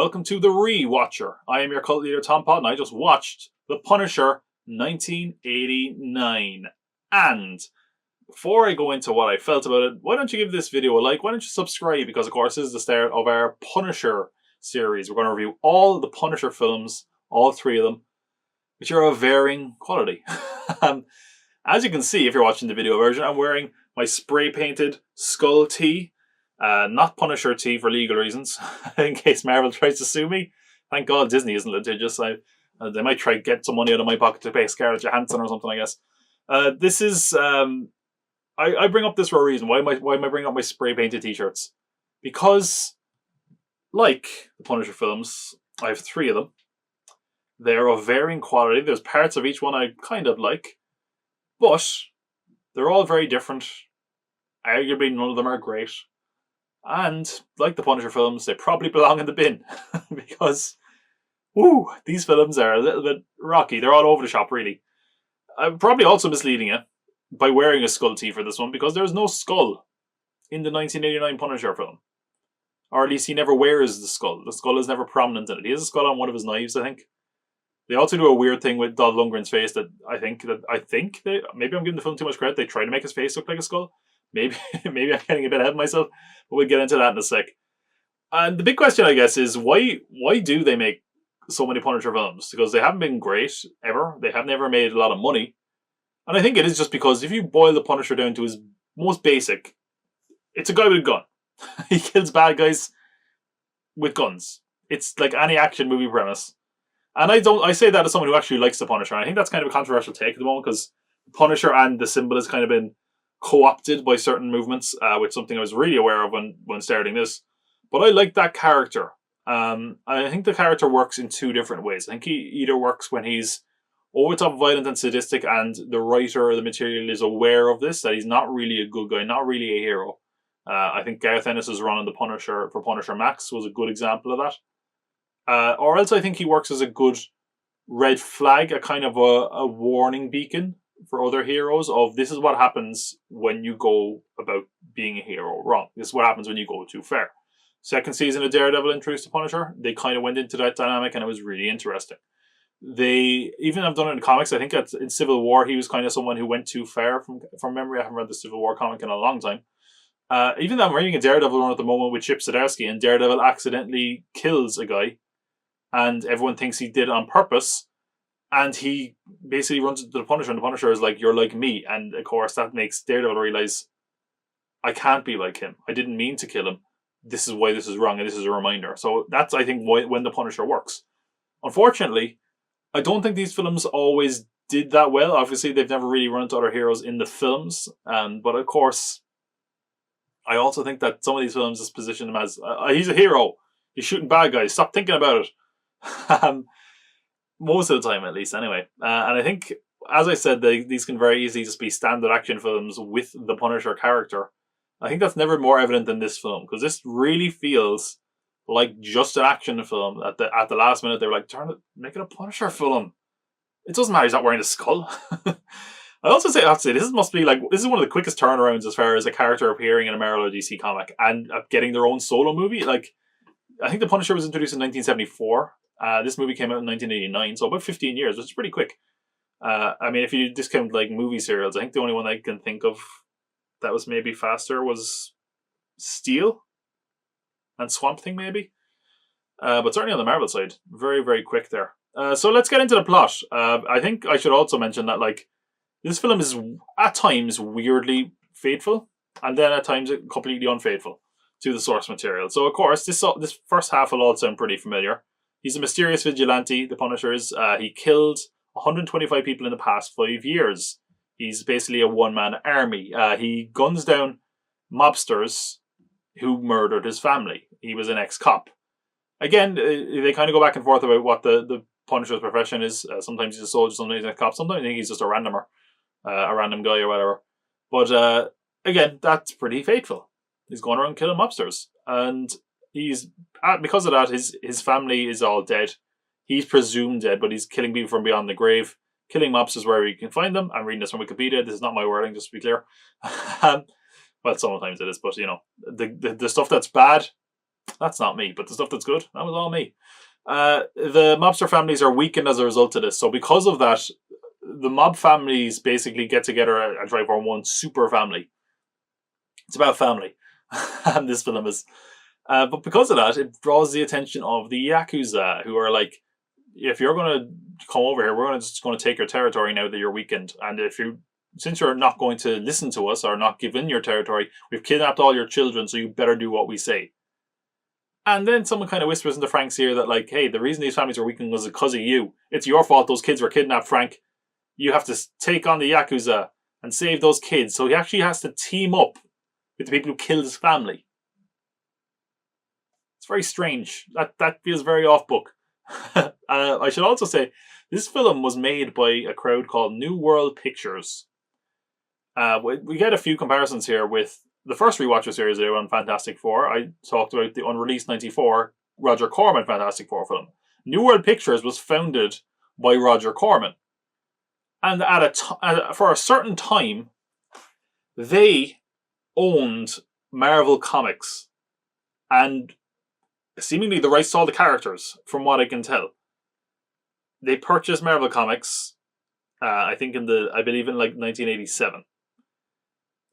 welcome to the Rewatcher. I am your cult leader, Tom Pot, and I just watched The Punisher 1989. And before I go into what I felt about it, why don't you give this video a like? Why don't you subscribe? Because, of course, this is the start of our Punisher series. We're going to review all the Punisher films, all three of them, which are of varying quality. As you can see, if you're watching the video version, I'm wearing my spray-painted skull tee. Not Punisher tee for legal reasons, in case Marvel tries to sue me. Thank God Disney isn't litigious. They might try to get some money out of my pocket to pay Scarlett Johansson or something, I guess. This is... I bring up this for a reason. Why am I bringing up my spray-painted t-shirts? Because, like the Punisher films, I have three of them. They're of varying quality. There's parts of each one I kind of like. But they're all very different. Arguably, none of them are great. And, like the Punisher films, they probably belong in the bin. Because, these films are a little bit rocky. They're all over the shop, really. I'm probably also misleading you by wearing a skull tee for this one, because there's no skull in the 1989 Punisher film. Or at least he never wears the skull. The skull is never prominent in it. He has a skull on one of his knives, I think. They also do a weird thing with Dolph Lundgren's face that I think maybe I'm giving the film too much credit. They try to make his face look like a skull. Maybe I'm getting a bit ahead of myself, but we'll get into that in a sec. And the big question, I guess, is why do they make so many Punisher films? Because they haven't been great ever. They have never made a lot of money. And I think it is just because if you boil the Punisher down to his most basic, it's a guy with a gun. He kills bad guys with guns. It's like any action movie premise. And I say that as someone who actually likes the Punisher. And I think that's kind of a controversial take at the moment, because Punisher and the symbol has kind of been co-opted by certain movements, which is something I was really aware of when starting this. But I like that character. I think the character works in two different ways. I think he either works when he's over the top violent and sadistic, and the writer or the material is aware of this, that he's not really a good guy, not really a hero. I think Gareth Ennis's run on the Punisher for Punisher Max was a good example of that. Or else I think he works as a good red flag, a kind of a warning beacon for other heroes of this is what happens when you go about being a hero wrong. This is what happens when you go too far. Second season of Daredevil introduced the Punisher. They kind of went into that dynamic, and it was really interesting. They even have done it in comics. I think in Civil War, he was kind of someone who went too far from memory. I haven't read the Civil War comic in a long time. Even though I'm reading a Daredevil one at the moment with Chip Zdarsky, and Daredevil accidentally kills a guy, and everyone thinks he did it on purpose, and he basically runs into the Punisher, and the Punisher is like, "You're like me," and of course that makes Daredevil realize, I can't be like him. I didn't mean to kill him. This is why this is wrong, and this is a reminder. So that's, I think, when the Punisher works. Unfortunately, I don't think these films always did that well. Obviously, they've never really run into other heroes in the films. But of course, I also think that some of these films just position him as, he's a hero. He's shooting bad guys. Stop thinking about it. Most of the time, at least, anyway. And I think, as I said, these can very easily just be standard action films with the Punisher character. I think that's never more evident than this film, because this really feels like just an action film. At the last minute, they were like, make it a Punisher film. It doesn't matter he's not wearing a skull. I have to say, this is one of the quickest turnarounds as far as a character appearing in a Marvel or DC comic and getting their own solo movie. Like, I think the Punisher was introduced in 1974. This movie came out in 1989, so about 15 years, which is pretty quick. I mean, if you discount like movie serials, I think the only one I can think of that was maybe faster was Steel and Swamp Thing, maybe. But certainly on the Marvel side, very, very quick there. So let's get into the plot. I think I should also mention that this film is at times weirdly faithful, and then at times completely unfaithful to the source material. So of course, this first half will all sound pretty familiar. He's a mysterious vigilante, the Punisher is. He killed 125 people in the past 5 years. He's basically a one-man army. He guns down mobsters who murdered his family. He was an ex-cop. Again, they kind of go back and forth about what the Punisher's profession is. Sometimes he's a soldier, sometimes he's a cop, sometimes I think he's just a randomer, a random guy or whatever. But again, that's pretty faithful. He's going around killing mobsters. And because of that, his family is all dead. He's presumed dead, but he's killing people from beyond the grave. Killing mobsters wherever you can find them. I'm reading this from Wikipedia. This is not my wording, just to be clear. Well, sometimes it is, but the stuff that's bad, That's not me, but the stuff that's good, that was all me. The mobster families are weakened as a result of this. So because of that, the mob families basically get together and try to form one super family. It's about family. And this film is. But because of that, it draws the attention of the Yakuza, who are like, if you're going to come over here, we're just going to take your territory now that you're weakened. And since you're not going to listen to us or not give in your territory, we've kidnapped all your children, so you better do what we say. And then someone kind of whispers into Frank's ear that, like, hey, the reason these families are weakened was because of you. It's your fault those kids were kidnapped, Frank. You have to take on the Yakuza and save those kids. So he actually has to team up with the people who killed his family. It's very strange. That feels very off book. I should also say, this film was made by a crowd called New World Pictures. We get a few comparisons here with the first Rewatcher series they were on Fantastic Four. I talked about the unreleased 94 Roger Corman Fantastic Four film. New World Pictures was founded by Roger Corman. And for a certain time, they owned Marvel Comics. And seemingly the rights to all the characters, from what I can tell. They purchased Marvel Comics, I believe in like 1987.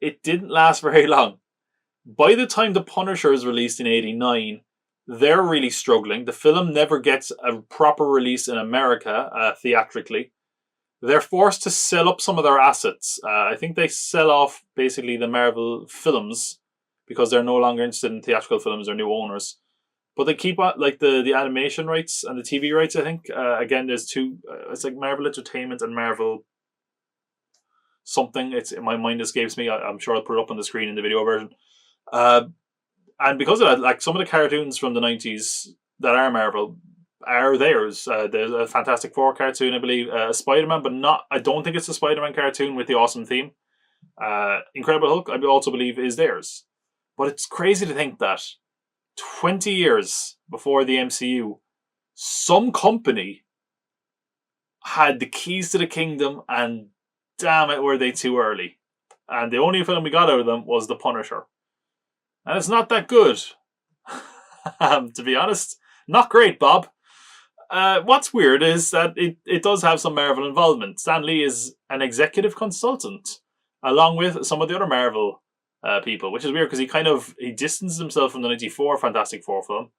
It didn't last very long. By the time The Punisher is released in 89, they're really struggling. The film never gets a proper release in America, theatrically. They're forced to sell up some of their assets. I think they sell off basically the Marvel films because they're no longer interested in theatrical films or new owners. But they keep like the animation rights and the TV rights, I think. Again, there's two. It's like Marvel Entertainment and Marvel something. It's my mind escapes me. I'm sure I'll put it up on the screen in the video version. And because of that, like some of the cartoons from the 90s that are Marvel are theirs. There's a Fantastic Four cartoon, I believe, Spider-Man, but not. I don't think it's a Spider-Man cartoon with the awesome theme. Incredible Hulk, I also believe, is theirs. But it's crazy to think that 20 years before the MCU, some company had the keys to the kingdom, and damn it, were they too early. And the only film we got out of them was The Punisher. And it's not that good. To be honest, not great, Bob. What's weird is that it does have some Marvel involvement. Stan Lee is an executive consultant, along with some of the other Marvel people, which is weird because he distances himself from the 94 Fantastic Four film.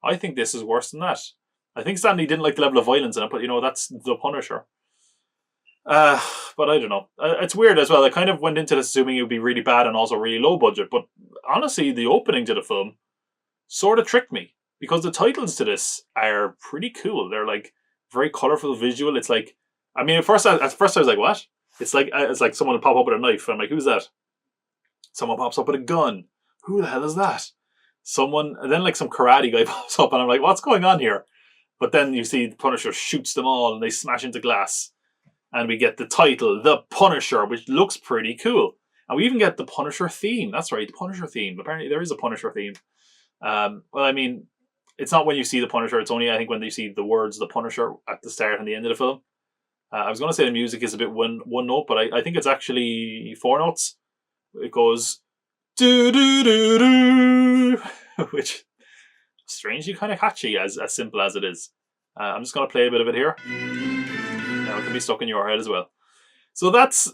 I think this is worse than that. I think Stan Lee didn't like the level of violence in it, but that's The Punisher. But I don't know. It's weird as well. I kind of went into this assuming it would be really bad and also really low budget, but honestly, the opening to the film sort of tricked me because the titles to this are pretty cool. They're like very colorful visual. It's like, I mean, at first I was like, what? It's like someone would pop up with a knife. I'm like, who's that? Someone pops up with a gun. Who the hell is that? And then like some karate guy pops up, and I'm like, what's going on here? But then you see the Punisher shoots them all, and they smash into glass. And we get the title, The Punisher, which looks pretty cool. And we even get the Punisher theme. That's right, the Punisher theme. Apparently there is a Punisher theme. Well, I mean, it's not when you see the Punisher. It's only, I think, when you see the words The Punisher at the start and the end of the film. I was going to say the music is a bit one note, but I think it's actually 4 notes. It goes, do-do-do-do, which strangely kind of catchy, as simple as it is. I'm just going to play a bit of it here. Now it can be stuck in your head as well. So that's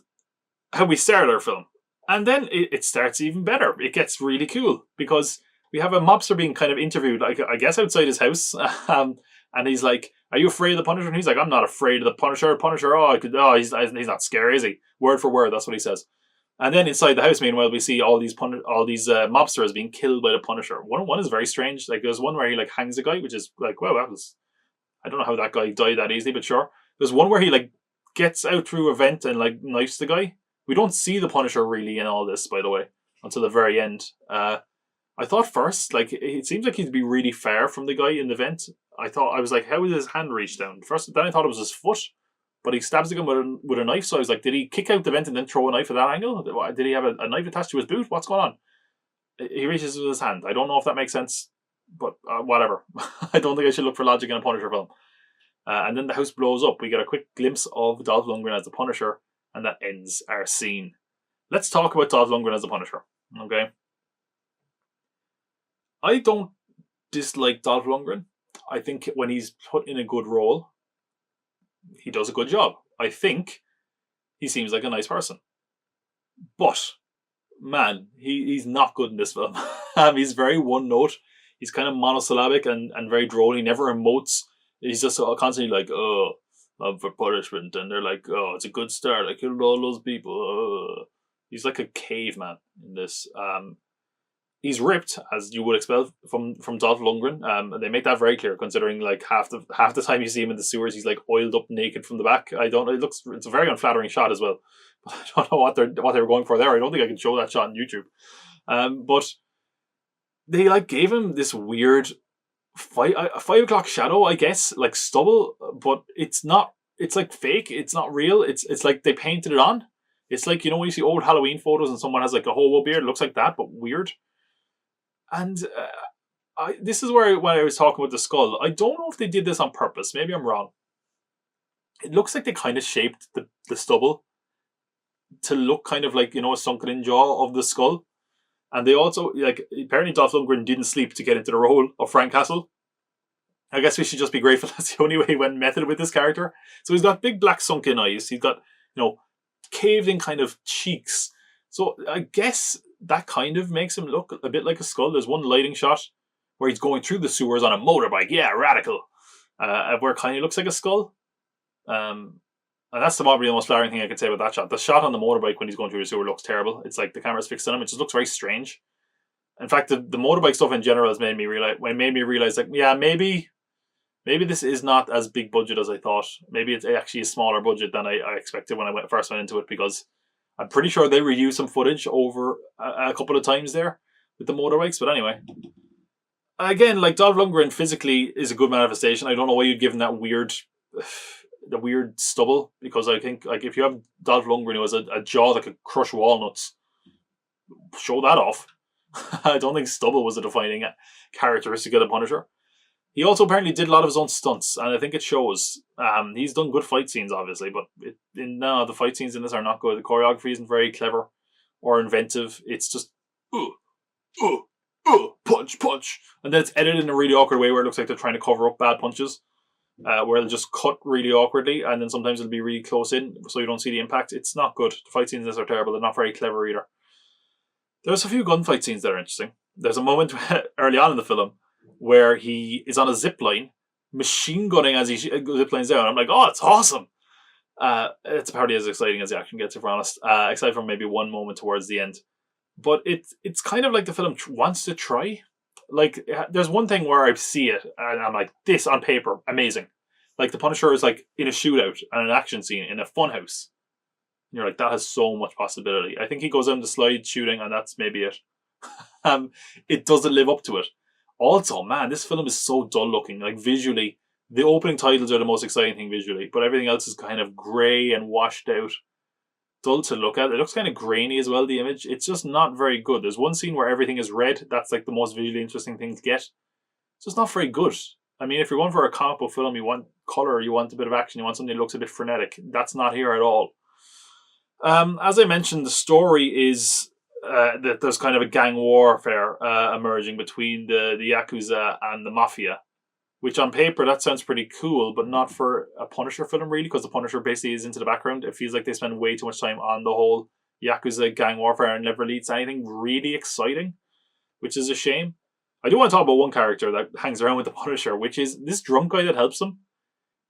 how we start our film. And then it starts even better. It gets really cool because we have a mobster being kind of interviewed, like I guess outside his house. And he's like, "Are you afraid of the Punisher?" And he's like, "I'm not afraid of the Punisher. Punisher, he's not scary, is he?" Word for word, that's what he says. And then inside the house, meanwhile, we see all these mobsters being killed by the Punisher. One is very strange. Like there's one where he like hangs a guy, which is like, wow, I don't know how that guy died that easily, but sure. There's one where he like gets out through a vent and like knifes the guy. We don't see the Punisher really in all this, by the way, until the very end. I thought first, like, it seems like he'd be really far from the guy in the vent. I was like, how did his hand reach down? Then I thought it was his foot, but he stabs the guy with a knife. So I was like, did he kick out the vent and then throw a knife at that angle? Did he have a knife attached to his boot? What's going on? He reaches with his hand. I don't know if that makes sense, but whatever. I don't think I should look for logic in a Punisher film. And then the house blows up. We get a quick glimpse of Dolph Lundgren as the Punisher, and that ends our scene. Let's talk about Dolph Lundgren as the Punisher, okay? I don't dislike Dolph Lundgren. I think when he's put in a good role, he does a good job. I think he seems like a nice person. But, man, he's not good in this film. He's very one note. He's kind of monosyllabic and very droll. He never emotes. He's just constantly like, oh, love for punishment. And they're like, oh, it's a good start. I killed all those people. Oh. He's like a caveman in this. He's ripped, as you would expect from Dolph Lundgren. And they make that very clear, considering like half the time you see him in the sewers, he's like oiled up naked from the back. It's a very unflattering shot as well. I don't know what they were going for there. I don't think I can show that shot on YouTube. But they like gave him this weird 5 o'clock shadow, I guess, like stubble, but it's not. It's like fake. It's not real. It's like they painted it on. It's like, when you see old Halloween photos and someone has like a hobo beard, it looks like that, but weird. And this is where when I was talking about the skull, I don't know if they did this on purpose. Maybe I'm wrong. It looks like they kind of shaped the stubble to look kind of like, a sunken in jaw of the skull. And they also, like, apparently Dolph Lundgren didn't sleep to get into the role of Frank Castle. I guess we should just be grateful that's the only way he went method with this character. So he's got big black sunken eyes. He's got, caved in kind of cheeks. So I guess that kind of makes him look a bit like a skull. There's one lighting shot where he's going through the sewers on a motorbike. Yeah, radical. Where it kind of looks like a skull. And that's probably the most flattering thing I could say about that shot. The shot on the motorbike when he's going through the sewer looks terrible. It's like the camera's fixed on him. It just looks very strange. In fact, the motorbike stuff in general has made me realize like, yeah, maybe this is not as big budget as I thought. Maybe it's actually a smaller budget than I expected when I first went into it, because I'm pretty sure they reused some footage over a couple of times there with the motorbikes. But anyway, again, like Dolph Lundgren physically is a good manifestation. I don't know why you'd give him that weird stubble, because I think like if you have Dolph Lundgren who has a jaw that could crush walnuts, show that off. I don't think stubble was a defining characteristic of the Punisher. He also apparently did a lot of his own stunts, and I think it shows. He's done good fight scenes, obviously, but the fight scenes in this are not good. The choreography isn't very clever or inventive. It's just punch, punch, and then it's edited in a really awkward way where it looks like they're trying to cover up bad punches, where it'll just cut really awkwardly, and then sometimes it'll be really close in, so you don't see the impact. It's not good. The fight scenes in this are terrible. They're not very clever either. There's a few gunfight scenes that are interesting. There's a moment early on in the film where he is on a zip line, machine gunning as he zip lines down. I'm like, oh, it's awesome. It's apparently as exciting as the action gets, if we're honest, except for maybe one moment towards the end. But it's kind of like the film wants to try. Like, there's one thing where I see it, and I'm like, this on paper, amazing. Like, the Punisher is like in a shootout and an action scene in a funhouse. And you're like, that has so much possibility. I think he goes down the slide shooting, and that's maybe it. It doesn't live up to it. Also, man, this film is so dull looking. Like, visually, the opening titles are the most exciting thing visually, but everything else is kind of grey and washed out. Dull to look at. It looks kind of grainy as well, the image. It's just not very good. There's one scene where everything is red. That's like the most visually interesting thing to get. It's just not very good. I mean, if you're going for a comic book film, you want colour, you want a bit of action, you want something that looks a bit frenetic. That's not here at all. As I mentioned, the story is that there's kind of a gang warfare emerging between the Yakuza and the Mafia, which on paper, that sounds pretty cool, but not for a Punisher film, really, because the Punisher basically is into the background. It feels like they spend way too much time on the whole Yakuza gang warfare and never leads to anything really exciting, which is a shame. I do want to talk about one character that hangs around with the Punisher, which is this drunk guy that helps him,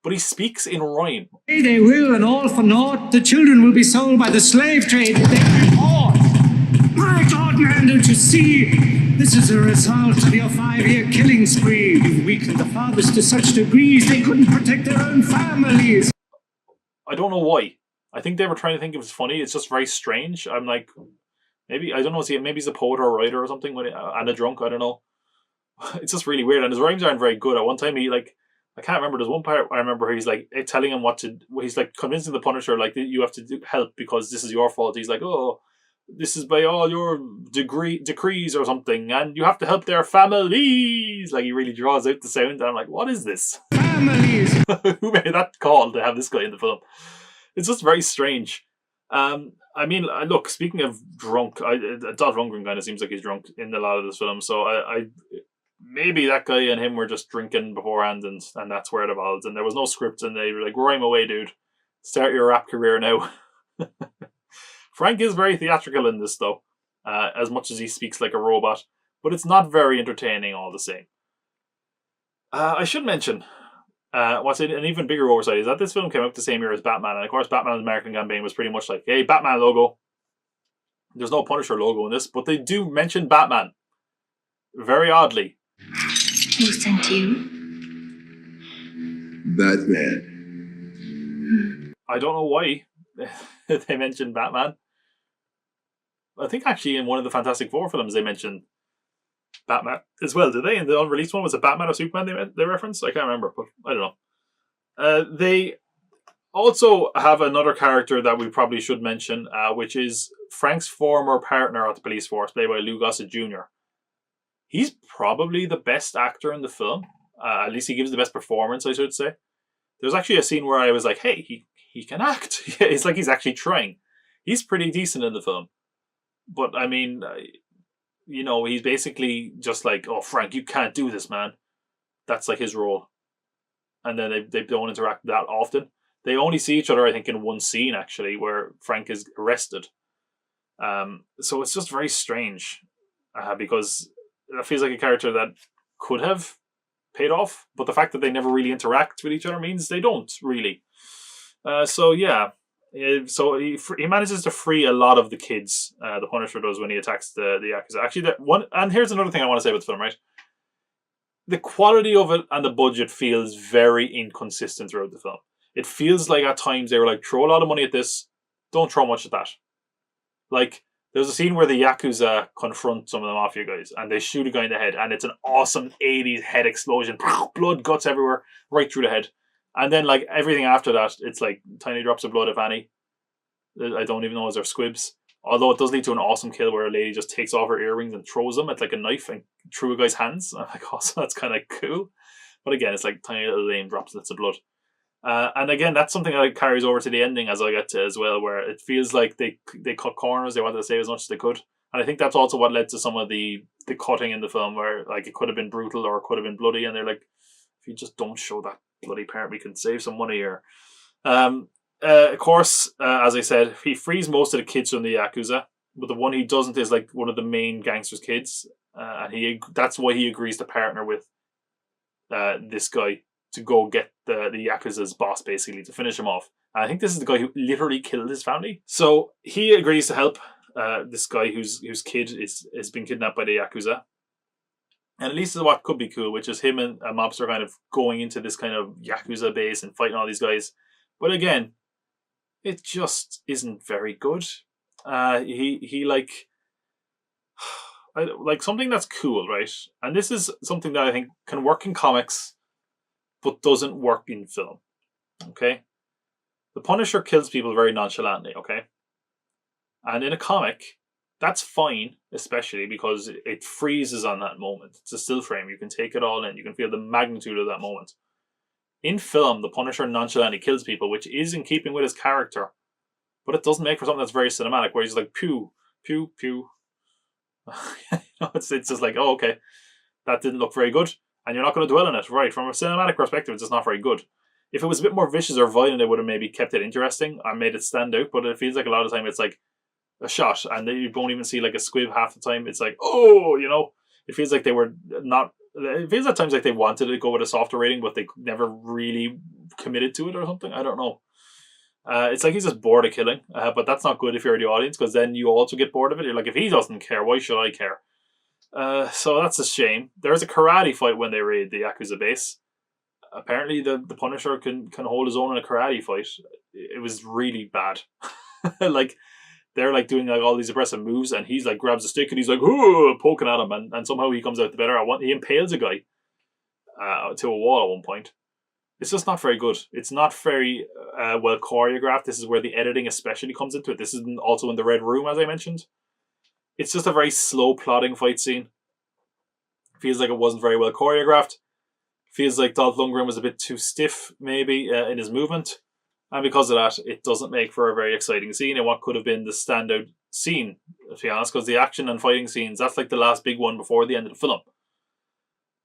but he speaks in rhyme. They will, and all for naught. The children will be sold by the slave trade if they report. My God, man, don't you see? This is a result of your 5-year killing spree. You've weakened the fathers to such degrees they couldn't protect their own families. I don't know why. I think they were trying to think it was funny. It's just very strange. I'm like, maybe, I don't know, maybe he's a poet or a writer or something and a drunk, I don't know. It's just really weird, and his rhymes aren't very good. At one time, I can't remember, there's one part I remember he's like telling him he's like convincing the Punisher, like, you have to help because this is your fault. He's like, oh, this is by all your decrees or something, and you have to help their families. Like, he really draws out the sound, and I'm like, what is this? Families! Who made that call to have this guy in the film? It's just very strange. I mean, look, speaking of drunk, Dolph Lundgren kind of seems like he's drunk in a lot of this film, so maybe that guy and him were just drinking beforehand, and that's where it evolved. And there was no script, and they were like, "Rhyme away, dude. Start your rap career now." Frank is very theatrical in this, though, as much as he speaks like a robot, but it's not very entertaining all the same. I should mention, what's an even bigger oversight is that this film came out the same year as Batman, and of course Batman's marketing campaign was pretty much like, hey, Batman logo. There's no Punisher logo in this, but they do mention Batman. Very oddly. Who sent you? Batman. I don't know why they mentioned Batman. I think actually in one of the Fantastic Four films they mentioned Batman as well. Did they? In the unreleased one, was it Batman or Superman they referenced? I can't remember, but I don't know. They also have another character that we probably should mention, which is Frank's former partner at the police force, played by Lou Gossett Jr. He's probably the best actor in the film. At least he gives the best performance, I should say. There's actually a scene where I was like, hey, he can act. It's like he's actually trying. He's pretty decent in the film. But, I mean, he's basically just like, oh, Frank, you can't do this, man. That's like his role. And then they don't interact that often. They only see each other, I think, in one scene, actually, where Frank is arrested. So it's just very strange. Because it feels like a character that could have paid off. But the fact that they never really interact with each other means they don't, really. So, yeah. So he manages to free a lot of the kids. The Punisher does when he attacks the Yakuza. Actually, and here's another thing I want to say about the film, right? The quality of it and the budget feels very inconsistent throughout the film. It feels like at times they were like, throw a lot of money at this, don't throw much at that. Like, there's a scene where the Yakuza confront some of the Mafia guys and they shoot a guy in the head, and it's an awesome 80s head explosion. Blood, guts everywhere, right through the head. And then, like, everything after that, it's like tiny drops of blood, if any. I don't even know if they're squibs. Although it does lead to an awesome kill where a lady just takes off her earrings and throws them at like a knife and through a guy's hands. I'm like, oh, so that's kind of cool. But again, it's like tiny little lame droplets of blood. And again, that's something that carries over to the ending as I get to as well, where it feels like they cut corners. They wanted to save as much as they could. And I think that's also what led to some of the cutting in the film, where like it could have been brutal or it could have been bloody. And they're like, if you just don't show that bloody part, we can save some money here. Of course, as I said, he frees most of the kids from the Yakuza, but the one he doesn't is like one of the main gangsters' kids, and that's why he agrees to partner with this guy to go get the Yakuza's boss, basically, to finish him off. And I think this is the guy who literally killed his family. So he agrees to help this guy whose kid has been kidnapped by the Yakuza. And at least is what could be cool, which is him and a mobster kind of going into this kind of Yakuza base and fighting all these guys. But again, it just isn't very good. He like something that's cool, right? And this is something that I think can work in comics, but doesn't work in film. Okay? The Punisher kills people very nonchalantly, okay? And in a comic, that's fine, especially because it freezes on that moment. It's a still frame. You can take it all in. You can feel the magnitude of that moment. In film, the Punisher nonchalantly kills people, which is in keeping with his character, but it doesn't make for something that's very cinematic, where he's like, pew, pew, pew. It's just like, oh, okay, that didn't look very good, and you're not going to dwell on it. Right, from a cinematic perspective, it's just not very good. If it was a bit more vicious or violent, it would have maybe kept it interesting and made it stand out, but it feels like a lot of the time it's like a shot, and you won't even see like a squib half the time. It's like, oh, it feels like they were not... It feels at times like they wanted to go with a softer rating, but they never really committed to it or something. I don't know. It's like he's just bored of killing, but that's not good if you're the audience, because then you also get bored of it. You're like, if he doesn't care, why should I care? So that's a shame. There's a karate fight when they raid the Yakuza base. Apparently the Punisher can hold his own in a karate fight. It was really bad. Like, they're like doing like all these aggressive moves, and he's like grabs a stick and he's like, "Ooh," poking at him, and somehow he comes out the better. He impales a guy to a wall at one point. It's just not very good. It's not very well choreographed. This is where the editing especially comes into it. This is also in the Red Room, as I mentioned. It's just a very slow plotting fight scene. Feels like it wasn't very well choreographed. Feels like Dolph Lundgren was a bit too stiff, maybe, in his movement. And because of that, it doesn't make for a very exciting scene in what could have been the standout scene, to be honest, because the action and fighting scenes, that's like the last big one before the end of the film.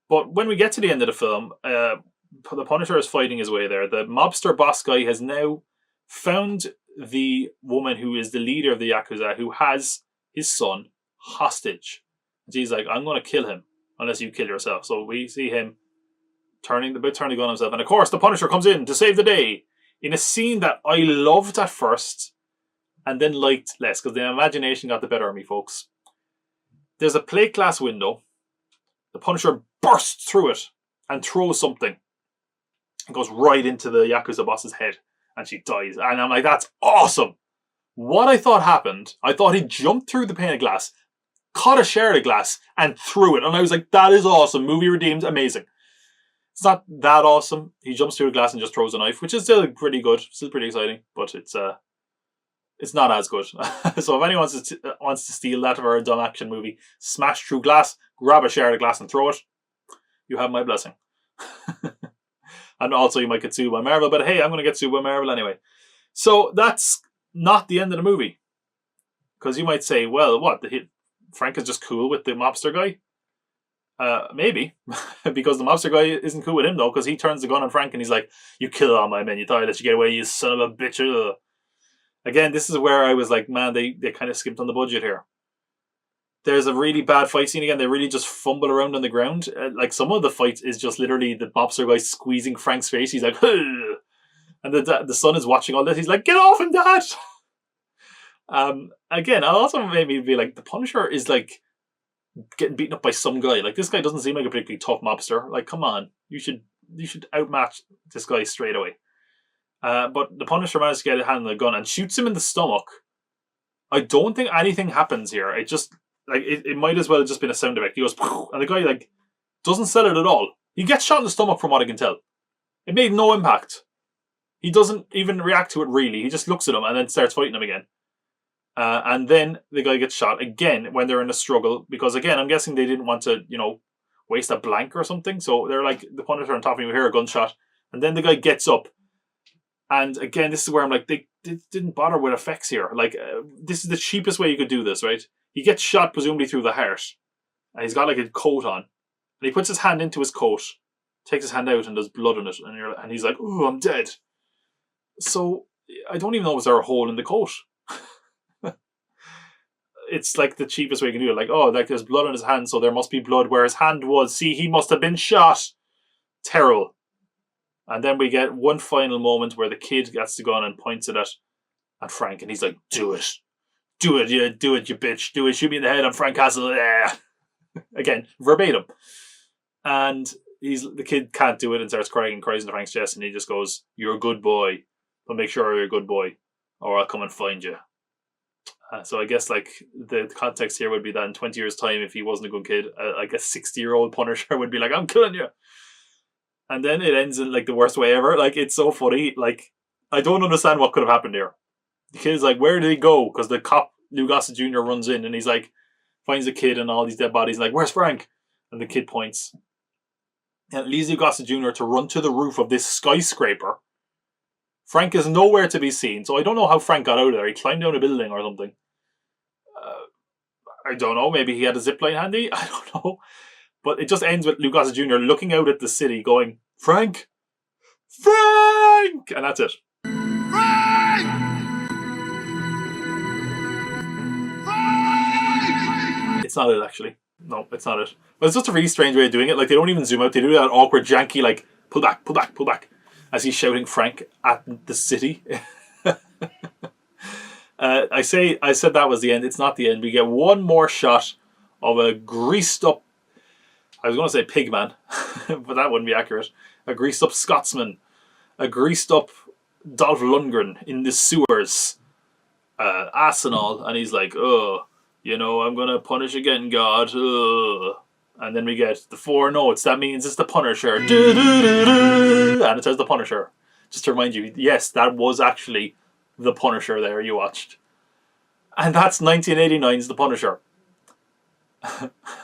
But when we get to the end of the film, the Punisher is fighting his way there. The mobster boss guy has now found the woman who is the leader of the Yakuza, who has his son hostage. And she's like, I'm going to kill him unless you kill yourself. So we see him turning the gun on himself. And of course, the Punisher comes in to save the day in a scene that I loved at first and then liked less because the imagination got the better of me, folks. There's a plate glass window. The Punisher bursts through it and throws something. It goes right into the Yakuza boss's head and she dies. And I'm like, that's awesome. What I thought happened, I thought he jumped through the pane of glass, caught a shard of glass and threw it. And I was like, that is awesome. Movie redeemed. Amazing. It's not that awesome. He jumps through a glass and just throws a knife, which is still pretty good. Still pretty exciting. But it's not as good. So if anyone wants to steal that for a dumb action movie, smash through glass, grab a shard of glass and throw it, you have my blessing. And also you might get sued by Marvel, but hey, I'm going to get sued by Marvel anyway. So that's not the end of the movie. Because you might say, well, what? Frank is just cool with the mobster guy? Maybe. Because the mobster guy isn't cool with him though, because he turns the gun on Frank and he's like, you killed all my men, you thought I let you get away, you son of a bitch. Ugh. Again, this is where I was like, man, they kind of skimped on the budget here. There's a really bad fight scene again. They really just fumble around on the ground. Like some of the fight is just literally the mobster guy squeezing Frank's face. He's like, huh! And the son is watching all this. He's like, get off him, Dad! Again, it also made me be like, the Punisher is like getting beaten up by some guy. Like this guy doesn't seem like a particularly tough mobster. Like, come on, you should outmatch this guy straight away. But the Punisher manages to get a hand on the gun and shoots him in the stomach. I don't think anything happens here. It just like it might as well have just been a sound effect. He goes, and the guy like doesn't sell it at all. He gets shot in the stomach from what I can tell. It made no impact. He doesn't even react to it really. He just looks at him and then starts fighting him again. And then the guy gets shot again when they're in a struggle because again, I'm guessing they didn't want to, waste a blank or something. So they're like the Punisher on top of him, we hear a gunshot, and then the guy gets up. And again, this is where I'm like, they didn't bother with effects here. Like, this is the cheapest way you could do this, right? He gets shot presumably through the heart, and he's got like a coat on, and he puts his hand into his coat, takes his hand out, and there's blood in it, and he's like, "Ooh, I'm dead." So I don't even know was there a hole in the coat. It's like the cheapest way you can do it. Like, oh, like there's blood on his hand, so there must be blood where his hand was. See, he must have been shot. Terrible. And then we get one final moment where the kid gets the gun and points it at Frank, and he's like, "Do it. Do it, you bitch. Do it. Shoot me in the head. I'm Frank Castle." Yeah. Again, verbatim. And the kid can't do it and starts crying and cries into Frank's chest, and he just goes, "You're a good boy. But make sure you're a good boy, or I'll come and find you." So I guess like the context here would be that in 20 years' time, if he wasn't a good kid, like a 60-year-old Punisher would be like, "I'm killing you." And then it ends in like the worst way ever. Like, it's so funny. Like, I don't understand what could have happened here. The kid's like, where did he go? Because the cop, Lou Gossett Jr., runs in and he's like, finds the kid and all these dead bodies. And like, where's Frank? And the kid points. And it leaves Lou Gossett Jr. to run to the roof of this skyscraper. Frank is nowhere to be seen. So I don't know how Frank got out of there. He climbed down a building or something. I don't know. Maybe he had a zipline handy. I don't know. But it just ends with Lou Gossett Jr. looking out at the city going, "Frank! Frank!" And that's it. Frank! Frank! It's not it, actually. No, it's not it. But it's just a really strange way of doing it. Like, they don't even zoom out. They do that awkward, janky, like, pull back, pull back, pull back, as he's shouting Frank at the city. I said that was the end. It's not the end. We get one more shot of a greased up, I was going to say pigman, but that wouldn't be accurate. A greased up Scotsman. A greased up Dolph Lundgren in the sewers. Ass and all. And he's like, "Oh, I'm going to punish again, God. And then we get the 4 notes. That means it's the Punisher. And it says the Punisher. Just to remind you, yes, that was actually the Punisher there you watched. And that's 1989's The Punisher.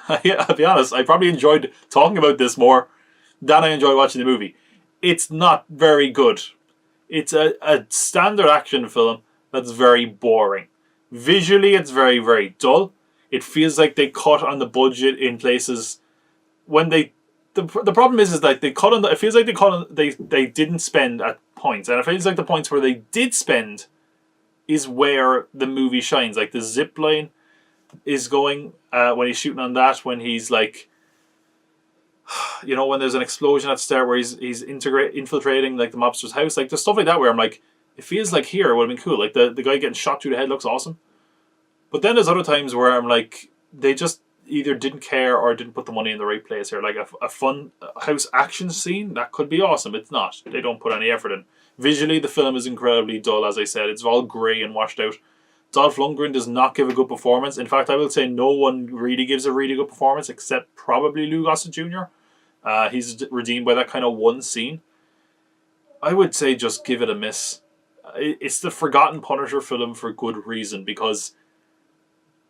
I'll be honest, I probably enjoyed talking about this more than I enjoy watching the movie. It's not very good. It's a standard action film that's very boring. Visually, it's very, very dull. It feels like they cut on the budget in places when they the problem is that they cut on. It feels like they didn't spend at points, and it feels like the points where they did spend is where the movie shines. Like the zip line is going when he's shooting on that. When he's like, when there's an explosion at the start where he's infiltrating like the mobster's house. Like there's stuff like that where I'm like, it feels like here it would have been cool. Like the guy getting shot through the head looks awesome. But then there's other times where I'm like, they just either didn't care or didn't put the money in the right place here. Like a fun house action scene, that could be awesome. It's not. They don't put any effort in. Visually, the film is incredibly dull, as I said. It's all grey and washed out. Dolph Lundgren does not give a good performance. In fact, I will say no one really gives a really good performance except probably Lou Gossett Jr. He's redeemed by that kind of one scene. I would say just give it a miss. It's the forgotten Punisher film for good reason, because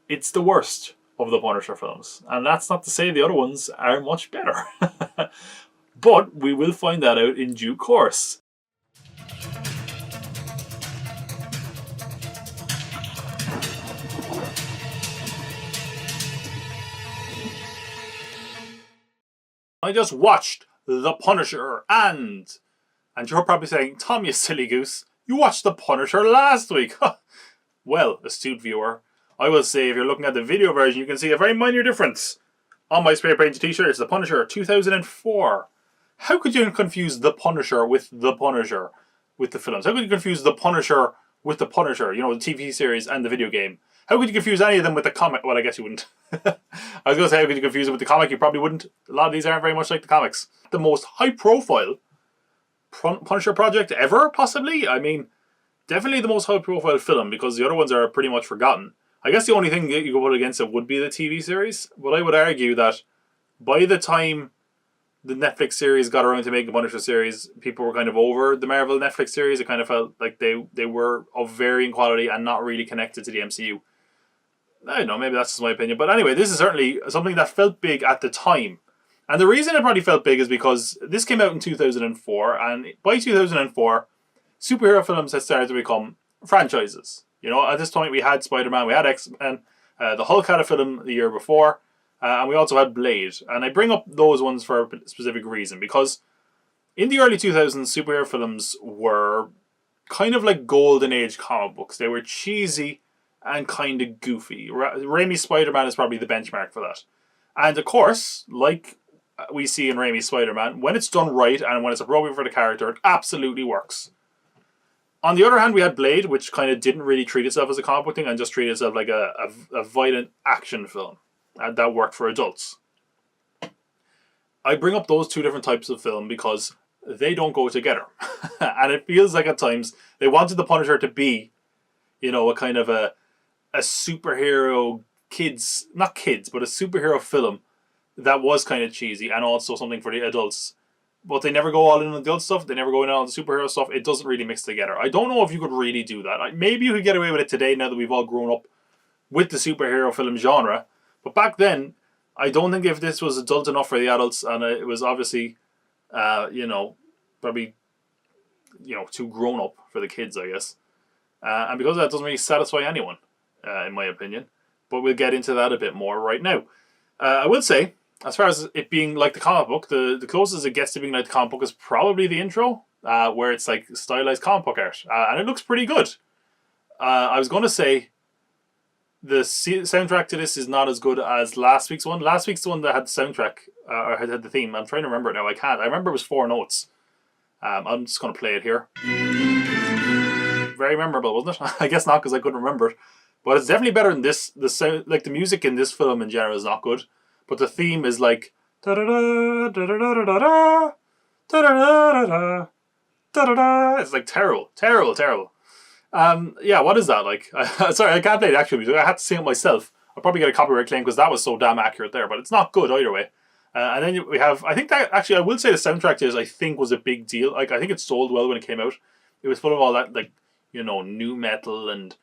it's the worst of the Punisher films. And that's not to say the other ones are much better. But we will find that out in due course. I just watched The Punisher and you're probably saying, Tom, you silly goose, you watched The Punisher last week. Well, astute viewer, I will say if you're looking at the video version, you can see a very minor difference. On my spray painted t-shirt, it's The Punisher 2004. How could you confuse The Punisher with The Punisher with the films? How could you confuse The Punisher with The Punisher, the TV series and the video game? How could you confuse any of them with the comic? Well, I guess you wouldn't. I was going to say, how could you confuse it with the comic? You probably wouldn't. A lot of these aren't very much like the comics. The most high-profile Punisher project ever, possibly? I mean, definitely the most high-profile film, because the other ones are pretty much forgotten. I guess the only thing that you could put against it would be the TV series. But I would argue that by the time the Netflix series got around to making the Punisher series, people were kind of over the Marvel Netflix series. It kind of felt like they were of varying quality and not really connected to the MCU. I don't know, maybe that's just my opinion. But anyway, this is certainly something that felt big at the time. And the reason it probably felt big is because this came out in 2004. And by 2004, superhero films had started to become franchises. At this point we had Spider-Man, we had X-Men, the Hulk had a film the year before, and we also had Blade. And I bring up those ones for a specific reason, because in the early 2000s, superhero films were kind of like golden age comic books. They were cheesy and kind of goofy. Raimi's Spider-Man is probably the benchmark for that. And of course, like we see in Raimi's Spider-Man, when it's done right and when it's appropriate for the character, it absolutely works. On the other hand, we had Blade, which kind of didn't really treat itself as a comic book thing and just treated itself like a violent action film. And that worked for adults. I bring up those two different types of film because they don't go together. And it feels like at times they wanted the Punisher to be, a kind of a superhero not kids, but a superhero film that was kind of cheesy and also something for the adults. But they never go all in on the adult stuff. They never go in on the superhero stuff. It doesn't really mix together. I don't know if you could really do that. Maybe you could get away with it today now that we've all grown up with the superhero film genre. But back then, I don't think if this was adult enough for the adults, and it was obviously, probably, too grown up for the kids, I guess. And because of that, it doesn't really satisfy anyone, in my opinion. But we'll get into that a bit more right now. I will say, as far as it being like the comic book, the closest it gets to being like the comic book is probably the intro, where it's like stylized comic book art. And it looks pretty good. I was going to say, the soundtrack to this is not as good as last week's one. Last week's one that had the soundtrack, or had the theme. I'm trying to remember it now. I can't. I remember it was 4 notes. I'm just going to play it here. Very memorable, wasn't it? I guess not, because I couldn't remember it. But it's definitely better than this. The sound, like the music in this film in general is not good. But the theme is like da da da da da da da da da da da da da. It's like terrible. Yeah, what is that like? Sorry, I can't play the actual music. I had to sing it myself. I'll probably get a copyright claim because that was so damn accurate there. But it's not good either way. And then we have, I think that actually, I will say the soundtrack to this, I think, was a big deal. Like, I think it sold well when it came out. It was full of all that, like, new metal and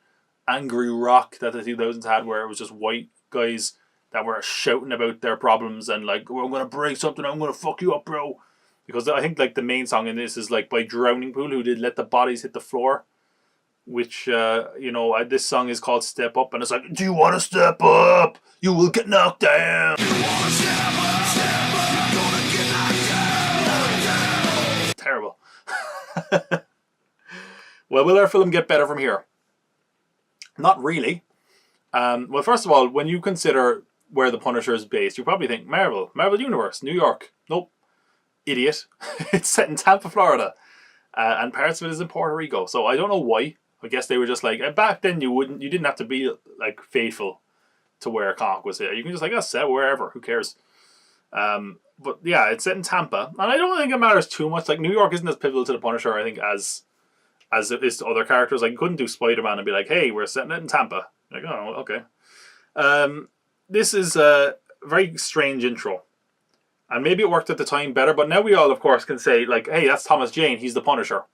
angry rock that the 2000s had, where it was just white guys that were shouting about their problems and like, well, I'm going to break something, I'm going to fuck you up, bro. Because I think like the main song in this is like by Drowning Pool, who did Let the Bodies Hit the Floor. Which, this song is called Step Up. And it's like, do you want to step up? You will get knocked down. You want to step up, you're gonna get knocked Well, will our film get better from here? Not really. Well, first of all, when you consider where the Punisher is based, you probably think Marvel Universe, New York. Nope, idiot. It's set in Tampa, Florida, and parts of it is in Puerto Rico. So I don't know why. I guess they were just like, back then you didn't have to be like faithful to where a comic was here. You can just like, set wherever. Who cares? But yeah, it's set in Tampa, and I don't think it matters too much. Like New York isn't as pivotal to the Punisher, I think, as it is to other characters. Like you couldn't do Spider-Man and be like, hey, we're setting it in Tampa. Like, oh, okay. This is a very strange intro. And maybe it worked at the time better, but now we all, of course, can say, like, hey, that's Thomas Jane, he's the Punisher.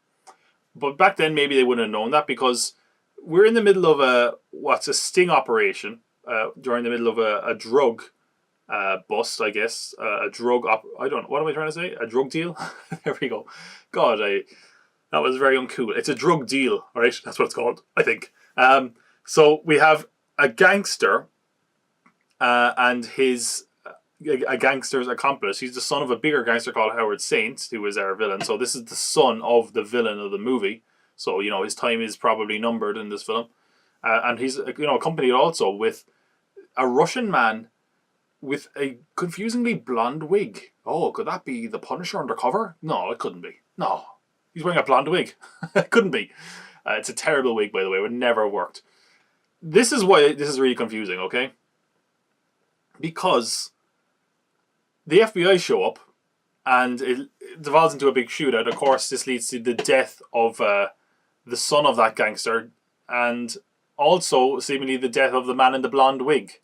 But back then, maybe they wouldn't have known that because we're in the middle of a sting operation during the middle of a drug bust, I guess. I don't know, what am I trying to say? A drug deal? There we go. God, that was very uncool. It's a drug deal, all right? That's what it's called, I think. So we have a gangster and a gangster's accomplice. He's the son of a bigger gangster called Howard Saint, who is our villain. So this is the son of the villain of the movie. So, his time is probably numbered in this film. And he's, accompanied also with a Russian man with a confusingly blonde wig. Oh, could that be the Punisher undercover? No, it couldn't be. No. He's wearing a blonde wig. It couldn't be. It's a terrible wig, by the way. It would never have worked. This is why this is really confusing, okay? Because the FBI show up and it devolves into a big shootout. Of course, this leads to the death of the son of that gangster and also seemingly the death of the man in the blonde wig.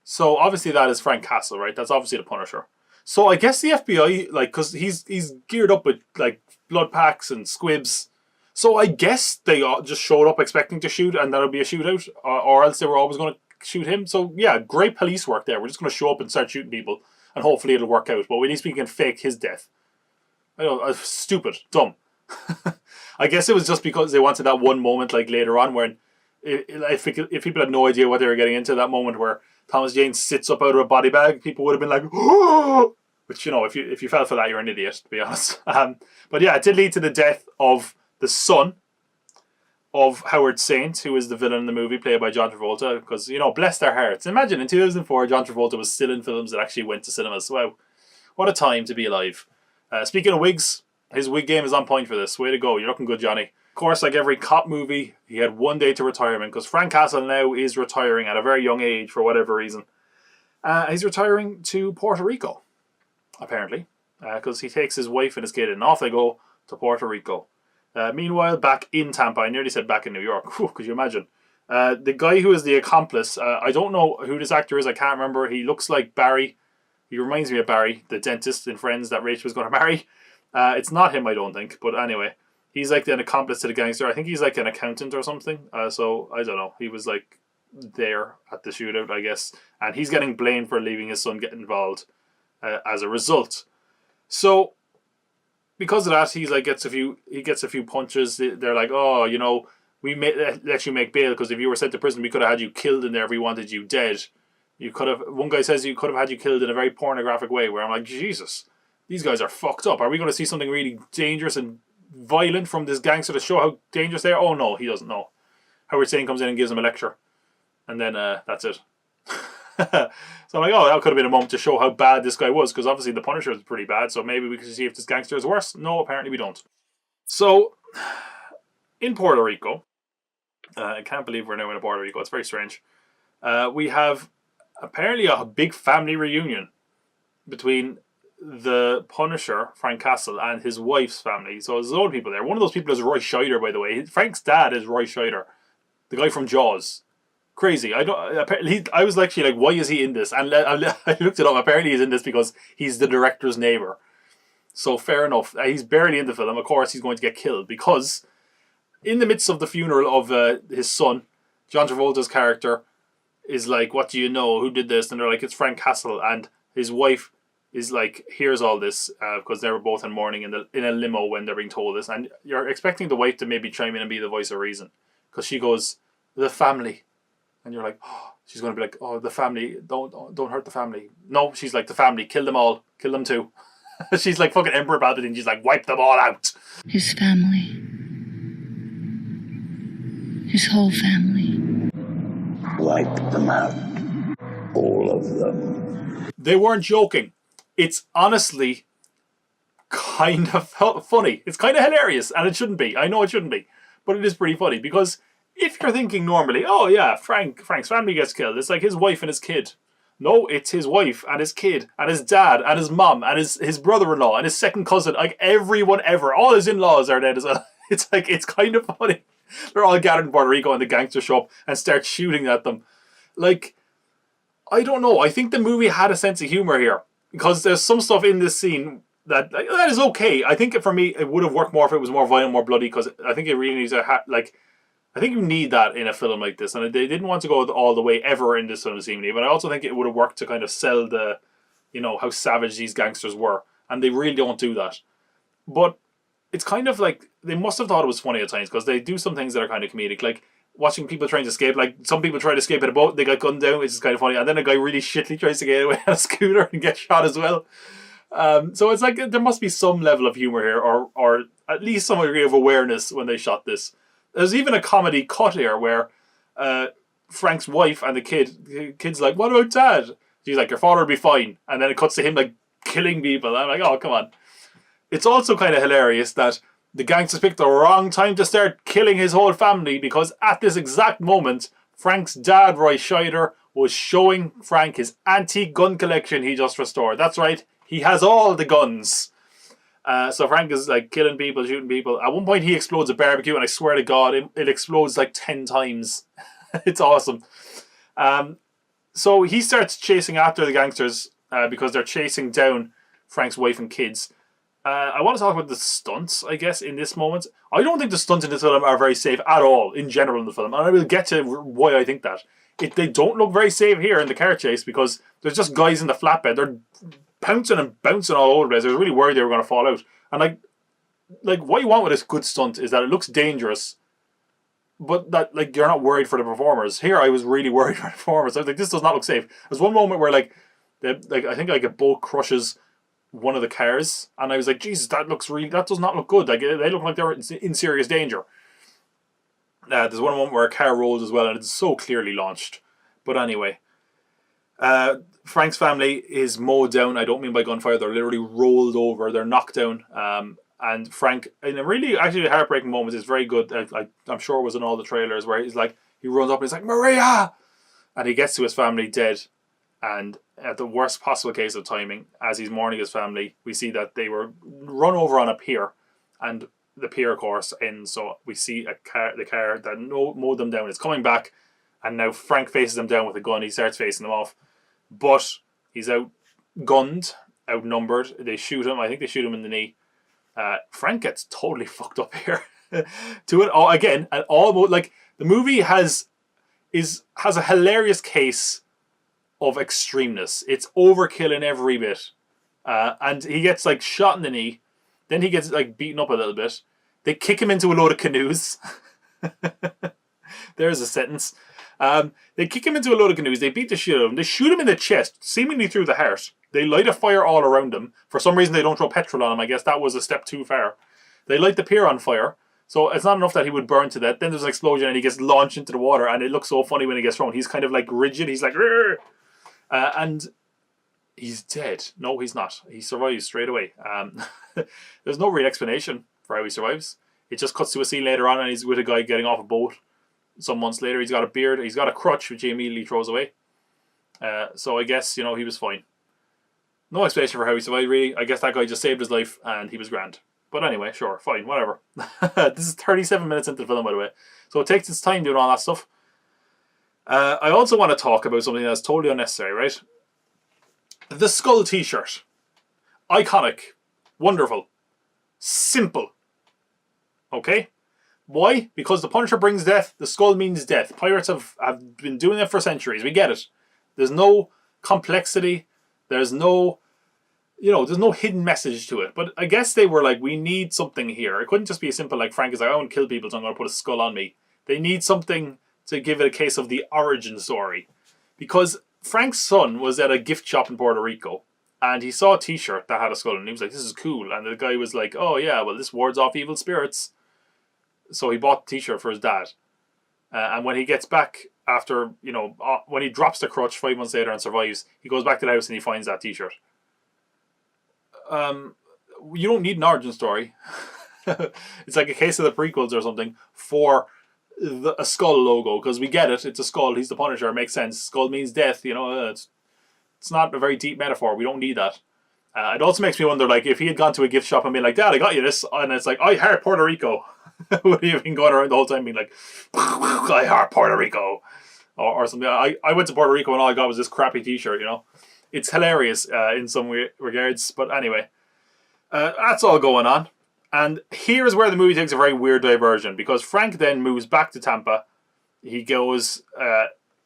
So obviously that is Frank Castle, right? That's obviously the Punisher. So I guess the FBI, because he's geared up with like blood packs and squibs. So I guess they just showed up expecting to shoot and that'll be a shootout, or else they were always going to shoot him. So yeah, great police work there. We're just going to show up and start shooting people, and hopefully it'll work out. But we need to can fake his death. I know, stupid, dumb. I guess it was just because they wanted that one moment, like later on, when if people had no idea what they were getting into, that moment where Thomas Jane sits up out of a body bag, people would have been like, oh! Which, if you fell for that, you're an idiot, to be honest. But yeah, it did lead to the death of the son of Howard Saint, who is the villain in the movie, played by John Travolta, because, bless their hearts. Imagine, in 2004, John Travolta was still in films that actually went to cinemas. Wow, what a time to be alive. Speaking of wigs, his wig game is on point for this. Way to go, you're looking good, Johnny. Of course, like every cop movie, he had one day to retirement, because Frank Castle now is retiring at a very young age, for whatever reason. He's retiring to Puerto Rico, apparently, because he takes his wife and his kid, and off they go to Puerto Rico. Meanwhile, back in Tampa, I nearly said back in New York. Whew, could you imagine? The guy who is the accomplice, I don't know who this actor is, I can't remember. He looks like Barry. He reminds me of Barry, the dentist in Friends that Rachel was going to marry. It's not him, I don't think. But anyway, he's like an accomplice to the gangster. I think he's like an accountant or something. So, I don't know. He was like there at the shootout, I guess. And he's getting blamed for leaving his son get involved as a result. So, because of that, he gets a few punches. They're like, oh, we let you make bail because if you were sent to prison, we could have had you killed in there if we wanted you dead. One guy says you could have had you killed in a very pornographic way, where I'm like, Jesus, these guys are fucked up. Are we going to see something really dangerous and violent from this gangster to show how dangerous they are? Oh no, he doesn't know. Howard Saint comes in and gives him a lecture. And then that's it. So I'm like, oh, that could have been a moment to show how bad this guy was, because obviously the Punisher is pretty bad, so maybe we could see if this gangster is worse. No, apparently we don't. So, in Puerto Rico, I can't believe we're now in Puerto Rico, it's very strange. We have apparently a big family reunion between the Punisher, Frank Castle, and his wife's family. So there's a lot of people there. One of those people is Roy Scheider, by the way. Frank's dad is Roy Scheider, the guy from Jaws. Crazy. I was actually like, why is he in this? And I looked it up. Apparently he's in this because he's the director's neighbor. So fair enough. He's barely in the film. Of course he's going to get killed because in the midst of the funeral of his son, John Travolta's character is like, what do you know? Who did this? And they're like, it's Frank Castle. And his wife is like, here's all this, because they were both in mourning in a limo when they're being told this. And you're expecting the wife to maybe chime in and be the voice of reason, because she goes, the family. And you're like, oh, she's going to be like, oh, the family, don't hurt the family. No, she's like, the family, kill them all, kill them too. She's like fucking Emperor Palpatine. She's like, wipe them all out. His family. His whole family. Wipe them out. All of them. They weren't joking. It's honestly kind of funny. It's kind of hilarious, and it shouldn't be. I know it shouldn't be, but it is pretty funny because if you're thinking normally, oh yeah, Frank's family gets killed. It's like his wife and his kid. No, it's his wife and his kid and his dad and his mom and his brother-in-law and his second cousin. Like everyone ever. All his in-laws are dead as well. It's like, it's kind of funny. They're all gathered in Puerto Rico and the gangsters show up and start shooting at them. Like, I don't know. I think the movie had a sense of humor here because there's some stuff in this scene that is okay. I think for me, it would have worked more if it was more violent, more bloody, because I think it really needs I think you need that in a film like this, and they didn't want to go all the way ever in this film seemingly, but I also think it would have worked to kind of sell the, how savage these gangsters were, and they really don't do that. But it's kind of like, they must have thought it was funny at times, because they do some things that are kind of comedic, like watching people trying to escape, like some people try to escape at a boat, they got gunned down, which is kind of funny, and then a guy really shittily tries to get away on a scooter and get shot as well. So it's like, there must be some level of humor here, or at least some degree of awareness when they shot this. There's even a comedy cut here where Frank's wife and the kid's like, what about dad? She's like, your father will be fine. And then it cuts to him like killing people. I'm like, oh, come on. It's also kind of hilarious that the gangsters picked the wrong time to start killing his whole family, because at this exact moment, Frank's dad, Roy Scheider, was showing Frank his antique gun collection he just restored. That's right, he has all the guns. So Frank is like killing people, shooting people. At one point he explodes a barbecue, and I swear to God, it explodes like 10 times. It's awesome. So he starts chasing after the gangsters because they're chasing down Frank's wife and kids. I want to talk about the stunts, I guess, in this moment. I don't think the stunts in this film are very safe at all, in general, in the film. And I will get to why I think that. They don't look very safe here in the car chase, because there's just guys in the flatbed. They're pouncing and bouncing all over the place. I was really worried they were going to fall out. And like what you want with a good stunt is that it looks dangerous, but that like you're not worried for the performers. Here I was really worried for the performers. I was like, this does not look safe. There's one moment where I think like a boat crushes one of the cars, and I was like, Jesus, that does not look good. Like they look like they're in serious danger. There's one moment where a car rolls as well, and it's so clearly launched. But anyway, Frank's family is mowed down. I don't mean by gunfire. They're literally rolled over. They're knocked down. And Frank, in a really actually heartbreaking moment, is very good. I'm sure it was in all the trailers, where he's like, he runs up and he's like, Maria! And he gets to his family dead. And at the worst possible case of timing, as he's mourning his family, we see that they were run over on a pier. And the pier, of course, ends. So we see the car that mowed them down is coming back. And now Frank faces them down with a gun. He starts facing them off. But he's outgunned, outnumbered. They shoot him. I think they shoot him in the knee. Frank gets totally fucked up here. Again, and almost like the movie has a hilarious case of extremeness. It's overkill in every bit. And he gets like shot in the knee. Then he gets like beaten up a little bit. They kick him into a load of canoes. There's a sentence. They kick him into a load of canoes. They beat the shit out of him. They shoot him in the chest, seemingly through the heart. They light a fire all around him. For some reason, they don't throw petrol on him. I guess that was a step too far. They light the pier on fire. So it's not enough that he would burn to death. Then there's an explosion and he gets launched into the water. And it looks so funny when he gets thrown. He's kind of like rigid. He's like, and he's dead. No, he's not. He survives straight away. There's no real explanation for how he survives. It just cuts to a scene later on, and he's with a guy getting off a boat. Some months later, he's got a beard. He's got a crutch, which he immediately throws away. So I guess, he was fine. No explanation for how he survived, really. I guess that guy just saved his life, and he was grand. But anyway, sure, fine, whatever. This is 37 minutes into the film, by the way. So it takes its time doing all that stuff. I also want to talk about something that's totally unnecessary, right? The Skull t-shirt. Iconic. Wonderful. Simple. Okay? Why? Because the Punisher brings death, the skull means death. Pirates have been doing it for centuries. We get it. There's no complexity. There's no hidden message to it. But I guess they were like, we need something here. It couldn't just be as simple like Frank is like, I want to kill people, so I'm going to put a skull on me. They need something to give it a case of the origin story. Because Frank's son was at a gift shop in Puerto Rico, And he saw a T-shirt that had a skull, and he was like, "This is cool." And the guy was like, "Oh yeah, well this wards off evil spirits." So he bought the T-shirt for his dad. And when he gets back after, when he drops the crutch 5 months later and survives, he goes back to the house and he finds that T-shirt. You don't need an origin story. It's like a case of the prequels or something for a skull logo, because we get it. It's a skull. He's the Punisher. It makes sense. Skull means death. It's not a very deep metaphor. We don't need that. It also makes me wonder, like, if he had gone to a gift shop and been like, "Dad, I got you this," and it's like, "I heart Puerto Rico," would he have been going around the whole time being like, "I heart Puerto Rico," or something? I went to Puerto Rico and all I got was this crappy T-shirt. It's hilarious in some regards, but anyway, that's all going on. And here's where the movie takes a very weird diversion, because Frank then moves back to Tampa. He goes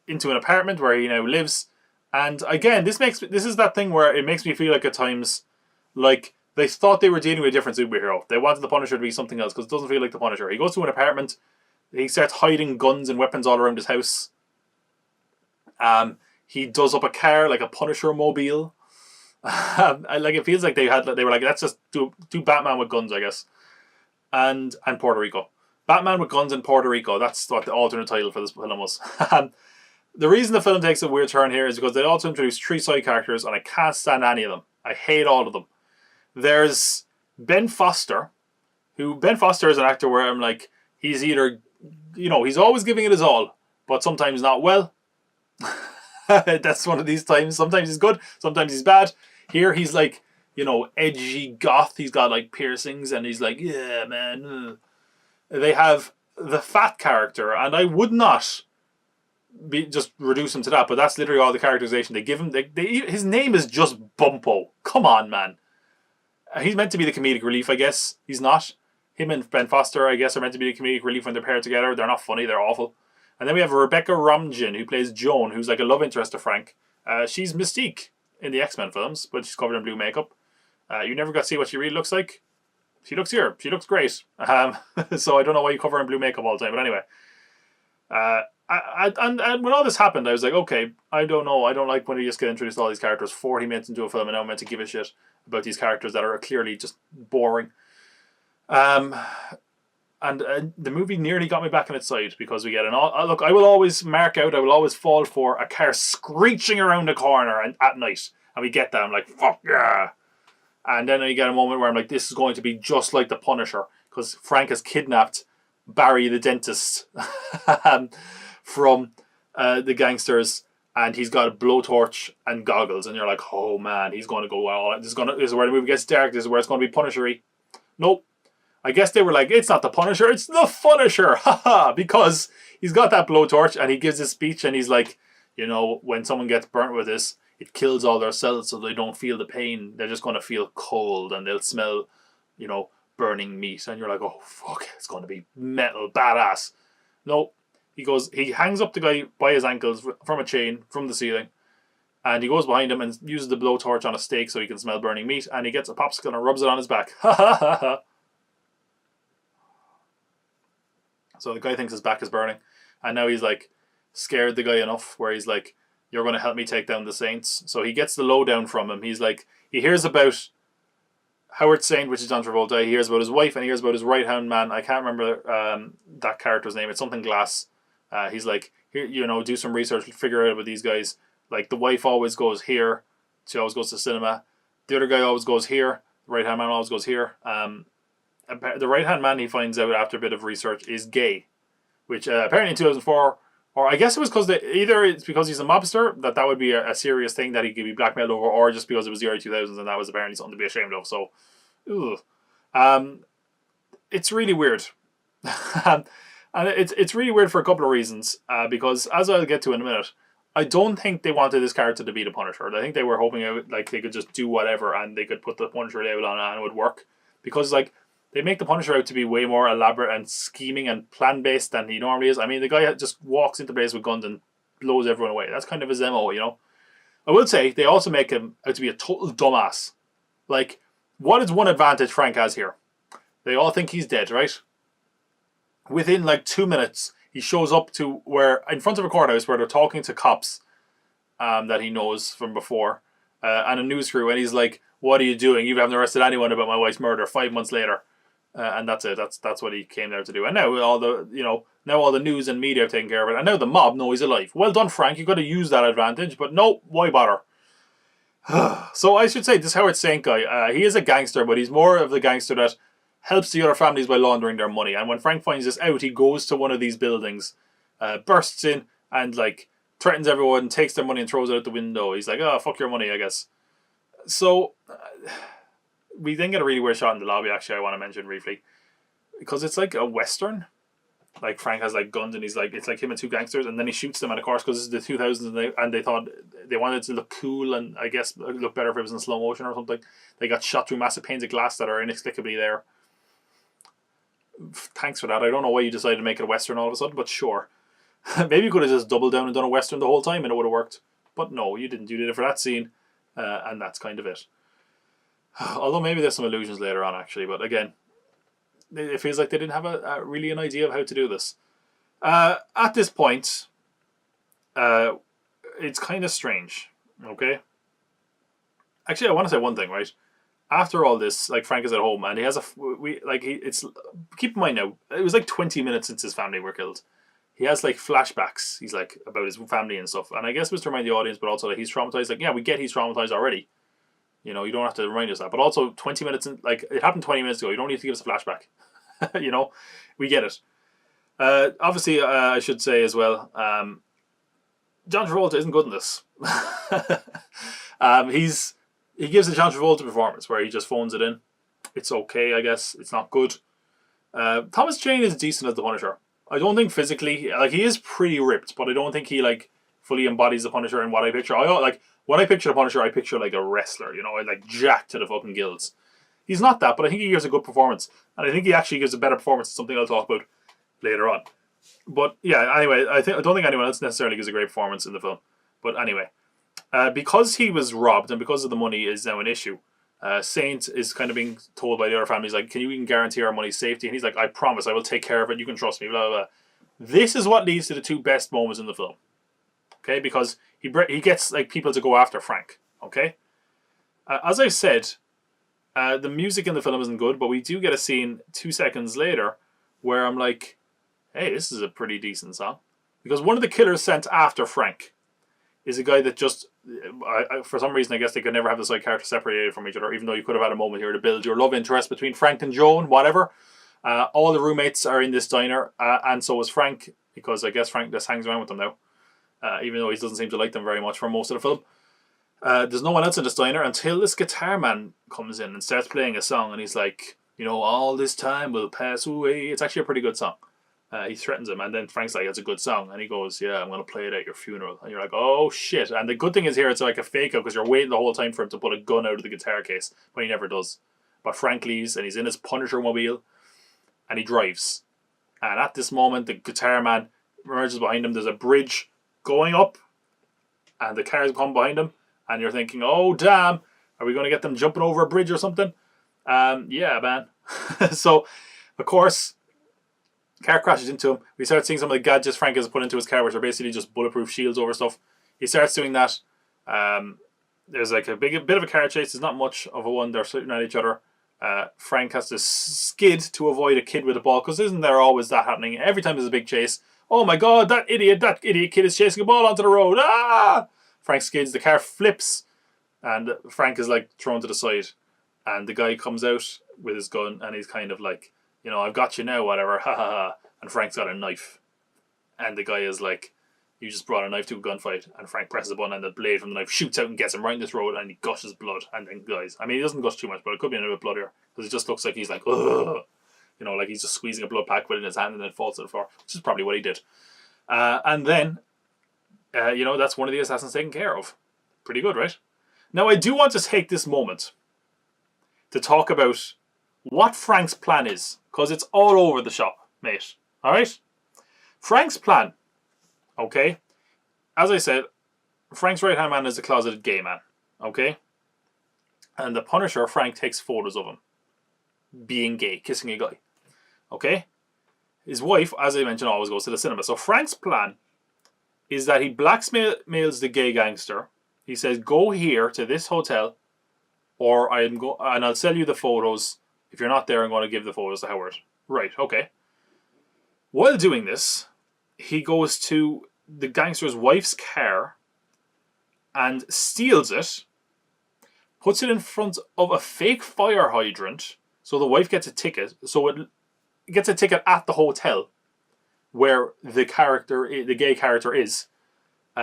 into an apartment where he now lives. And again, this is that thing where it makes me feel like at times, like they thought they were dealing with a different superhero. They wanted the Punisher to be something else because it doesn't feel like the Punisher. He goes to an apartment, he starts hiding guns and weapons all around his house. He does up a car like a Punisher mobile. Like it feels like they were like, let's just do Batman with guns, I guess, and Puerto Rico. Batman with guns in Puerto Rico. That's what the alternate title for this film was. The reason the film takes a weird turn here is because they also introduce 3 side characters, and I can't stand any of them. I hate all of them. There's Ben Foster, Ben Foster is an actor where I'm like, he's either, he's always giving it his all, but sometimes not well. That's one of these times. Sometimes he's good, sometimes he's bad. Here he's like, edgy goth. He's got like piercings, and he's like, yeah, man. They have the fat character, and I would not just reduce him to that, but that's literally all the characterization they give him. His name is just Bumpo. Come on, man. He's meant to be the comedic relief, I guess. He's not. Him and Ben Foster, I guess, are meant to be the comedic relief when they're paired together. They're not funny. They're awful. And then we have Rebecca Romijn, who plays Joan, who's like a love interest to Frank. She's Mystique in the X-Men films, but she's covered in blue makeup. You never got to see what she really looks like. She looks here. She looks great. So I don't know why you cover her in blue makeup all the time. But anyway. And when all this happened, I was like, okay, I don't know. I don't like when you just get introduced to all these characters 40 minutes into a film and now I'm meant to give a shit about these characters that are clearly just boring. And the movie nearly got me back on its side, because we get look, I will always fall for a car screeching around a corner at night. And we get that. I'm like, fuck yeah. And then I get a moment where I'm like, this is going to be just like the Punisher, because Frank has kidnapped Barry the dentist from the gangsters, and he's got a blowtorch and goggles, and you're like, oh man, he's going to go well. This is where the movie gets dark. This is where it's going to be Punisher-y. Nope. I guess they were like, it's not the Punisher, it's the Funisher, haha, because he's got that blowtorch and he gives his speech and he's like, when someone gets burnt with this, it kills all their cells so they don't feel the pain. They're just going to feel cold and they'll smell, burning meat. And you're like, oh fuck, it's going to be metal, badass. No, he hangs up the guy by his ankles from a chain from the ceiling, and he goes behind him and uses the blowtorch on a steak so he can smell burning meat, and he gets a popsicle and rubs it on his back. Ha ha ha ha. So the guy thinks his back is burning, and now he's like scared the guy enough where he's like, you're going to help me take down the Saints. So he gets the lowdown from him. He's like, he hears about Howard Saint, which is John Travolta. He hears about his wife, and he hears about his right-hand man. I can't remember that character's name. It's something Glass. He's like, here, do some research, figure out about these guys. Like, the wife always goes here. She always goes to cinema. The other guy always goes here. The right-hand man always goes here. The right-hand man, he finds out after a bit of research, is gay. Which apparently in 2004, or I guess it was because either it's because he's a mobster, that would be a serious thing that he could be blackmailed over, or just because it was the early 2000s and that was apparently something to be ashamed of. So, it's really weird. And it's really weird for a couple of reasons. Because, as I'll get to in a minute, I don't think they wanted this character to be the Punisher. I think they were hoping like they could just do whatever and they could put the Punisher label on and it would work. Because, like, they make the Punisher out to be way more elaborate and scheming and plan-based than he normally is. I mean, the guy just walks into place with guns and blows everyone away. That's kind of his MO, I will say, they also make him out to be a total dumbass. Like, what is one advantage Frank has here? They all think he's dead, right? Within, like, 2 minutes, he shows up to in front of a courthouse where they're talking to cops that he knows from before. and a news crew, and he's like, "What are you doing? You haven't arrested anyone about my wife's murder." 5 months later, and that's it. That's what he came there to do. And now all the news and media have taken care of it, and now the mob know he's alive. Well done, Frank. You got to use that advantage, but no, why bother? So I should say this Howard Saint guy. He is a gangster, but he's more of the gangster that helps the other families by laundering their money. And when Frank finds this out, he goes to one of these buildings, bursts in, and like threatens everyone, takes their money and throws it out the window. He's like, "Oh, fuck your money, I guess." So we then get a really weird shot in the lobby. Actually, I want to mention briefly because it's like a western. Like Frank has like guns and he's like, it's like him and two gangsters, and then he shoots them. And of course, because this is the 2000s, and they thought they wanted it to look cool and I guess look better if it was in slow motion or something. They got shot through massive panes of glass that are inexplicably there. Thanks for that. I don't know why you decided to make it a western all of a sudden, but sure. Maybe you could have just doubled down and done a western the whole time and it would have worked. But no, you didn't. You did it for that scene, and that's kind of it. Although maybe there's some illusions later on actually, but again, it feels like they didn't have really an idea of how to do this. At this point, it's kind of strange. Okay. Actually, I want to say one thing, right? After all this, like Frank is at home and he has keep in mind now, it was like 20 minutes since his family were killed. He has like flashbacks. He's like about his family and stuff. And I guess it was to remind the audience, but also that he's traumatized. Like, yeah, we get he's traumatized already. You know, you don't have to remind us that. But also 20 minutes in, like it happened 20 minutes ago. You don't need to give us a flashback. You know, we get it. Obviously, I should say as well, John Travolta isn't good in this. He gives a John Travolta performance where he just phones it in. It's okay, I guess. It's not good. Thomas Jane is decent as the Punisher. I don't think physically, like he is pretty ripped, but I don't think he like fully embodies the Punisher in what I picture. When I picture the Punisher, I picture like a wrestler, you know, like jacked to the fucking gills. He's not that, but I think he gives a good performance, and I think he actually gives a better performance. Something I'll talk about later on. But yeah, anyway, I don't think anyone else necessarily gives a great performance in the film. But anyway, because he was robbed and because of the money is now an issue, Saint is kind of being told by the other families, like, "Can you even guarantee our money's safety?" And he's like, "I promise, I will take care of it. You can trust me." Blah blah blah. This is what leads to the two best moments in the film. Okay, because he gets like people to go after Frank. Okay, as I said, the music in the film isn't good, but we do get a scene 2 seconds later where I'm like, "Hey, this is a pretty decent song," because one of the killers sent after Frank is a guy that just, for some reason, I guess they could never have the side characters separated from each other, even though you could have had a moment here to build your love interest between Frank and Joan, whatever. All the roommates are in this diner, and so is Frank, because I guess Frank just hangs around with them now, even though he doesn't seem to like them very much for most of the film. There's no one else in this diner until this guitar man comes in and starts playing a song, and he's like, you know, "All this time will pass away." It's actually a pretty good song. He threatens him, and then Frank's like, "It's a good song," and he goes, "Yeah, I'm going to play it at your funeral." And you're like, "Oh shit." And the good thing is here, it's like a fake out because you're waiting the whole time for him to pull a gun out of the guitar case, but he never does. But Frank leaves, and he's in his Punisher mobile, and he drives. And at this moment, the guitar man emerges behind him. There's a bridge going up, and the cars come behind him, and you're thinking, "Oh damn, are we going to get them jumping over a bridge or something?" Yeah, man. So, of course, car crashes into him. We start seeing some of the gadgets Frank has put into his car, which are basically just bulletproof shields over stuff. He starts doing that. There's like a bit of a car chase. There's not much of a one. They're shooting at each other. Frank has to skid to avoid a kid with a ball, because isn't there always that happening? Every time there's a big chase. Oh my god, that idiot kid is chasing a ball onto the road. Ah! Frank skids, the car flips, and Frank is like thrown to the side. And the guy comes out with his gun, and he's kind of like, you know, "I've got you now, whatever, ha ha ha." And Frank's got a knife. And the guy is like, "You just brought a knife to a gunfight." And Frank presses a button, and the blade from the knife shoots out and gets him right in this road, and he gushes blood. And then guys, I mean, he doesn't gush too much, but it could be a little bit bloodier, because it just looks like he's like, ugh. You know, like he's just squeezing a blood pack in his hand and then falls to the floor, which is probably what he did. And then, you know, that's one of the assassins taken care of. Pretty good, right? Now, I do want to take this moment to talk about what Frank's plan is, because it's all over the shop, mate. Alright? Frank's plan, okay? As I said, Frank's right-hand man is a closeted gay man, okay? And the Punisher, Frank, takes photos of him being gay, kissing a guy, okay? His wife, as I mentioned, always goes to the cinema. So Frank's plan is that he blackmails the gay gangster He says, go here to this hotel, or and I'll sell you the photos. If you're not there, I'm going to give the photos to Howard. Right, okay. While doing this, he goes to the gangster's wife's car and steals it, puts it in front of a fake fire hydrant, so the wife gets a ticket. So it gets a ticket at the hotel where the gay character is.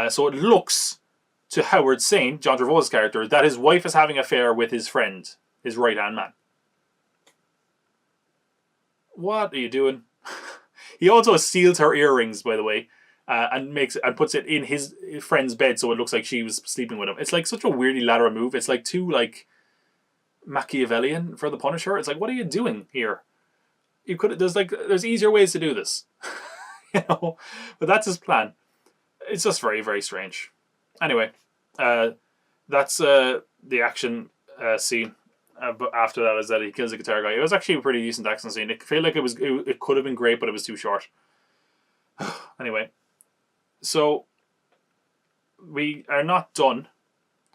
So it looks to Howard saying, John Travolta's character, that his wife is having an affair with his friend, his right-hand man. What are you doing? He also steals her earrings, by the way, and puts it in his friend's bed so it looks like she was sleeping with him. It's like such a weirdly lateral move. It's like too like Machiavellian for the Punisher. It's like, what are you doing here? You could there's easier ways to do this, but that's his plan. It's just very, very strange. Anyway, that's the action scene. But after that is that he kills the guitar guy. It was actually a pretty decent action scene. It felt like it could have been great, but it was too short. Anyway, so we are not done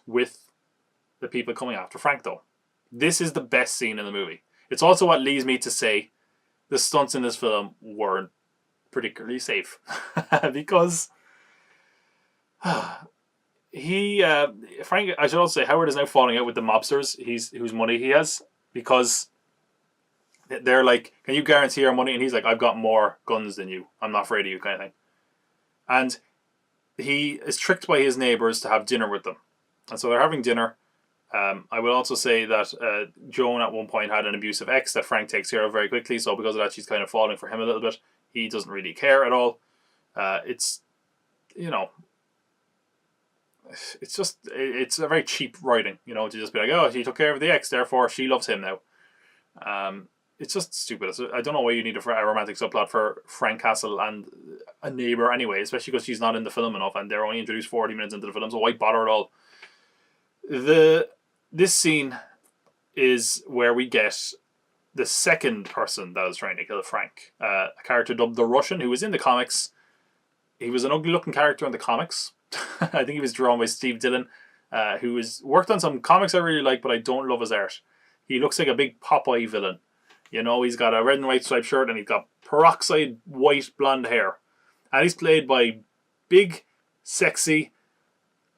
with the people coming after Frank, though. This is the best scene in the movie. It's also what leads me to say the stunts in this film weren't particularly safe. Because Frank, I should also say, Howard is now falling out with the mobsters whose money he has, because they're like, can you guarantee our money? And he's like, I've got more guns than you. I'm not afraid of you, kind of thing. And he is tricked by his neighbors to have dinner with them. And so they're having dinner. I will also say that Joan at one point had an abusive ex that Frank takes care of very quickly. So because of that, she's kind of falling for him a little bit. He doesn't really care at all. It's a very cheap writing, to just be like, oh, she took care of the ex, therefore she loves him now. It's just stupid. I don't know why you need a romantic subplot for Frank Castle and a neighbour anyway, especially because she's not in the film enough and they're only introduced 40 minutes into the film, so why bother at all? This scene is where we get the second person that is trying to kill Frank. A character dubbed the Russian, who was in the comics. He was an ugly looking character in the comics. I think he was drawn by Steve Dillon, who has worked on some comics I really like, but I don't love his art. He looks like a big Popeye villain. He's got a red and white striped shirt and he's got peroxide white blonde hair. And he's played by big, sexy,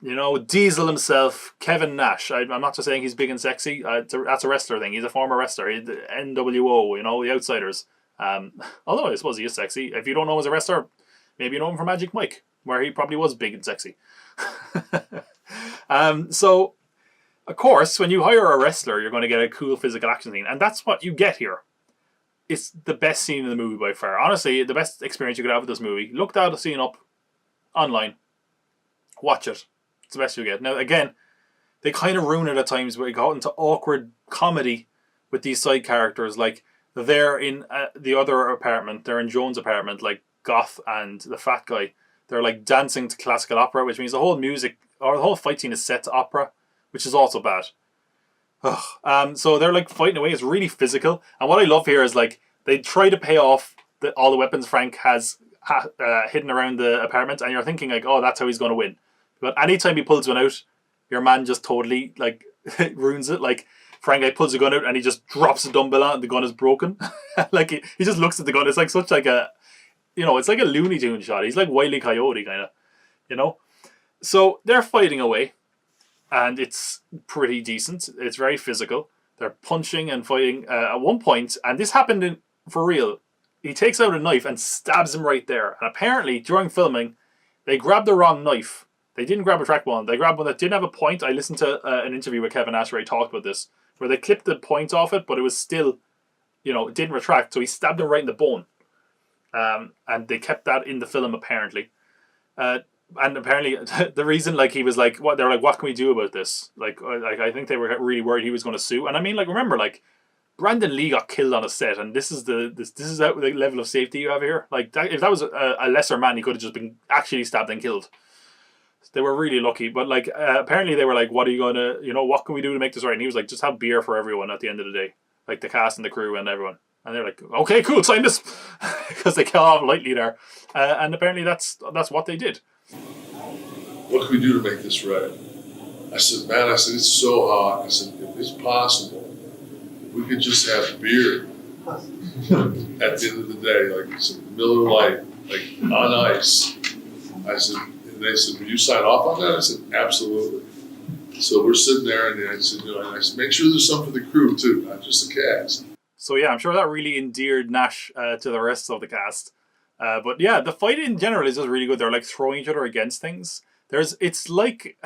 Diesel himself, Kevin Nash. I'm not just saying he's big and sexy. That's a wrestler thing. He's a former wrestler. He's the NWO, the Outsiders. Although I suppose he is sexy. If you don't know him as a wrestler, maybe you know him from Magic Mike, where he probably was big and sexy. So, of course, when you hire a wrestler, you're going to get a cool physical action scene. And that's what you get here. It's the best scene in the movie by far. Honestly, the best experience you could have with this movie. Look that scene up online. Watch it. It's the best you get. Now, again, they kind of ruin it at times where you got into awkward comedy with these side characters. Like, they're in the other apartment. They're in Joan's apartment, like Goth and the fat guy. They're like dancing to classical opera, which means the whole music, or the whole fight scene is set to opera, which is also bad. So they're like fighting away. It's really physical. And what I love here is like, they try to pay off all the weapons Frank has hidden around the apartment, and you're thinking like, oh, that's how he's going to win. But anytime he pulls one out, your man just totally like ruins it. Like Frank pulls a gun out and he just drops the dumbbell on and the gun is broken. Like he just looks at the gun. It's like such like a, it's like a Looney Tunes shot. He's like Wile E. Coyote kind of, So they're fighting away, and it's pretty decent. It's very physical. They're punching and fighting at one point, and this happened for real. He takes out a knife and stabs him right there. And apparently, during filming, they grabbed the wrong knife. They didn't grab a track one. They grabbed one that didn't have a point. I listened to an interview with Kevin Nash where he talked about this, where they clipped the point off it, but it was still, it didn't retract. So he stabbed him right in the bone. And they kept that in the film, apparently. And apparently, the reason, he was like, what? They were like, what can we do about this? Like I think they were really worried he was going to sue. And I mean, remember, Brandon Lee got killed on a set, and this is the level of safety you have here. If that was a lesser man, he could have just been actually stabbed and killed. They were really lucky, but apparently they were like, what are you going to, what can we do to make this right? And he was like, just have beer for everyone at the end of the day. Like the cast and the crew and everyone. And they're like, okay, cool, sign this. Because they got off lightly there. And apparently that's what they did. What can we do to make this right? I said, man, I said, it's so hot. I said, if it's possible, we could just have beer at the end of the day, like some Miller Lite, like on ice. I said, and they said, will you sign off on that? I said, absolutely. So we're sitting there, and I said, and I said, make sure there's some for the crew too, not just the cast. So yeah, I'm sure that really endeared Nash to the rest of the cast. But yeah, the fight in general is just really good. They're like throwing each other against things. It's like,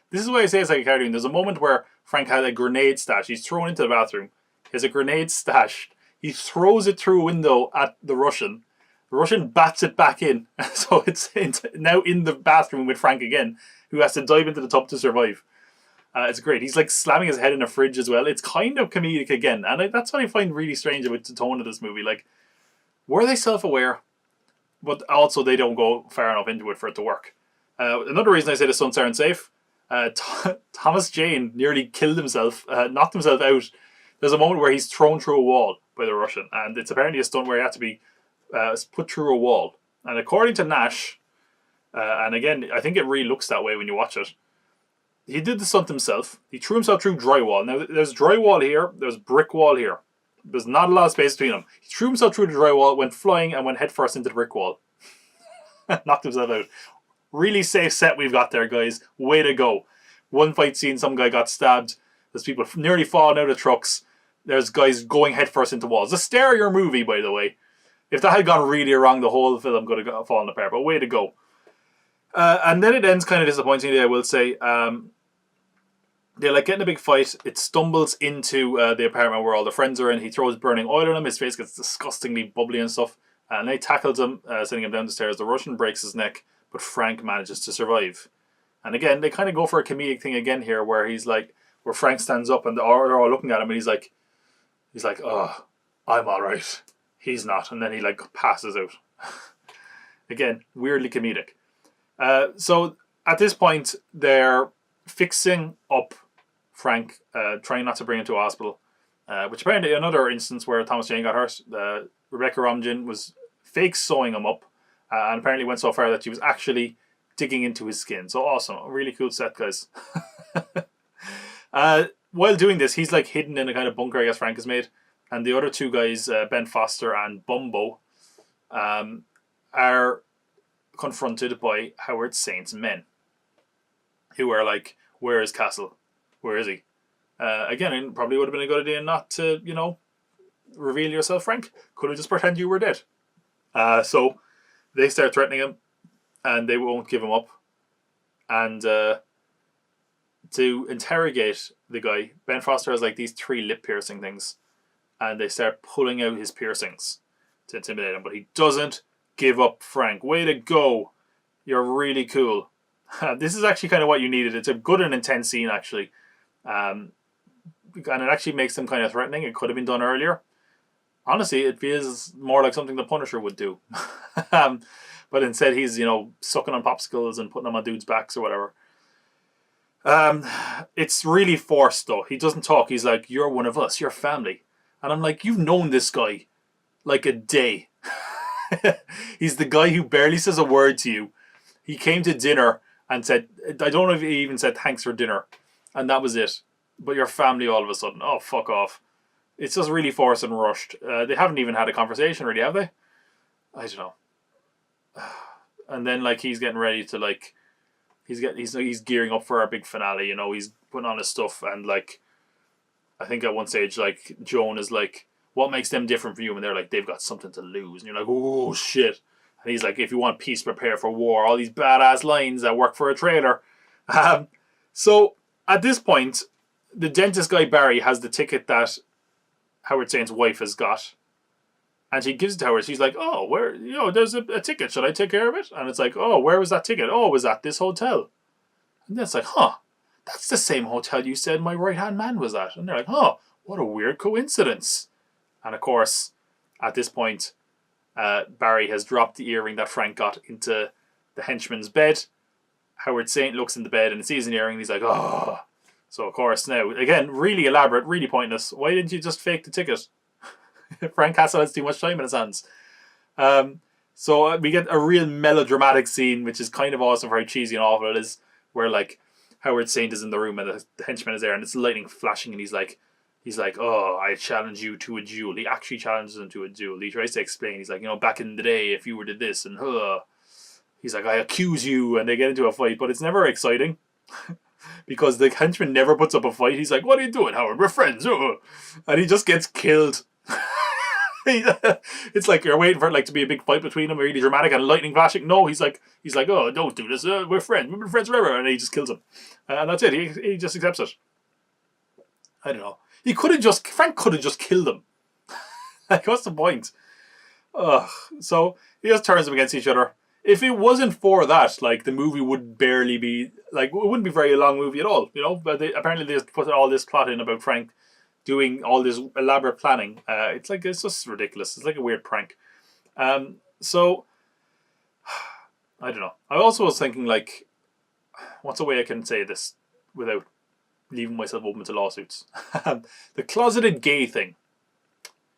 this is why I say it's like a cartoon. There's a moment where Frank had a grenade stash. He's thrown into the bathroom. He has a grenade stashed. He throws it through a window at the Russian. The Russian bats it back in. So it's now in the bathroom with Frank again, who has to dive into the tub to survive. It's great. He's like slamming his head in a fridge as well. It's kind of comedic again. And that's what I find really strange about the tone of this movie. Like, were they self-aware? But also they don't go far enough into it for it to work. Another reason I say the stunts aren't safe. Thomas Jane nearly killed himself, knocked himself out. There's a moment where he's thrown through a wall by the Russian. And it's apparently a stunt where he had to be put through a wall. And according to Nash, and again, I think it really looks that way when you watch it, he did the stunt himself. He threw himself through drywall. Now, there's drywall here. There's brick wall here. There's not a lot of space between them. He threw himself through the drywall, went flying, and went headfirst into the brick wall. Knocked himself out. Really safe set we've got there, guys. Way to go. One fight scene, some guy got stabbed. There's people nearly falling out of trucks. There's guys going headfirst into walls. A stereo movie, by the way. If that had gone really wrong, the whole film could have fallen apart. But way to go. And then it ends kind of disappointingly, I will say. They're like getting a big fight. It stumbles into the apartment where all the friends are in. He throws burning oil on him. His face gets disgustingly bubbly and stuff. And they tackles him, sending him down the stairs. The Russian breaks his neck, but Frank manages to survive. And again, they kind of go for a comedic thing again here, where he's like, where Frank stands up and they're all looking at him, and he's like, oh, I'm all right. He's not. And then he like passes out. Again, weirdly comedic. So at this point, they're fixing up Frank, trying not to bring him to a hospital, which apparently another instance where Thomas Jane got hurt. Rebecca Romijn was fake sewing him up, and apparently went so far that she was actually digging into his skin. So awesome. A really cool set, guys. While doing this, he's like hidden in a kind of bunker I guess Frank has made. And the other two guys, Ben Foster and Bumbo, are confronted by Howard Saint's men, who are like, where is Castle? Where is he? Again, it probably would have been a good idea not to, reveal yourself, Frank. Could have just pretend you were dead. So they start threatening him, and they won't give him up. And to interrogate the guy, Ben Foster has like these 3 lip piercing things, and they start pulling out his piercings to intimidate him. But he doesn't give up, Frank. Way to go. You're really cool. This is actually kind of what you needed. It's a good and intense scene, actually. And it actually makes them kind of threatening. It could have been done earlier. Honestly, it feels more like something the Punisher would do. But instead, he's, sucking on popsicles and putting them on dudes' backs or whatever. It's really forced, though. He doesn't talk. He's like, you're one of us. You're family. And I'm like, you've known this guy like a day. He's the guy who barely says a word to you. He came to dinner and said, I don't know if he even said thanks for dinner. And that was it. But your family all of a sudden. Oh, fuck off. It's just really forced and rushed. They haven't even had a conversation, really, have they? I don't know. And then, like, he's getting ready to, like, he's gearing up for our big finale, He's putting on his stuff. And, like, I think at one stage, like, Joan is like, what makes them different from you? And they're like, they've got something to lose. And you're like, oh, shit. And he's like, if you want peace, prepare for war. All these badass lines that work for a trailer. So at this point, the dentist guy, Barry, has the ticket that Howard Saint's wife has got. And she gives it to Howard. She's like, oh, where, there's a ticket. Should I take care of it? And it's like, oh, where was that ticket? Oh, it was at this hotel. And then it's like, that's the same hotel you said my right-hand man was at. And they're like, what a weird coincidence. And of course, at this point, Barry has dropped the earring that Frank got into the henchman's bed. Howard Saint looks in the bed and sees an earring. And he's like, oh. So, of course, now, again, really elaborate, really pointless. Why didn't you just fake the ticket? Frank Castle has too much time in his hands. So we get a real melodramatic scene, which is kind of awesome for how cheesy and awful it is, where, like, Howard Saint is in the room and the henchman is there and it's lightning flashing and he's like, oh, I challenge you to a duel. He actually challenges him to a duel. He tries to explain. He's like, back in the day, if you were did this and he's like, I accuse you, and they get into a fight, but it's never exciting because the henchman never puts up a fight. He's like, what are you doing, Howard? We're friends. And he just gets killed. It's like you're waiting for it like to be a big fight between them, really dramatic and lightning flashing. No, he's like, oh, don't do this. We're friends. We've been friends forever, and he just kills him, and that's it. He just accepts it. I don't know. Frank could have just killed him. Like, what's the point? So he just turns them against each other. If it wasn't for that, like, the movie would barely be, like, it wouldn't be a very long movie at all, But apparently they just put all this plot in about Frank doing all this elaborate planning. It's just ridiculous. It's like a weird prank. So, I don't know. I also was thinking, like, what's a way I can say this without leaving myself open to lawsuits? The closeted gay thing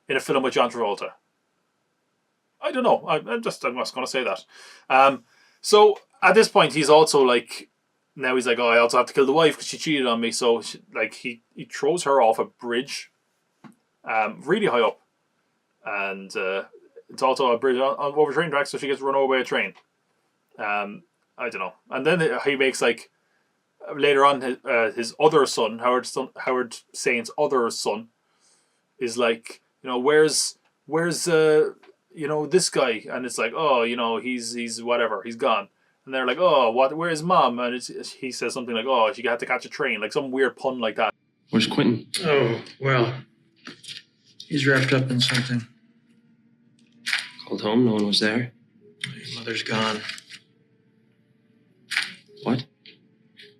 in a film with John Travolta. I don't know. I'm just going to say that. So at this point, he's also like, now he's like, oh, I also have to kill the wife because she cheated on me. So he throws her off a bridge, really high up, and it's also a bridge over train tracks, so she gets run over by a train. I don't know. And then he makes like later on his other son, Howard Saint's other son, is like, where's this guy? And it's like, oh, he's whatever, he's gone. And they're like, oh, what? Where's mom? And he says something like, oh, she had to catch a train, like some weird pun like that. Where's Quentin? Oh, well, he's wrapped up in something. Called home, no one was there. Your mother's gone. What?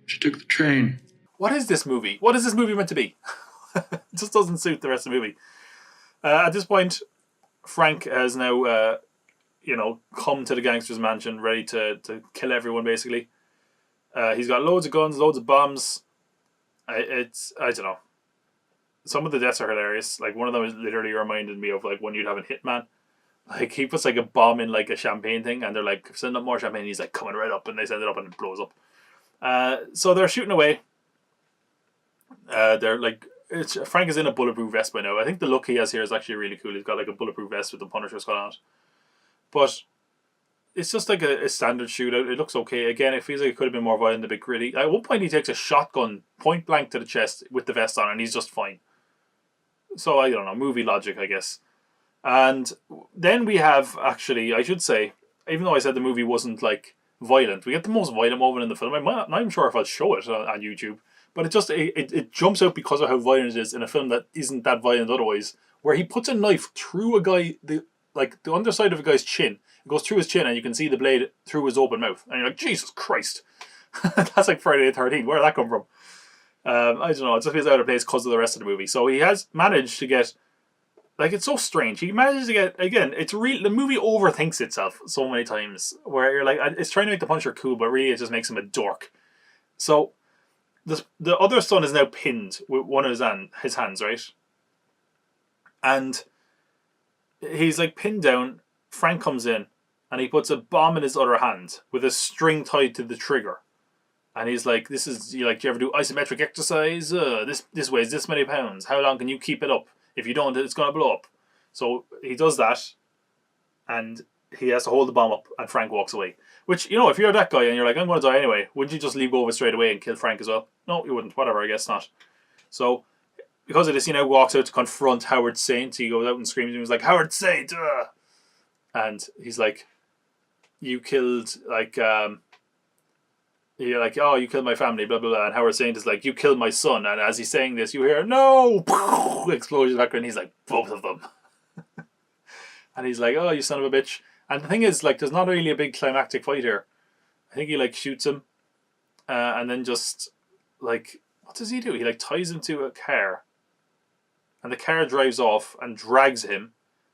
She took the train. What is this movie? What is this movie meant to be? It just doesn't suit the rest of the movie. At this point, Frank has now, come to the gangster's mansion, ready to kill everyone, basically. He's got loads of guns, loads of bombs. I don't know. Some of the deaths are hilarious. Like, one of them is literally reminded me of, like, when you'd have in Hitman. Like, he puts, like, a bomb in, like, a champagne thing, and they're like, send up more champagne. And he's like, coming right up, and they send it up, and it blows up. So they're shooting away. They're like, Frank is in a bulletproof vest by now. I think the look he has here is actually really cool. He's got like a bulletproof vest with the Punisher skull on it. But it's just like a standard shootout. It looks okay. Again, it feels like it could have been more violent, a bit gritty. At one point, he takes a shotgun point blank to the chest with the vest on, and he's just fine. So, I don't know, movie logic, I guess. And then we have, actually, I should say, even though I said the movie wasn't like violent, we get the most violent moment in the film. I'm not even sure if I'll show it on YouTube. But it jumps out because of how violent it is in a film that isn't that violent otherwise, where he puts a knife through a guy, the underside of a guy's chin. It goes through his chin and you can see the blade through his open mouth. And you're like, Jesus Christ. That's like Friday the 13th. Where did that come from? I don't know. It just feels out of place because of the rest of the movie. So he has managed to get, like, it's so strange. He manages to get, again, it's real. The movie overthinks itself so many times, where you're like, it's trying to make the Punisher cool, but really it just makes him a dork. So the other son is now pinned with one of his hands, right? And he's like pinned down. Frank comes in and he puts a bomb in his other hand with a string tied to the trigger. And he's like, "This is, you like, do you ever do isometric exercise? This weighs this many pounds. How long can you keep it up? If you don't, it's gonna blow up." So he does that, and he has to hold the bomb up, and Frank walks away. Which, if you're that guy and you're like, I'm going to die anyway, wouldn't you just leave go over straight away and kill Frank as well? No, you wouldn't. Whatever, I guess not. So, because of this, he now walks out to confront Howard Saint. He goes out and screams, and he's like, Howard Saint! And he's like, you killed, like, you're like, oh, you killed my family, blah, blah, blah. And Howard Saint is like, you killed my son. And as he's saying this, you hear, no! Explosion back, and he's like, both of them. And he's like, oh, you son of a bitch. And the thing is, like, there's not really a big climactic fight here. I think he, like, shoots him. And then just, like, what does he do? He, like, ties him to a car. And the car drives off and drags him.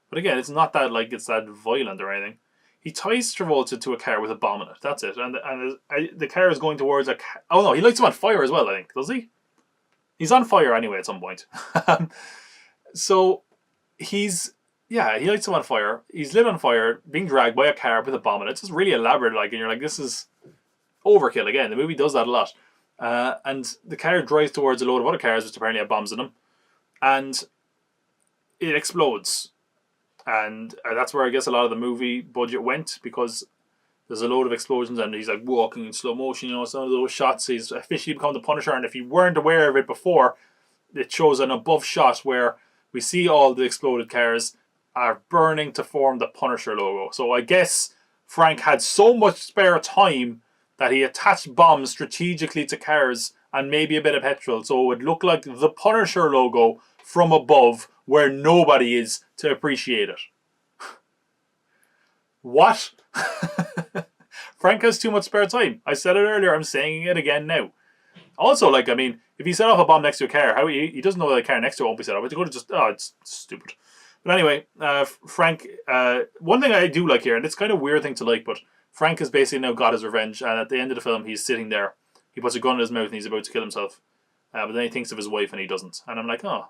But again, it's not that, like, it's that violent or anything. He ties Travolta to a car with a bomb in it. That's it. And the car is going towards a... Oh, no, he lights him on fire as well, I think. Does he? He's on fire anyway at some point. So, he's... Yeah, he lights him on fire. He's lit on fire, being dragged by a car with a bomb in it. It's just really elaborate, like, and you're like, this is overkill again. The movie does that a lot. And the car drives towards a load of other cars, which apparently have bombs in them, and it explodes. And that's where I guess a lot of the movie budget went, because there's a load of explosions and he's like walking in slow motion. You know, some of those shots, he's officially become the Punisher. And if you weren't aware of it before, it shows an above shot where we see all the exploded cars are burning to form the Punisher logo. So I guess Frank had so much spare time that he attached bombs strategically to cars and maybe a bit of petrol, so it would look like the Punisher logo from above where nobody is to appreciate it. What? Frank has too much spare time. I said it earlier, I'm saying it again now. Also, like, I mean, if you set off a bomb next to a car, how he doesn't know that the car next to it won't be set off. It's going to just, it's stupid. But anyway, Frank, one thing I do like here, and it's kind of a weird thing to like, but Frank has basically now got his revenge, and at the end of the film, he's sitting there. He puts a gun in his mouth and he's about to kill himself. But then he thinks of his wife and he doesn't. And I'm like, oh,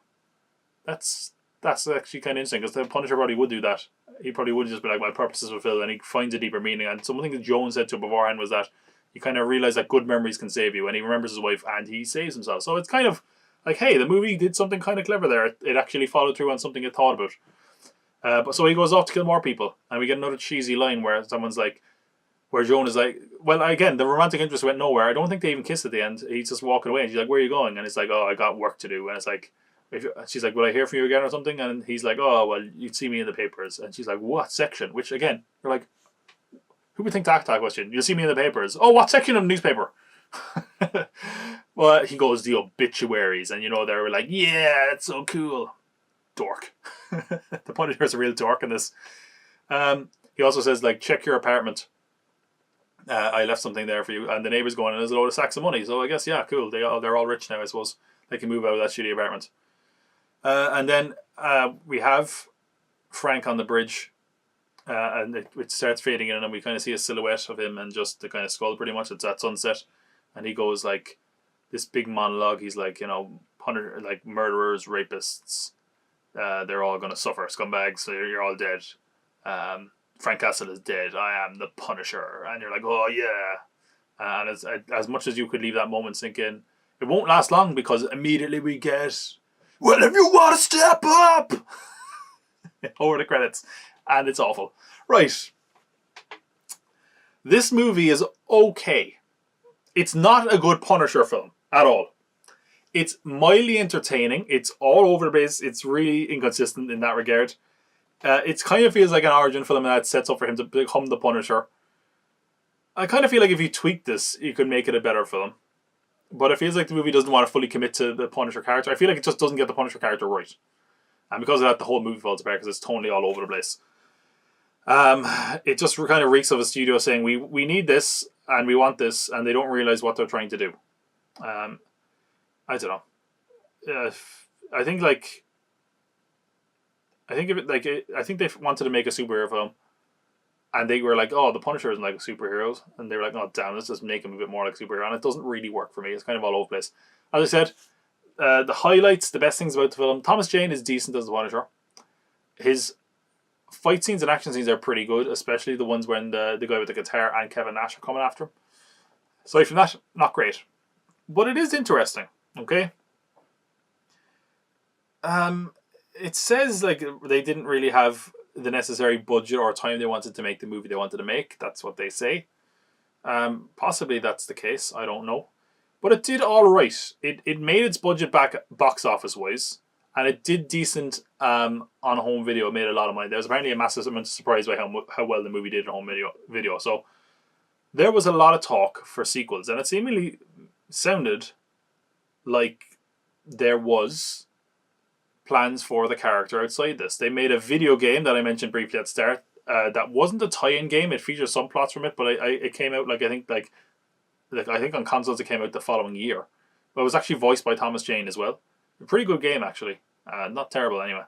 that's actually kind of interesting, because the Punisher probably would do that. He probably would just be like, my purpose is fulfilled, and he finds a deeper meaning. And something that Joan said to him beforehand was that you kind of realize that good memories can save you, and he remembers his wife and he saves himself. So it's kind of like, hey, the movie did something kind of clever there. It actually followed through on something it thought about. But so he goes off to kill more people, and we get another cheesy line where someone's like, where Joan is like, well, again, the romantic interest went nowhere. I don't think they even kissed at the end. He's just walking away, and she's like, where are you going? And it's like, oh, I got work to do. And it's like, she's like, will I hear from you again or something? And he's like, oh, well, you'd see me in the papers. And she's like, what section? Which, again, you're like, who would think that question? You'll see me in the papers. Oh, what section of the newspaper? Well, he goes, the obituaries. And, you know, they're like, yeah, that's so cool. Dork. The Punisher's a real dork in this. He also says, like, check your apartment. I left something there for you. And the neighbour's going, and there's a load of sacks of money. So I guess, yeah, cool. They're all rich now, I suppose. They can move out of that shitty apartment. And then we have Frank on the bridge. And it starts fading in, and we kind of see a silhouette of him and just the kind of skull, pretty much. It's at sunset. And he goes, like, this big monologue. He's like, you know, like murderers, rapists. They're all going to suffer. Scumbags, so you're all dead. Frank Castle is dead. I am the Punisher. And you're like, oh, yeah. And as much as you could leave that moment sink in, it won't last long, because immediately we get, well, if you want to step up! Over the credits. And it's awful. Right. This movie is okay. It's not a good Punisher film at all. It's mildly entertaining. It's all over the place. It's really inconsistent in that regard. It kind of feels like an origin film that sets up for him to become the Punisher. I kind of feel like if you tweak this, you could make it a better film. But it feels like the movie doesn't want to fully commit to the Punisher character. I feel like it just doesn't get the Punisher character right. And because of that, the whole movie falls apart, because it's totally all over the place. It just kind of reeks of a studio saying, we need this, and we want this, and they don't realize what they're trying to do. I don't know. I think they wanted to make a superhero film, and they were like, oh, the Punisher isn't like superheroes, and they were like, oh damn, let's just make him a bit more like a superhero, and it doesn't really work for me. It's kind of all over the place. As I said, the highlights, the best things about the film, Thomas Jane is decent as the Punisher. His fight scenes and action scenes are pretty good, especially the ones when the guy with the guitar and Kevin Nash are coming after him. Aside from that, not great. But it is interesting, okay? It says like they didn't really have the necessary budget or time they wanted to make the movie they wanted to make. That's what they say. Possibly that's the case. I don't know. But it did all right. It made its budget back box office wise, and it did decent on home video. It made a lot of money. There was apparently a massive amount of surprise by how well the movie did on home video. So there was a lot of talk for sequels, and it seemingly sounded like there was plans for the character outside this. They made a video game that I mentioned briefly at the start. That wasn't a tie-in game. It features some plots from it, but it came out I think on consoles it came out the following year. But it was actually voiced by Thomas Jane as well. A pretty good game actually. Not terrible anyway.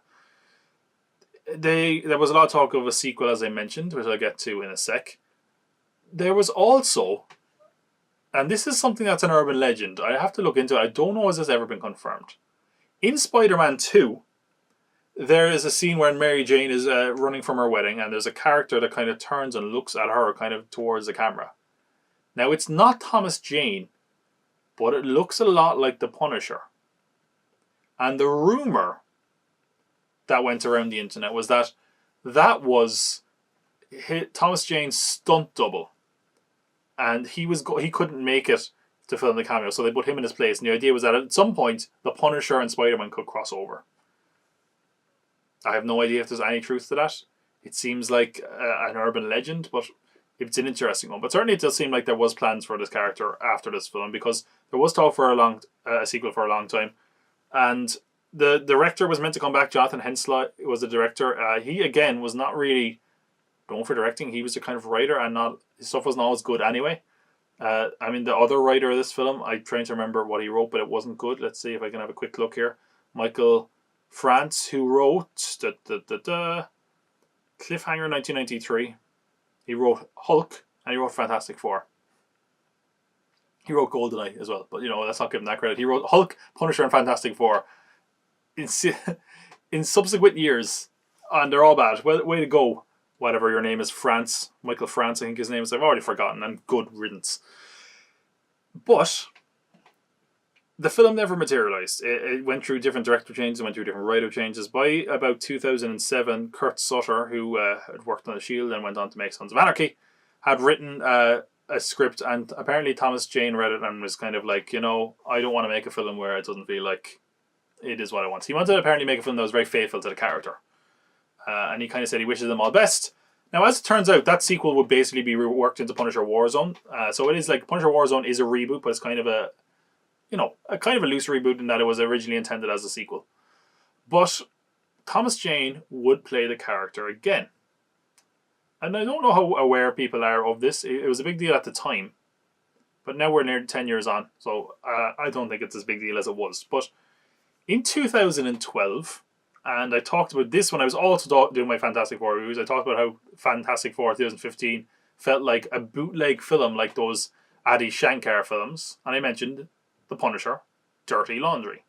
There was a lot of talk of a sequel, as I mentioned, which I'll get to in a sec. There was also, and this is something that's an urban legend, I have to look into it. I don't know if this has ever been confirmed. In Spider-Man 2, there is a scene where Mary Jane is running from her wedding, and there's a character that kind of turns and looks at her kind of towards the camera. Now, it's not Thomas Jane but it looks a lot like the Punisher. And the rumor that went around the internet was that was Thomas Jane's stunt double, and he couldn't make it to film the cameo, so they put him in his place. And the idea was that at some point, the Punisher and Spider-Man could cross over. I have no idea if there's any truth to that. It seems like an urban legend, but it's an interesting one. But certainly it does seem like there was plans for this character after this film, because there was talk for a sequel for a long time. And the director was meant to come back. Jonathan Henslow was the director. He, again, was not really known for directing. He was a kind of writer, and his stuff wasn't always good anyway. I mean, the other writer of this film, I'm trying to remember what he wrote, but it wasn't good. Let's see if I can have a quick look here. Michael France, who wrote Cliffhanger 1993. He wrote Hulk, and he wrote Fantastic Four. He wrote GoldenEye as well, but let's not give him that credit. He wrote Hulk, Punisher, and Fantastic Four in subsequent years, and they're all bad. Well, way to go, whatever your name is, France. Michael France, I think his name is. I've already forgotten, and good riddance. But the film never materialized. It went through different director changes, it went through different writer changes. By about 2007, Kurt Sutter, who had worked on The Shield and went on to make Sons of Anarchy, had written a script, and apparently Thomas Jane read it and was kind of like, I don't want to make a film where it doesn't feel like it is what I want. He wanted to apparently make a film that was very faithful to the character. And he kind of said he wishes them all best. Now, as it turns out, that sequel would basically be reworked into Punisher Warzone. So it is like Punisher Warzone is a reboot, but it's kind of a loose reboot in that it was originally intended as a sequel. But Thomas Jane would play the character again. And I don't know how aware people are of this. It was a big deal at the time. But now we're near 10 years on, so I don't think it's as big a deal as it was. But in 2012, and I talked about this when I was also doing my Fantastic Four reviews, I talked about how Fantastic Four 2015 felt like a bootleg film, like those Adi Shankar films. And I mentioned The Punisher, Dirty Laundry.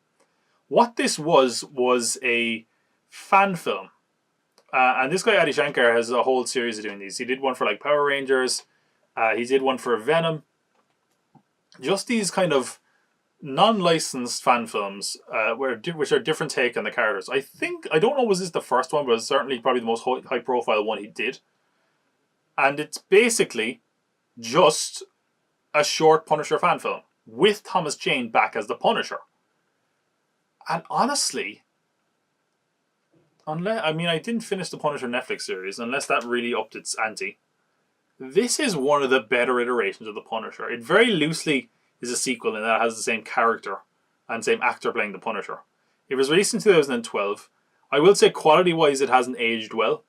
What this was a fan film. And this guy, Adi Shankar, has a whole series of doing these. He did one for like Power Rangers. He did one for Venom. Just these kind of non-licensed fan films, which are different take on the characters. I don't know, was this the first one, but it's certainly probably the most high-profile one he did. And it's basically just a short Punisher fan film with Thomas Jane back as the Punisher. And honestly, I didn't finish the Punisher Netflix series, unless that really upped its ante. This is one of the better iterations of the Punisher. It very loosely is a sequel in that it has the same character and same actor playing the Punisher. It was released in 2012. I will say quality-wise it hasn't aged well.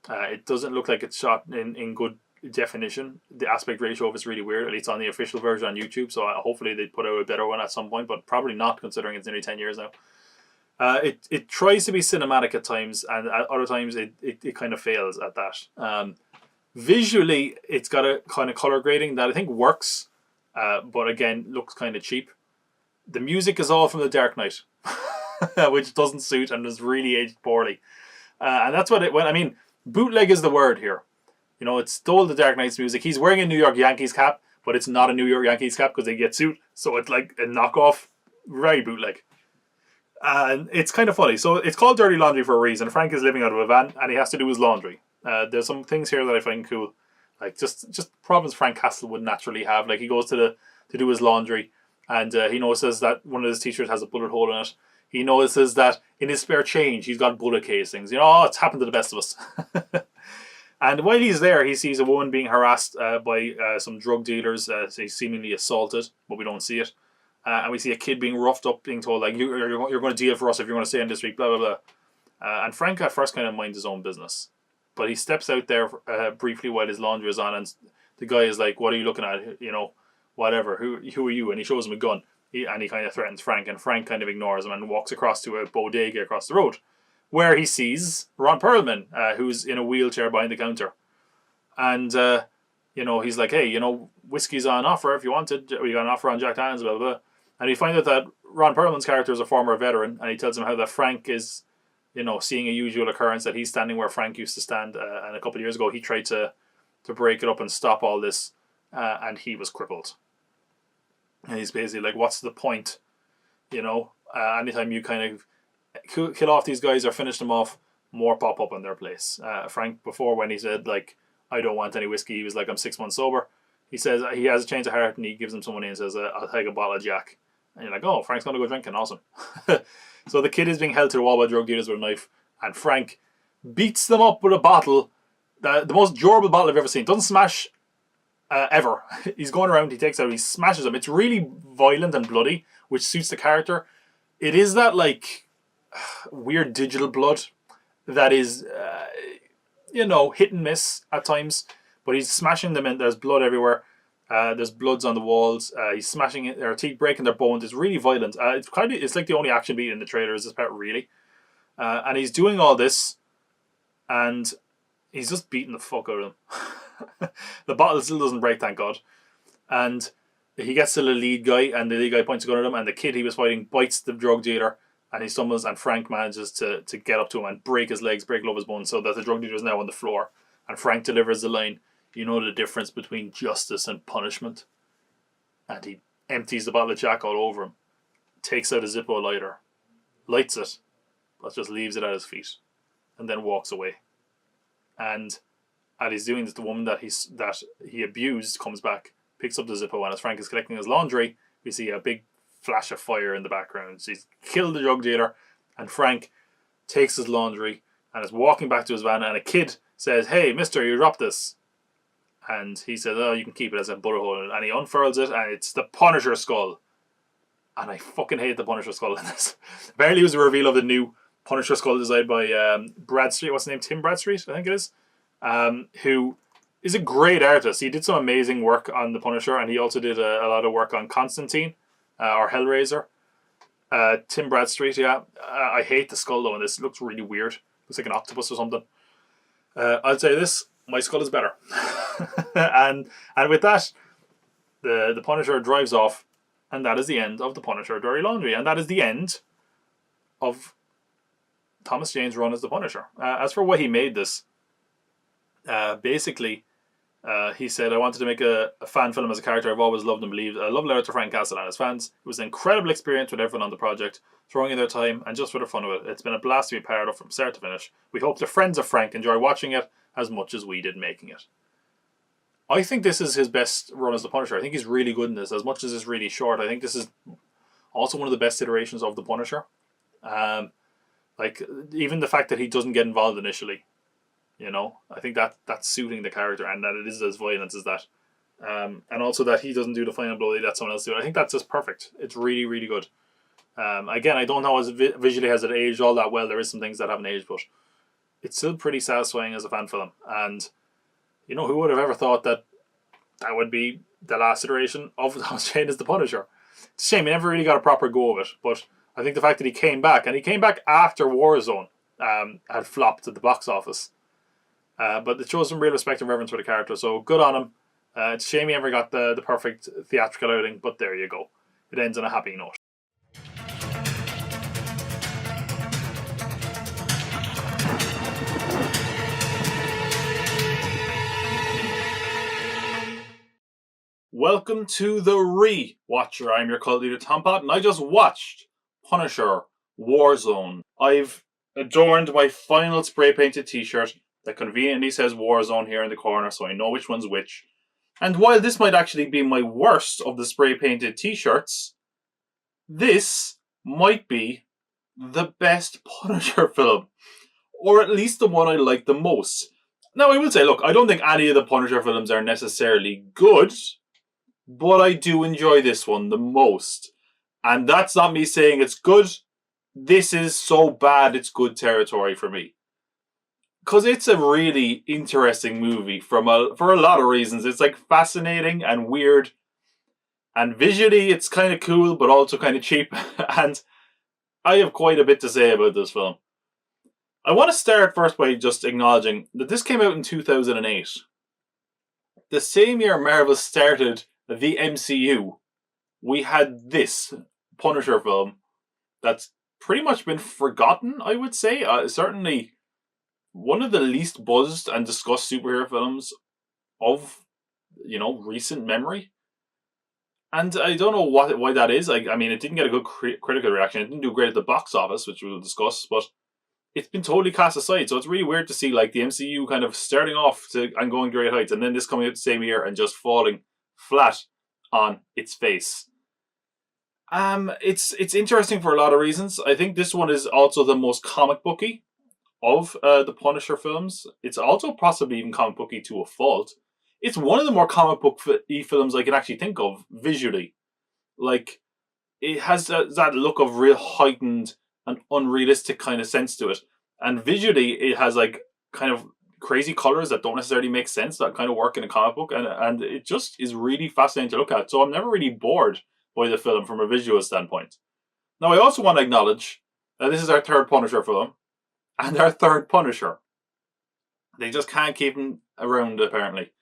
It doesn't look like it's shot in good definition. The aspect ratio of it's really weird, at least on the official version on YouTube, so hopefully they put out a better one at some point, but probably not, considering it's nearly 10 years now. It tries to be cinematic at times, and at other times it kind of fails at that. Visually, it's got a kind of color grading that I think works, but again, looks kind of cheap. The music is all from The Dark Knight, which doesn't suit and is really aged poorly. And that's what bootleg is the word here. It stole The Dark Knight's music. He's wearing a New York Yankees cap, but it's not a New York Yankees cap because they get suit, so it's like a knockoff. Very bootleg. And it's kind of funny. So it's called Dirty Laundry for a reason. Frank is living out of a van and he has to do his laundry. There's some things here that I find cool. Like just problems Frank Castle would naturally have. Like he goes to do his laundry and he notices that one of his t-shirts has a bullet hole in it. He notices that in his spare change he's got bullet casings. It's happened to the best of us. And while he's there, he sees a woman being harassed by some drug dealers. He's seemingly assaulted, but we don't see it. And we see a kid being roughed up, being told, like, you're going to deal for us if you're going to stay in this week, blah, blah, blah. And Frank at first kind of minds his own business. But he steps out there briefly while his laundry is on, and the guy is like, what are you looking at? Whatever. Who are you? And he shows him a gun. And he kind of threatens Frank, and Frank kind of ignores him and walks across to a bodega across the road, where he sees Ron Perlman, who's in a wheelchair behind the counter. And, he's like, hey, whiskey's on offer if you wanted. We got an offer on Jack Daniels, blah, blah, blah. And we find out that Ron Perlman's character is a former veteran, and he tells him how that Frank is, seeing a usual occurrence, that he's standing where Frank used to stand. And a couple of years ago, he tried to break it up and stop all this, and he was crippled. And he's basically like, what's the point? You know, anytime you kind of kill off these guys or finish them off, more pop up in their place. Frank, before when he said, like, I don't want any whiskey, he was like, I'm 6 months sober. He says he has a change of heart and he gives him some money and says, I'll take a bottle of Jack. And you're like, oh, Frank's going to go drinking. Awesome. So the kid is being held to the wall by drug dealers with a knife, and Frank beats them up with a bottle, the most durable bottle I've ever seen. Doesn't smash ever. He's going around, he takes out, he smashes them. It's really violent and bloody, which suits the character. It is that, like, weird digital blood that is, hit and miss at times. But he's smashing them in. There's blood everywhere. There's bloods on the walls. He's smashing it, their teeth, breaking their bones. It's really violent. It's like the only action beat in the trailer is this part, really. And he's doing all this, and he's just beating the fuck out of them. The bottle still doesn't break, thank God. And he gets to the lead guy, and the lead guy points a gun at him, and the kid he was fighting bites the drug dealer, and he stumbles, and Frank manages to get up to him and break his legs, break all of his bones, so that the drug dealer is now on the floor. And Frank delivers the line, you know the difference between justice and punishment? And he empties the bottle of Jack all over him, takes out a Zippo lighter, lights it, but just leaves it at his feet, and then walks away. And as he's doing this, the woman that he abused comes back, picks up the Zippo, and as Frank is collecting his laundry, we see a big flash of fire in the background. So he's killed the drug dealer, and Frank takes his laundry and is walking back to his van, and a kid says, hey, mister, you dropped this. And he says, oh, you can keep it as a bullet hole. And he unfurls it, and it's the Punisher skull. And I fucking hate the Punisher skull in this. Apparently it was a reveal of the new Punisher skull designed by Bradstreet. What's his name? Tim Bradstreet, I think it is. Who is a great artist. He did some amazing work on the Punisher, and he also did a lot of work on Constantine, or Hellraiser. Tim Bradstreet, yeah. I hate the skull though, and this looks really weird. Looks like an octopus or something. I'll say this, my skull is better. and with that, the Punisher drives off, and that is the end of the Punisher Dirty Laundry, and that is the end of Thomas Jane's run as the Punisher. As for what he made this, basically, he said, I wanted to make a fan film as a character I've always loved and believed. A love letter to Frank Castle and his fans. It was an incredible experience with everyone on the project, throwing in their time and just for the fun of it. It's been a blast to be part of from start to finish. We hope the friends of Frank enjoy watching it as much as we did making it. I think this is his best run as the Punisher. I think he's really good in this. As much as it's really short, I think this is also one of the best iterations of the Punisher. Like, even the fact that he doesn't get involved initially. You know, I think that's suiting the character, and that it is as violent as that. And also that he doesn't do the final blow, he let someone else do it. I think that's just perfect. It's really, really good. Again, I don't know as visually has it aged all that well. There is some things that haven't aged, but it's still pretty satisfying as a fan film. And, you know, who would have ever thought that would be the last iteration of Thomas Jane as the Punisher? It's a shame, he never really got a proper go of it, but I think the fact that he came back, and he came back after Warzone had flopped at the box office. But it shows some real respect and reverence for the character, so good on him. It's a shame he never got the perfect theatrical outing, but there you go. It ends on a happy note. Welcome to the Rewatcher. I'm your cult leader, Tom Pot, and I just watched Punisher Warzone. I've adorned my final spray painted t-shirt that conveniently says Warzone here in the corner, so I know which one's which. And while this might actually be my worst of the spray painted t-shirts, this might be the best Punisher film, or at least the one I like the most. Now I will say, look, I don't think any of the Punisher films are necessarily good, but I do enjoy this one the most. And that's not me saying it's good. This is so bad it's good territory for me. Because it's a really interesting movie for a lot of reasons. It's like fascinating and weird. And visually it's kind of cool, but also kind of cheap. And I have quite a bit to say about this film. I want to start first by just acknowledging that this came out in 2008. The same year Marvel started the MCU, we had this Punisher film that's pretty much been forgotten, I would say. Certainly one of the least buzzed and discussed superhero films of, recent memory. And I don't know why that is. I mean, it didn't get a good critical reaction. It didn't do great at the box office, which we'll discuss, but it's been totally cast aside. So it's really weird to see like the MCU kind of starting off and going great heights, and then this coming out the same year and just falling flat on its face. It's interesting for a lot of reasons. I think this one is also the most comic booky of the Punisher films. It's also possibly even comic booky to a fault. It's one of the more comic book films I can actually think of visually. Like, it has that look of real heightened and unrealistic kind of sense to it. And visually, it has like kind of crazy colors that don't necessarily make sense that kind of work in a comic book. And it just is really fascinating to look at. So I'm never really bored by the film from a visual standpoint. Now, I also want to acknowledge that this is our third Punisher film and our third Punisher. They just can't keep him around, apparently.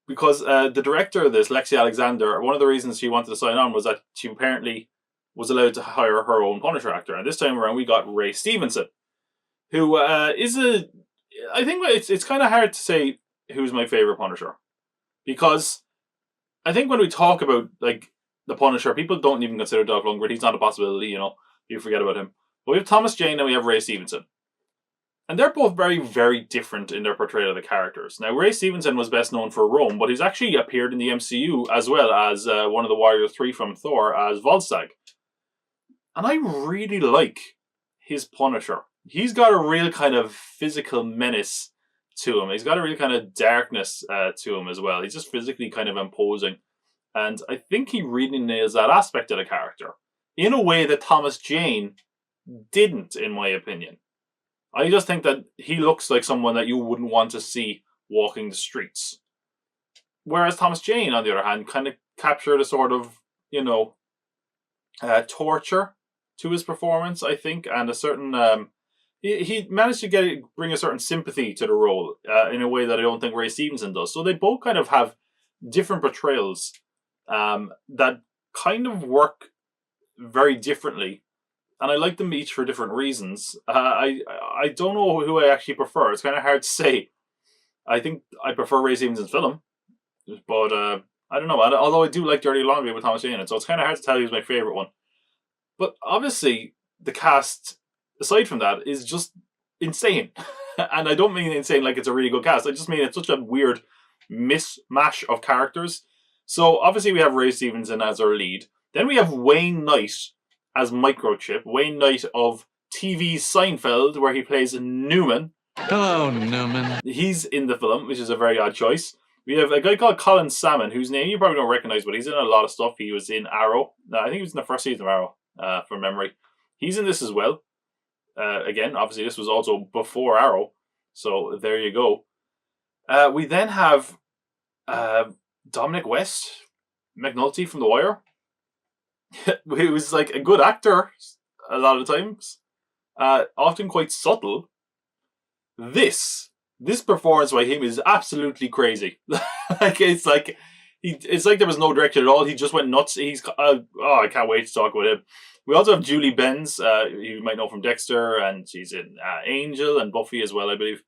Because the director of this, Lexi Alexander, one of the reasons she wanted to sign on was that she apparently was allowed to hire her own Punisher actor. And this time around, we got Ray Stevenson, who is a... I think it's kind of hard to say who's my favourite Punisher. Because I think when we talk about like the Punisher, people don't even consider Dolph Lundgren. He's not a possibility, you know. You forget about him. But we have Thomas Jane and we have Ray Stevenson. And they're both very, very different in their portrayal of the characters. Now, Ray Stevenson was best known for Rome, but he's actually appeared in the MCU as well as one of the Warriors 3 from Thor as Volstagg. And I really like his Punisher. He's got a real kind of physical menace to him. He's got a real kind of darkness to him as well. He's just physically kind of imposing. And I think he really nails that aspect of the character in a way that Thomas Jane didn't, in my opinion. I just think that he looks like someone that you wouldn't want to see walking the streets. Whereas Thomas Jane, on the other hand, kind of captured a sort of, you know, torture to his performance, I think, and a certain... he managed to bring a certain sympathy to the role in a way that I don't think Ray Stevenson does. So they both kind of have different portrayals that kind of work very differently. And I like them each for different reasons. I don't know who I actually prefer. It's kind of hard to say. I think I prefer Ray Stevenson's film. But I don't know. Although I do like Dirty Laundry with Thomas Jane in it. So it's kind of hard to tell who's my favourite one. But obviously, the cast, aside from that, is just insane. And I don't mean insane like it's a really good cast. I just mean it's such a weird mismatch of characters. So obviously we have Ray Stevenson as our lead. Then we have Wayne Knight as Microchip. Wayne Knight of TV's Seinfeld, where he plays Newman. Hello, Newman. He's in the film, which is a very odd choice. We have a guy called Colin Salmon, whose name you probably don't recognize, but he's in a lot of stuff. He was in Arrow. I think he was in the first season of Arrow, from memory. He's in this as well. Again, obviously this was also before Arrow, so there you go. We then have Dominic West, McNulty from The Wire. He was like a good actor a lot of times, often quite subtle. This performance by him is absolutely crazy. It's like there was no direction at all. He just went nuts. He's I can't wait to talk about him. We also have Julie Benz, you might know from Dexter, and she's in Angel and Buffy as well, I believe.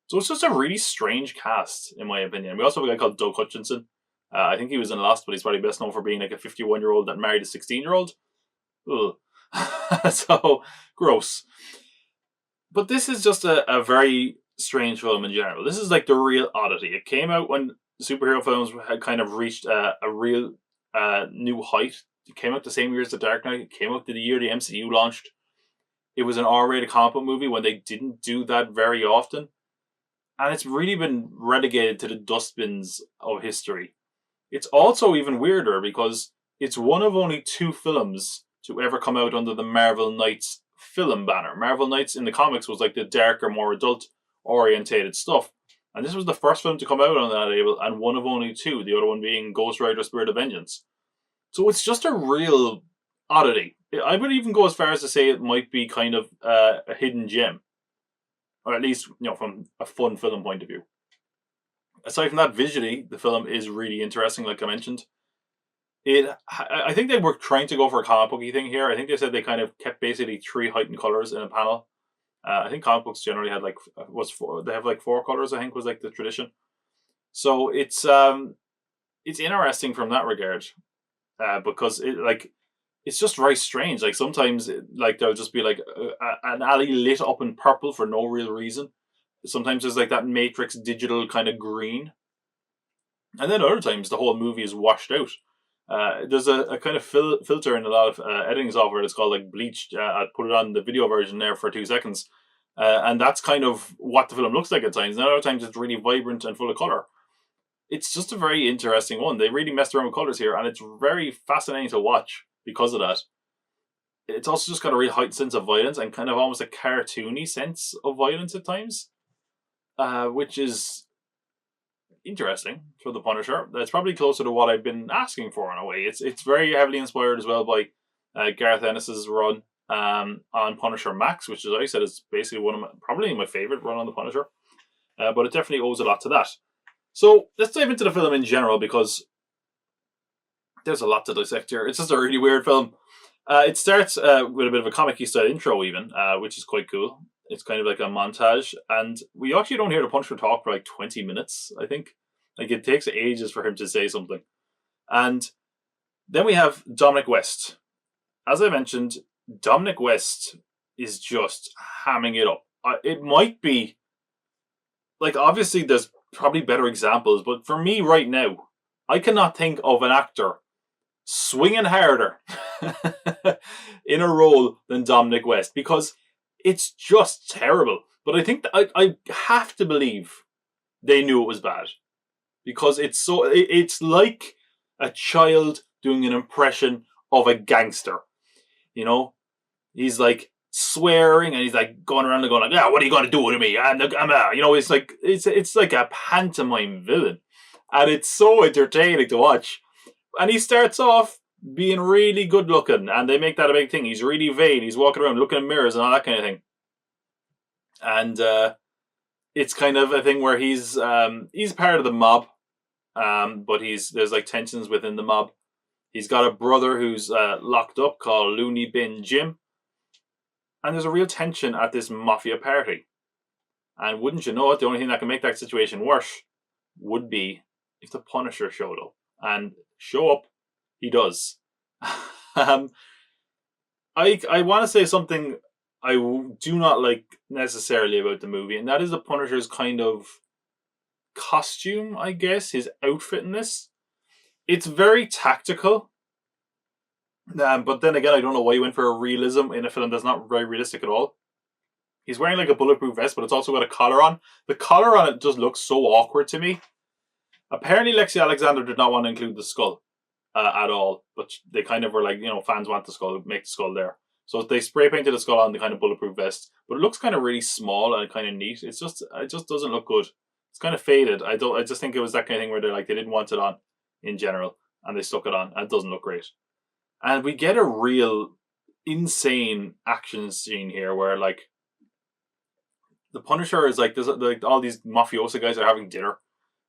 So it's just a really strange cast, in my opinion. We also have a guy called Doug Hutchinson. I think he was in Lost, but he's probably best known for being like a 51-year-old that married a 16-year-old. Ugh. So, gross. But this is just a very strange film in general. This is like the real oddity. It came out when superhero films had kind of reached a real new height. It came out the same year as The Dark Knight. It came out the year the MCU launched. It was an R-rated comic book movie when they didn't do that very often. And it's really been relegated to the dustbins of history. It's also even weirder because it's one of only 2 films to ever come out under the Marvel Knights film banner. Marvel Knights in the comics was like the darker, more adult-orientated stuff. And this was the first film to come out on that label, and one of only 2, the other one being Ghost Rider Spirit of Vengeance. So it's just a real oddity. I would even go as far as to say it might be kind of a hidden gem. Or at least, from a fun film point of view. Aside from that, visually, the film is really interesting, like I mentioned. I think they were trying to go for a comic booky thing here. I think they said they kind of kept basically 3 heightened colours in a panel. I think comic books generally had they have 4 colours, I think, was like the tradition. So it's interesting from that regard. because it's just very strange. Like sometimes, there'll just be like an alley lit up in purple for no real reason. Sometimes there's like that Matrix digital kind of green, and then other times the whole movie is washed out. There's a kind of filter in a lot of editing software that's called like bleached. I put it on the video version there for 2 seconds, and that's kind of what the film looks like at times. And other times it's really vibrant and full of color. It's just a very interesting one. They really messed around with colors here, and it's very fascinating to watch because of that. It's also just got a real heightened sense of violence and kind of almost a cartoony sense of violence at times, which is interesting for the Punisher. That's probably closer to what I've been asking for in a way. It's very heavily inspired as well by Gareth Ennis's run on Punisher Max, which, as I said, is basically probably my favorite run on the Punisher. But it definitely owes a lot to that. So let's dive into the film in general, because there's a lot to dissect here. It's just a really weird film. It starts with a bit of a comic-y style intro even, which is quite cool. It's kind of like a montage, and we actually don't hear the Punisher talk for like 20 minutes, I think. Like, it takes ages for him to say something. And then we have Dominic West. As I mentioned, Dominic West is just hamming it up. It might be, like, obviously there's probably better examples, but for me right now, I cannot think of an actor swinging harder in a role than Dominic West, because it's just terrible. But I think that I have to believe they knew it was bad, because it's like a child doing an impression of a gangster. You know, he's like swearing and he's like going around and going like, "Yeah, what are you going to do to me?" And you know, it's like a pantomime villain, and it's so entertaining to watch. And he starts off being really good looking, and they make that a big thing. He's really vain. He's walking around looking in mirrors and all that kind of thing. And it's kind of a thing where he's part of the mob, but there's like tensions within the mob. He's got a brother who's locked up called Looney Bin Jim, and there's a real tension at this mafia party. And wouldn't you know it, the only thing that can make that situation worse would be if the Punisher showed up. And show up he does. I want to say something I do not like necessarily about the movie, and that is the Punisher's kind of costume, I guess, his outfit in this. It's very tactical, but then again, I don't know why he went for a realism in a film that's not very realistic at all. He's wearing like a bulletproof vest, but it's also got a collar on. The collar on it just looks so awkward to me. Apparently, Lexi Alexander did not want to include the skull at all, but they kind of were like, you know, fans want the skull, make the skull there. So they spray painted the skull on the kind of bulletproof vest, but it looks kind of really small and kind of neat. It just doesn't look good. It's kind of faded. I just think it was that kind of thing where they didn't want it on in general, and they stuck it on, and it doesn't look great. And we get a real insane action scene here where like the Punisher is like, there's like all these mafioso guys are having dinner,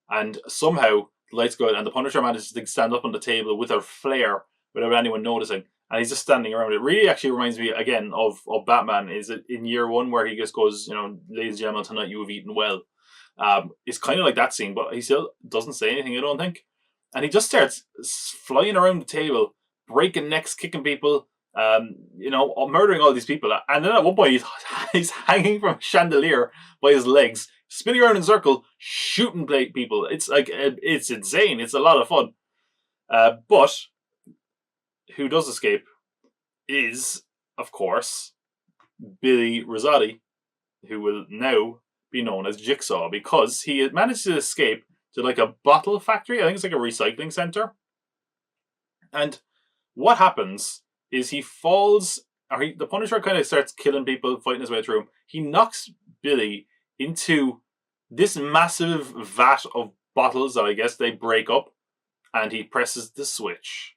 and somehow the lights go out, and the Punisher manages to stand up on the table with a flare without anyone noticing, and he's just standing around. It really actually reminds me again of Batman. Is it in Year One where he just goes, you know, "Ladies and gentlemen, tonight you have eaten well." It's kind of like that scene, but he still doesn't say anything, I don't think. And he just starts flying around the table, breaking necks, kicking people, you know, murdering all these people. And then at one point he's hanging from a chandelier by his legs, spinning around in a circle, shooting people. It's like, it's insane. It's a lot of fun. But who does escape is, of course, Billy Rosati, who will now be known as Jigsaw, because he had managed to escape to like a bottle factory. I think it's like a recycling center. And what happens is he falls, the Punisher kind of starts killing people, fighting his way through him. He knocks Billy into this massive vat of bottles that I guess they break up, and he presses the switch.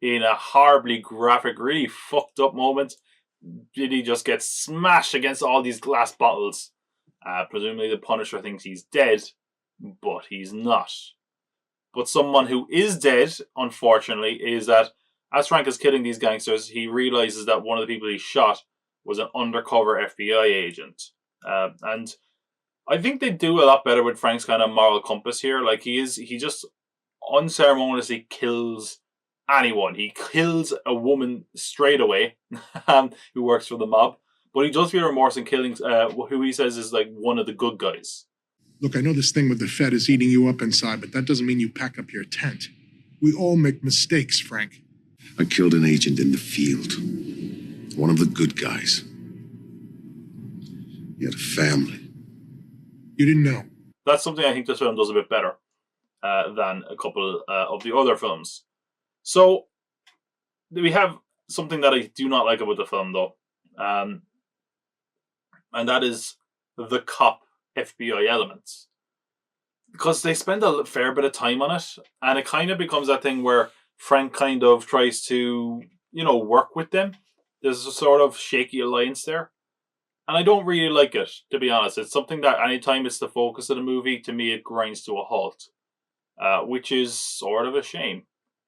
In a horribly graphic, really fucked up moment, Billy just gets smashed against all these glass bottles. Presumably the Punisher thinks he's dead, but he's not. But someone who is dead, unfortunately, is that as Frank is killing these gangsters, he realizes that one of the people he shot was an undercover FBI agent. And I think they do a lot better with Frank's kind of moral compass here. Like he just unceremoniously kills anyone. He kills a woman straight away who works for the mob. But he does feel remorse in killing who he says is like one of the good guys. Look, I know this thing with the Fed is eating you up inside, but that doesn't mean you pack up your tent. We all make mistakes, Frank. I killed an agent in the field. One of the good guys. He had a family. You didn't know. That's something I think this film does a bit better than a couple of the other films. So, we have something that I do not like about the film, though. And that is the cop FBI elements. Because they spend a fair bit of time on it, and it kind of becomes that thing where Frank kind of tries to, work with them. There's a sort of shaky alliance there. And I don't really like it, to be honest. It's something that anytime it's the focus of the movie, to me it grinds to a halt. Which is sort of a shame.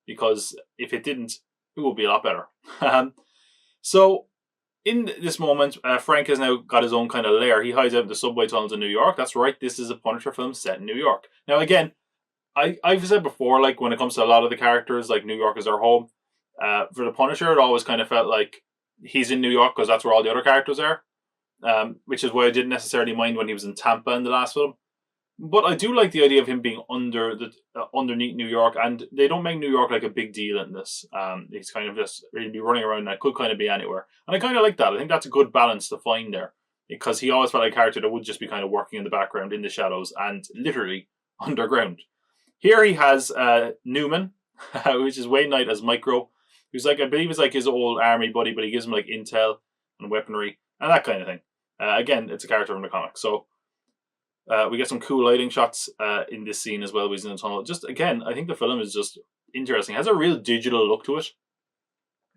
Because if it didn't, it would be a lot better. So, in this moment, Frank has now got his own kind of lair. He hides out in the subway tunnels in New York. That's right, this is a Punisher film set in New York. Now again, I've said before, like when it comes to a lot of the characters, like New York is their home. For the Punisher, it always kind of felt like he's in New York because that's where all the other characters are. Which is why I didn't necessarily mind when he was in Tampa in the last film. But I do like the idea of him being underneath New York, and they don't make New York like a big deal in this. He's kind of just really be running around, and it could kind of be anywhere. And I kind of like that. I think that's a good balance to find there, because he always felt like a character that would just be kind of working in the background, in the shadows, and literally underground. Here he has Newman, which is Wayne Knight as Micro, who's like, I believe is like his old army buddy, but he gives him like intel and weaponry and that kind of thing. Again, it's a character from the comic, so. We get some cool lighting shots in this scene as well. He's in the tunnel. Just again, I think the film is just interesting. It has a real digital look to it.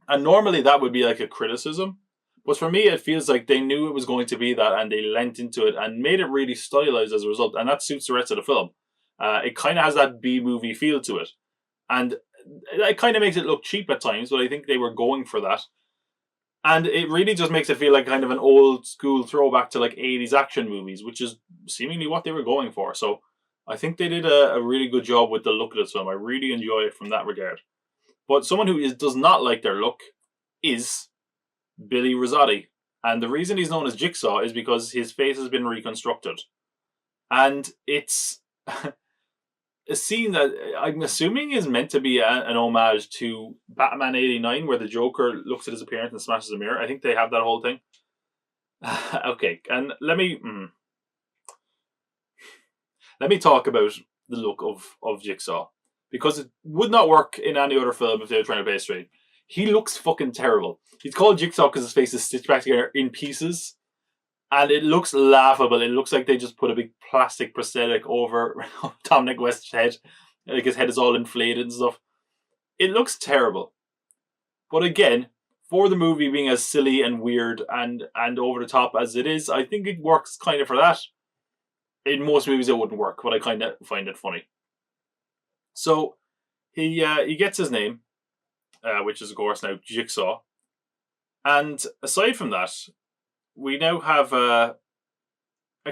And normally that would be like a criticism. But for me, it feels like they knew it was going to be that and they lent into it and made it really stylized as a result. And that suits the rest of the film. It kind of has that B-movie feel to it. And it kind of makes it look cheap at times, but I think they were going for that. And it really just makes it feel like kind of an old school throwback to like 80s action movies, which is seemingly what they were going for. So I think they did a really good job with the look of this film. I really enjoy it from that regard. But someone who does not like their look is Billy Rizzotti. And the reason he's known as Jigsaw is because his face has been reconstructed. And it's a scene that I'm assuming is meant to be an homage to Batman 89, where the Joker looks at his appearance and smashes a mirror. I think they have that whole thing. Okay, and let me talk about the look of Jigsaw, because it would not work in any other film if they were trying to play it straight. He looks fucking terrible. He's called Jigsaw because his face is stitched back together in pieces. And it looks laughable. It looks like they just put a big plastic prosthetic over Dominic West's head. Like his head is all inflated and stuff. It looks terrible. But again, for the movie being as silly and weird and over the top as it is, I think it works kind of for that. In most movies it wouldn't work, but I kind of find it funny. So, he gets his name, which is of course now Jigsaw. And aside from that, we now have a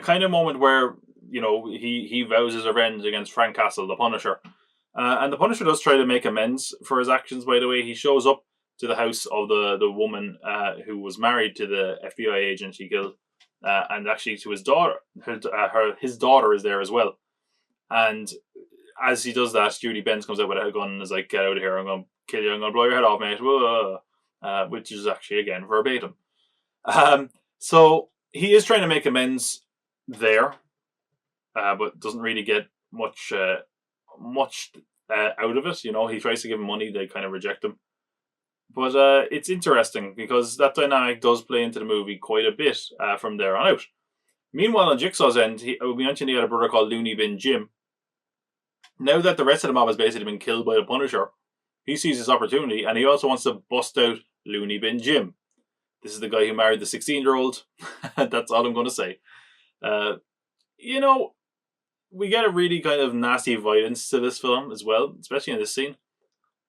kind of moment where, he vows his revenge against Frank Castle, the Punisher. And the Punisher does try to make amends for his actions, by the way. He shows up to the house of the woman who was married to the FBI agent he killed. And actually to his daughter. His daughter is there as well. And as he does that, Judy Benz comes out with a gun and is like, get out of here, I'm going to kill you, I'm going to blow your head off, mate. Which is actually, again, verbatim. So he is trying to make amends there, but doesn't really get much out of it. He tries to give him money, they kind of reject him. But it's interesting because that dynamic does play into the movie quite a bit from there on out. Meanwhile, on Jigsaw's end, we mentioned he had a brother called Looney Bin Jim. Now that the rest of the mob has basically been killed by the Punisher, he sees this opportunity and he also wants to bust out Looney Bin Jim. This is the guy who married the 16-year-old. That's all I'm going to say. We get a really kind of nasty violence to this film as well, especially in this scene.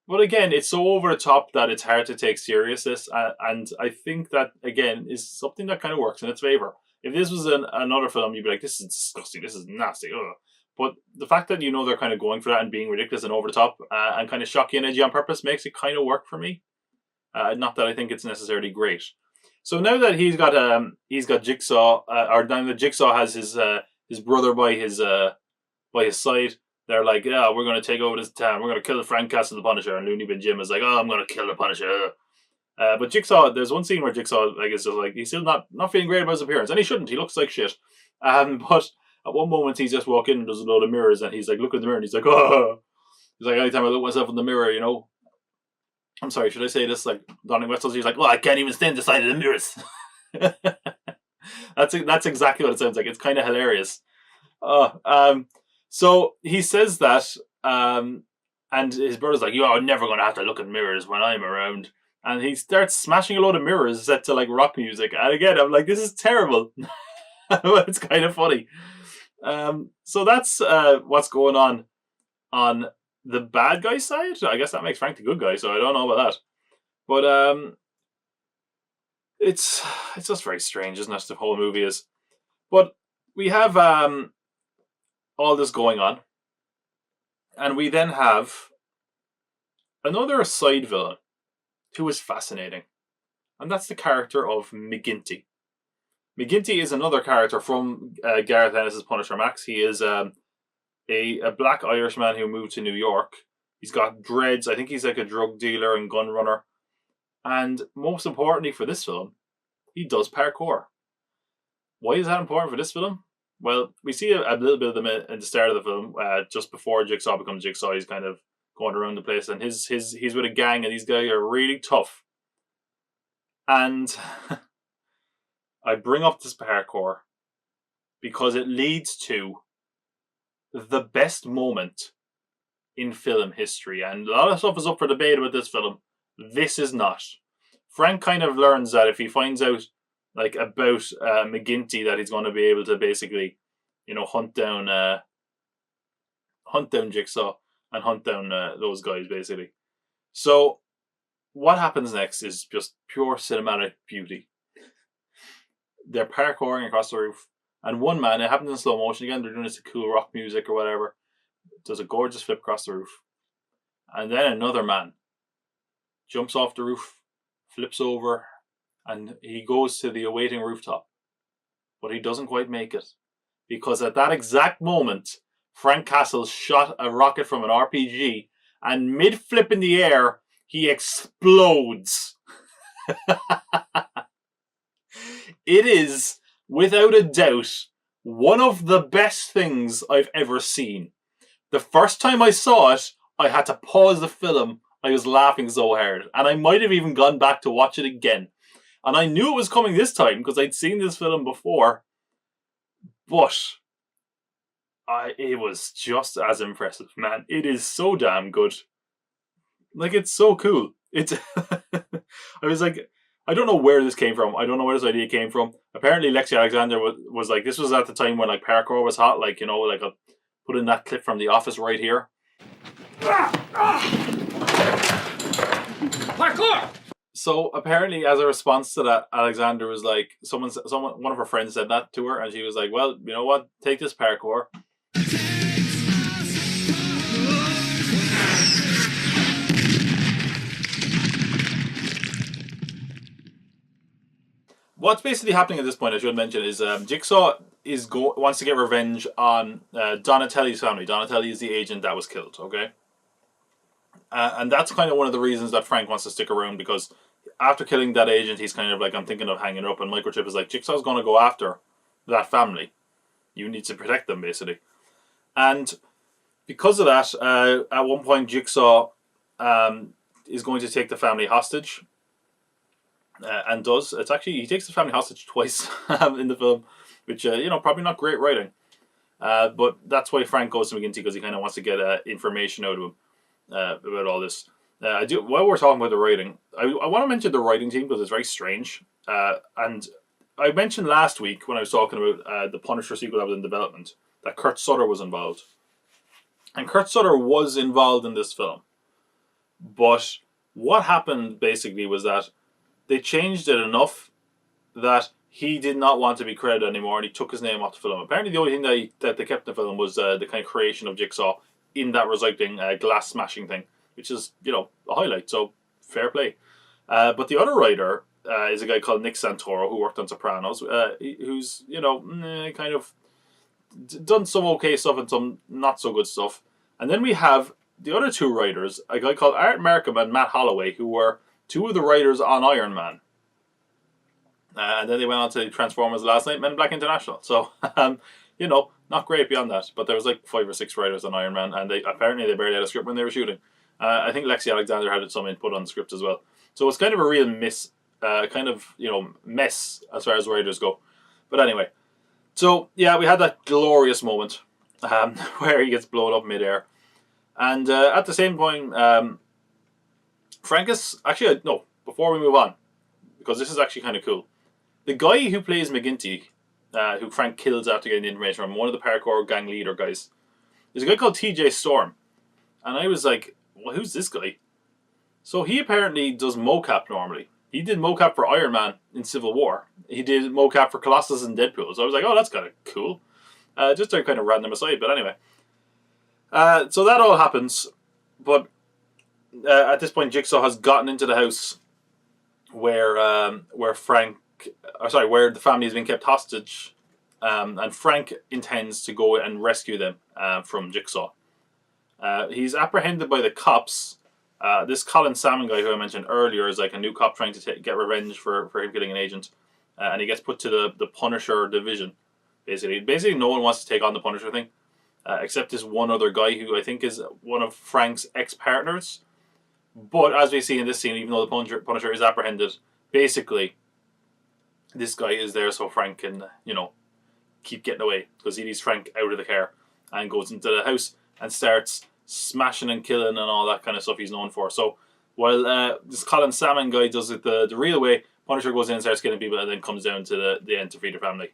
But again, it's so over the top that it's hard to take seriousness. And I think that, again, is something that kind of works in its favour. If this was another film, you'd be like, this is disgusting, this is nasty. Ugh. But the fact that they're kind of going for that and being ridiculous and over the top and kind of shocky and edgy on purpose makes it kind of work for me. Not that I think it's necessarily great. So now that he's got Jigsaw, or now that Jigsaw has his brother by his side, they're like, yeah, we're going to take over this town. We're going to kill Frank Castle the Punisher. And Looney Bin Jim is like, oh, I'm going to kill the Punisher. But Jigsaw, there's one scene where Jigsaw is just like, he's still not feeling great about his appearance, and he shouldn't. He looks like shit. But at one moment, he's just walking and there's a load of mirrors, and he's like, look in the mirror, and he's like, oh. He's like, anytime I look myself in the mirror, I'm sorry, should I say this? Like, Donnie Wetzel's, he's like, well, I can't even stand the side of the mirrors. That's exactly what it sounds like. It's kind of hilarious. So he says that, and his brother's like, you're never going to have to look in mirrors when I'm around. And he starts smashing a load of mirrors set to like rock music. And again, I'm like, this is terrible. But it's kind of funny. So that's what's going on the bad guy side. I guess that makes Frank the good guy, so I don't know about that. But it's just very strange, isn't it? The whole movie is. But we have all this going on, and we then have another side villain who is fascinating, and that's the character of McGinty. McGinty is another character from Gareth Ennis's Punisher Max. He is a black Irishman who moved to New York. He's got dreads. I think he's like a drug dealer and gun runner. And most importantly for this film, he does parkour. Why is that important for this film? Well, we see a little bit of them at the start of the film. Just before Jigsaw becomes Jigsaw, he's kind of going around the place, and he's with a gang, and these guys are really tough. And I bring up this parkour because it leads to the best moment in film history, and a lot of stuff is up for debate about this film. This is not. Frank kind of learns that if he finds out about McGinty, that he's going to be able to basically, hunt down Jigsaw and hunt down those guys basically. So what happens next is just pure cinematic beauty. They're parkouring across the roof, and one man, it happens in slow motion again, they're doing this cool rock music or whatever, does a gorgeous flip across the roof. And then another man jumps off the roof, flips over, and he goes to the awaiting rooftop. But he doesn't quite make it, because at that exact moment, Frank Castle shot a rocket from an RPG, and mid-flip in the air, he explodes. It is, without a doubt, one of the best things I've ever seen. The first time I saw it, I had to pause the film. I was laughing so hard. And I might have even gone back to watch it again. And I knew it was coming this time because I'd seen this film before. But it was just as impressive, man. It is so damn good. Like, it's so cool. It's I was like, I don't know where this came from. I don't know where this idea came from. Apparently, Lexi Alexander was like, this was at the time when like parkour was hot. Like, I'll put in that clip from The Office right here. Parkour! So apparently, as a response to that, Alexander was like, one of her friends said that to her, and she was like, well, you know what? Take this parkour. What's basically happening at this point, I should mention, is Jigsaw wants to get revenge on Donatelli's family. Donatelli is the agent that was killed, okay? And that's kind of one of the reasons that Frank wants to stick around, because after killing that agent, he's kind of like, I'm thinking of hanging it up, and Microchip is like, Jigsaw's going to go after that family. You need to protect them, basically. And because of that, at one point, Jigsaw is going to take the family hostage. And does. It's actually, he takes the family hostage twice in the film, which, probably not great writing. But that's why Frank goes to McGinty, because he kind of wants to get information out of him about all this. While we're talking about the writing, I want to mention the writing team, because it's very strange. And I mentioned last week when I was talking about the Punisher sequel that was in development, that Kurt Sutter was involved. And Kurt Sutter was involved in this film. But what happened basically was that they changed it enough that he did not want to be credited anymore, and he took his name off the film. Apparently, the only thing that they kept in the film was the kind of creation of Jigsaw in that recycling glass smashing thing, which is, a highlight, so fair play. But the other writer is a guy called Nick Santoro, who worked on Sopranos, who's, kind of done some okay stuff and some not so good stuff. And then we have the other two writers, a guy called Art Markham and Matt Holloway, who were two of the writers on Iron Man. And then they went on to Transformers last night, Men in Black International. So, not great beyond that. But there was like 5 or 6 writers on Iron Man, and they barely had a script when they were shooting. I think Lexi Alexander had some input on the script as well. So it's kind of a real mess as far as writers go. But anyway, so yeah, we had that glorious moment where he gets blown up midair. And at the same point, Frankus, actually, no, before we move on, because this is actually kind of cool. The guy who plays McGinty, who Frank kills after getting the information from, one of the parkour gang leader guys, is a guy called TJ Storm. And I was like, well, who's this guy? So he apparently does mocap normally. He did mocap for Iron Man in Civil War. He did mocap for Colossus and Deadpool. So I was like, oh, that's kind of cool. Just a kind of random aside, but anyway. So that all happens. But at this point, Jigsaw has gotten into the house where the family has been kept hostage, and Frank intends to go and rescue them from Jigsaw. He's apprehended by the cops. This Colin Salmon guy who I mentioned earlier is like a new cop trying to get revenge for him killing an agent, and he gets put to the Punisher division. Basically, no one wants to take on the Punisher thing, except this one other guy who I think is one of Frank's ex-partners. But as we see in this scene, even though the Punisher is apprehended, basically, this guy is there so Frank can, keep getting away. Because he leaves Frank out of the car and goes into the house and starts smashing and killing and all that kind of stuff he's known for. So while this Colin Salmon guy does it the real way, Punisher goes in and starts killing people and then comes down to the end to free the family.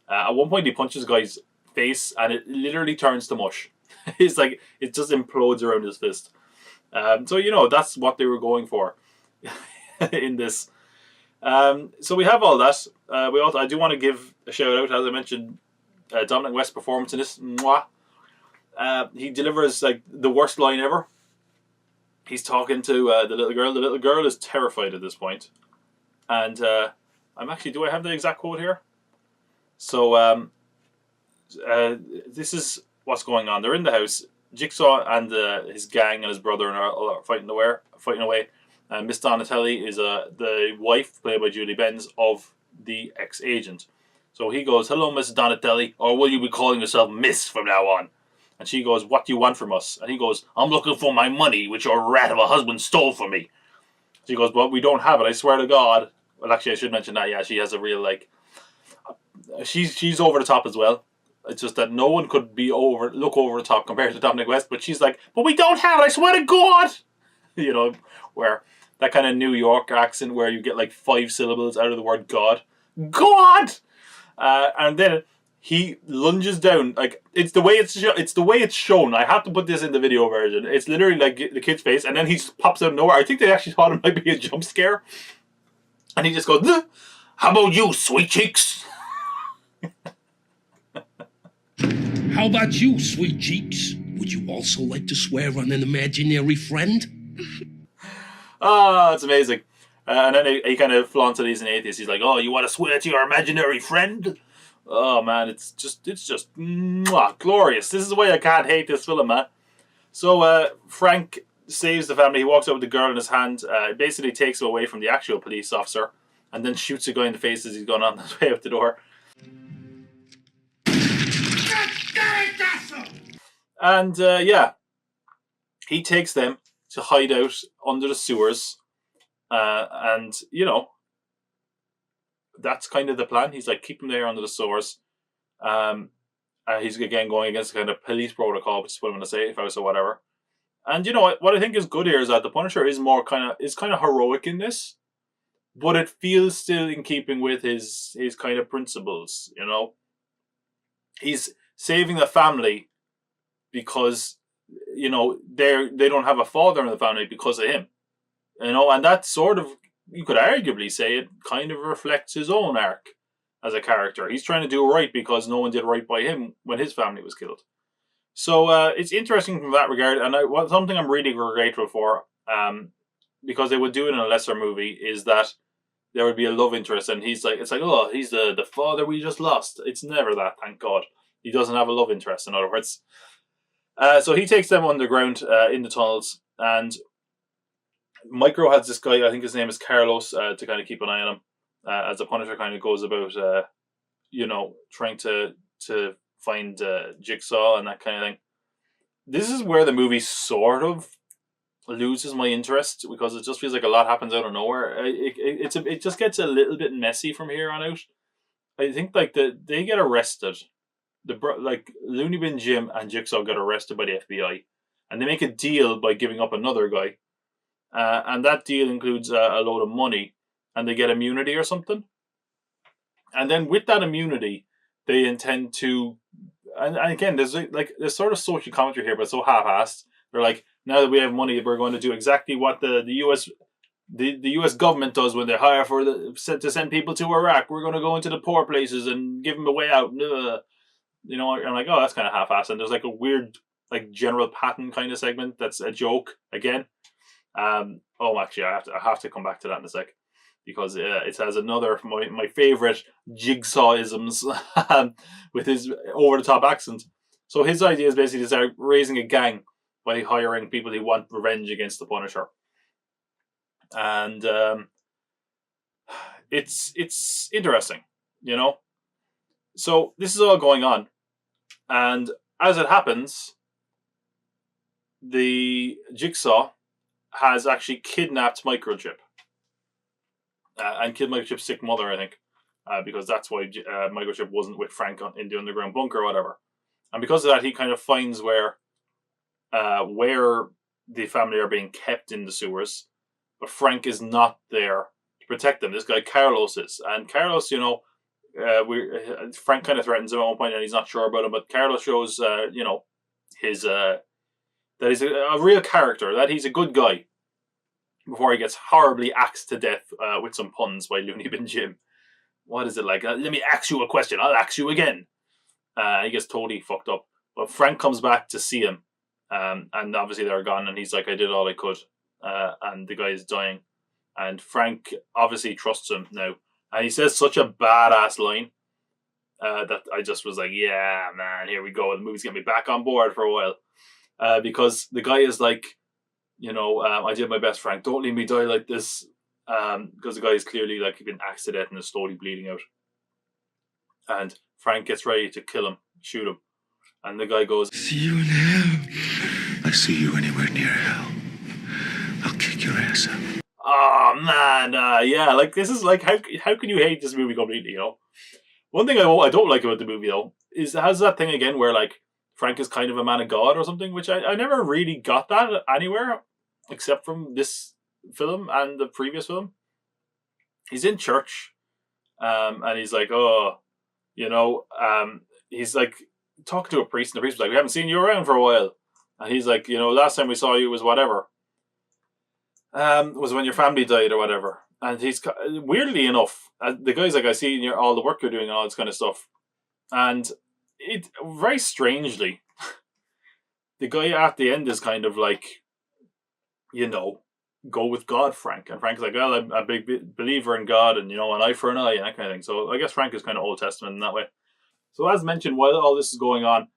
At one point, he punches the guy's face and it literally turns to mush. It's like, it just implodes around his fist. So, that's what they were going for in this. So we have all that. I do want to give a shout out, as I mentioned, Dominic West's performance in this. Mwah. He delivers like the worst line ever. He's talking to the little girl. The little girl is terrified at this point. And do I have the exact quote here? So this is what's going on. They're in the house. Jigsaw and his gang and his brother are fighting away. Miss Donatelli is the wife, played by Julie Benz, of the ex-agent. So he goes, "Hello, Miss Donatelli, or will you be calling yourself Miss from now on?" And she goes, "What do you want from us?" And he goes, "I'm looking for my money, which your rat of a husband stole from me." She goes, "Well, we don't have it, I swear to God." Well, actually, I should mention that, yeah, she has a real, she's over the top as well. It's just that no one could look over the top compared to Dominic West, but she's like, "But we don't have it, I swear to God!" Where that kind of New York accent where you get 5 syllables out of the word God. God! And then he lunges down, it's the way it's shown. I have to put this in the video version. It's literally like the kid's face, and then he just pops out of nowhere. I think they actually thought it might be a jump scare. And he just goes, "How about you, sweet cheeks?" How about you, sweet cheeks? Would you also like to swear on an imaginary friend? It's amazing. And then he kind of flaunts that he's an atheist. He's like, "Oh, you want to swear to your imaginary friend?" Oh man, it's just glorious. This is why I can't hate this film, man. So Frank saves the family. He walks out with the girl in his hand. Basically takes him away from the actual police officer, and then shoots a guy in the face as he's going on his way out the door. And he takes them to hide out under the sewers, and that's kind of the plan. He's like, keep them there under the sewers. He's again going against the kind of police protocol, which is what I'm going to say, if I was so whatever. And what I think is good here is that the Punisher is kind of heroic in this, but it feels still in keeping with his kind of principles. He's saving the family because they don't have a father in the family because of him. And that sort of, you could arguably say, it kind of reflects his own arc. as a character. He's trying to do right because no one did right by him when his family was killed. So it's interesting from that regard, and something I'm really grateful for, because they would do it in a lesser movie, is that there would be a love interest, and he's like, oh, he's the father we just lost. It's never that, thank God. He doesn't have a love interest, in other words. So he takes them underground in the tunnels, and Micro has this guy, I think his name is Carlos, to kind of keep an eye on him, as the Punisher kind of goes about, trying to find Jigsaw and that kind of thing. This is where the movie sort of loses my interest, because it just feels like a lot happens out of nowhere. It just gets a little bit messy from here on out. I think they get arrested. Looney Bin Jim and Jigsaw get arrested by the FBI, and they make a deal by giving up another guy, and that deal includes a load of money, and they get immunity or something. And then with that immunity, they intend to, and again, there's sort of social commentary here, but it's so half-assed. They're like, now that we have money, we're going to do exactly what the US government does when they hire to send people to Iraq. We're going to go into the poor places and give them a way out. I'm like, oh, that's kind of half-assed. And there's like a weird, like, General Patton kind of segment that's a joke again. Actually, I have to come back to that in a sec, because it has another my favorite Jigsaw-isms with his over-the-top accent. So his idea is basically to start raising a gang by hiring people who want revenge against the Punisher. And it's interesting, So this is all going on. And as it happens, the Jigsaw has actually kidnapped Microchip. And killed Microchip's sick mother, I think. Because that's why Microchip wasn't with Frank in the underground bunker or whatever. And because of that, he kind of finds where the family are being kept in the sewers. But Frank is not there to protect them. This guy Carlos is. And Carlos, Frank kind of threatens him at one point, and he's not sure about him. But Carlos shows, his that he's a real character, that he's a good guy, before he gets horribly axed to death with some puns by Looney Bin Jim. What is it like? Let me ask you a question. I'll ask you again. He gets totally fucked up. But Frank comes back to see him, and obviously they're gone. And he's like, "I did all I could," and the guy is dying. And Frank obviously trusts him now. And he says such a badass line that I just was like, yeah, man, here we go. The movie's going to be back on board for a while. Because the guy is like, I did my best, Frank. Don't leave me die like this. Because the guy is clearly like been axed to death and is slowly bleeding out. And Frank gets ready to kill him, shoot him. And the guy goes, See you in hell. I see you anywhere near hell. I'll kick your ass up. Oh man, yeah, like this is like how can you hate this movie completely? One thing I don't like about the movie though is it has that thing again where like Frank is kind of a man of God or something, which I never really got that anywhere except from this film and the previous film. He's in church, and he's like, he's like talking to a priest, and the priest was like, "We haven't seen you around for a while," and he's like, "Last time we saw you was whatever." Was when your family died or whatever. And he's, weirdly enough, the guy's like, I see all the work you're doing and all this kind of stuff. And it, very strangely, the guy at the end is kind of like, go with God, Frank. And Frank's like, well, I'm a big believer in God and, an eye for an eye and that kind of thing. So I guess Frank is kind of Old Testament in that way. So as mentioned, while all this is going on,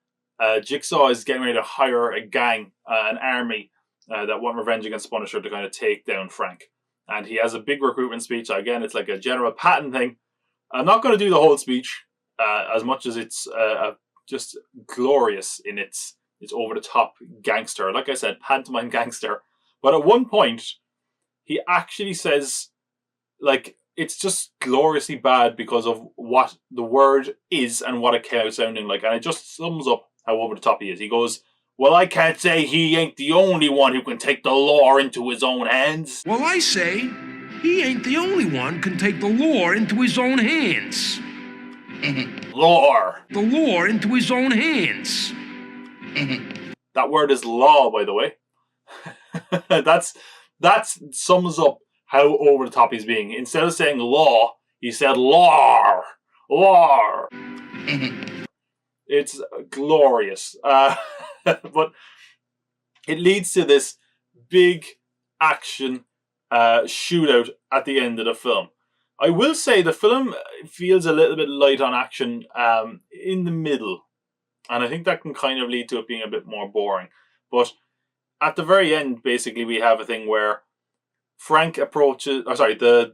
Jigsaw is getting ready to hire a gang, an army, that want revenge against Punisher to kind of take down Frank. And he has a big recruitment speech. Again, it's like a General Patton thing. I'm not going to do the whole speech as much as it's just glorious in its over-the-top gangster. Like I said, pantomime gangster. But at one point, he actually says, like, it's just gloriously bad because of what the word is and what it came out sounding like. And it just sums up how over-the-top he is. He goes, well, I can't say he ain't the only one who can take the law into his own hands. Well, I say he ain't the only one can take the law into his own hands. Law. The law into his own hands. That word is law, by the way. That sums up how over the top he's being. Instead of saying law, he said law. War. It's glorious. But it leads to this big action shootout at the end of the film. I will say the film feels a little bit light on action in the middle. And I think that can kind of lead to it being a bit more boring. But at the very end, basically, we have a thing where Frank approaches... the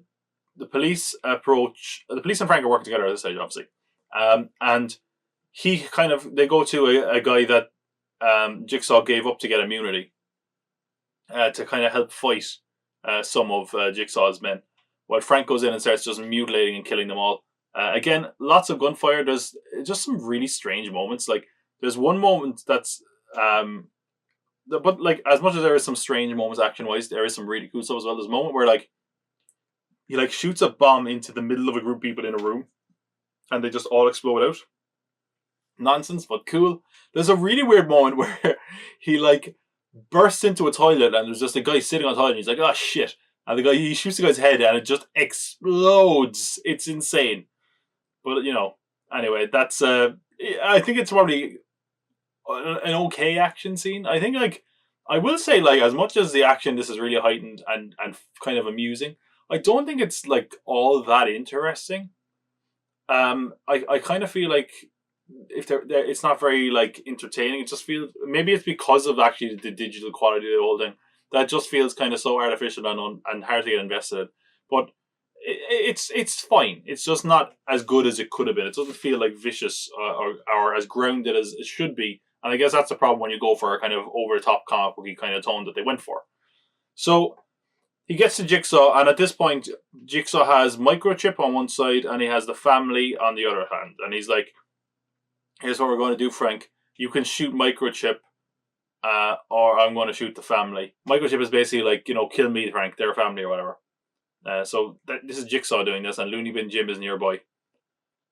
police approach... The police and Frank are working together at this stage, obviously. And they go to a guy that Jigsaw gave up to get immunity to kind of help fight some of Jigsaw's men. While Frank goes in and starts just mutilating and killing them all. Again, lots of gunfire. There's just some really strange moments. Like, there's one moment that's... but, like, as much as there is some strange moments action-wise, there is some really cool stuff as well. There's a moment where, like, he, like, shoots a bomb into the middle of a group of people in a room. And they just all explode out. Nonsense, but cool. There's a really weird moment where he, like, bursts into a toilet and there's just a guy sitting on the toilet and he's like, oh, shit. And he shoots the guy's head and it just explodes. It's insane. But, you know, anyway, that's... I think it's probably an okay action scene. I think, like... I will say, like, as much as the action, this is really heightened and kind of amusing, I don't think it's, like, all that interesting. I kind of feel like if it's not very, like, entertaining. It just feels... Maybe it's because of, actually, the digital quality of the whole thing. That just feels kind of so artificial and hard to get invested in. But it's fine. It's just not as good as it could have been. It doesn't feel like vicious or as grounded as it should be. And I guess that's the problem when you go for a kind of over-the-top comic booky kind of tone that they went for. So he gets to Jigsaw, and at this point, Jigsaw has Microchip on one side and he has the family on the other hand. And he's like, here's what we're going to do, Frank. You can shoot Microchip. Or I'm going to shoot the family. Microchip is basically like, you know, kill me, Frank, their family or whatever. This is Jigsaw doing this, and Looney Bin Jim is nearby.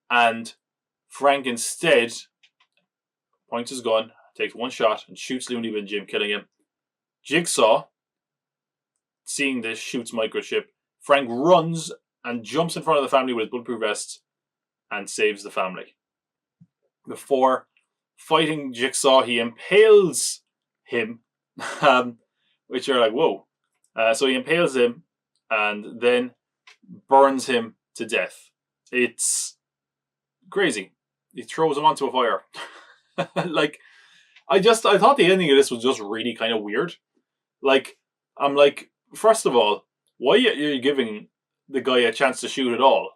And Frank instead points his gun, takes one shot, and shoots Looney Bin Jim, killing him. Jigsaw, seeing this, shoots Microchip. Frank runs and jumps in front of the family with his bulletproof vest and saves the family. Before fighting Jigsaw, he impales him, which are like, whoa. So he impales him and then burns him to death. It's crazy. He throws him onto a fire. Like, I thought the ending of this was just really kind of weird. Like, I'm like, first of all, why are you giving the guy a chance to shoot at all?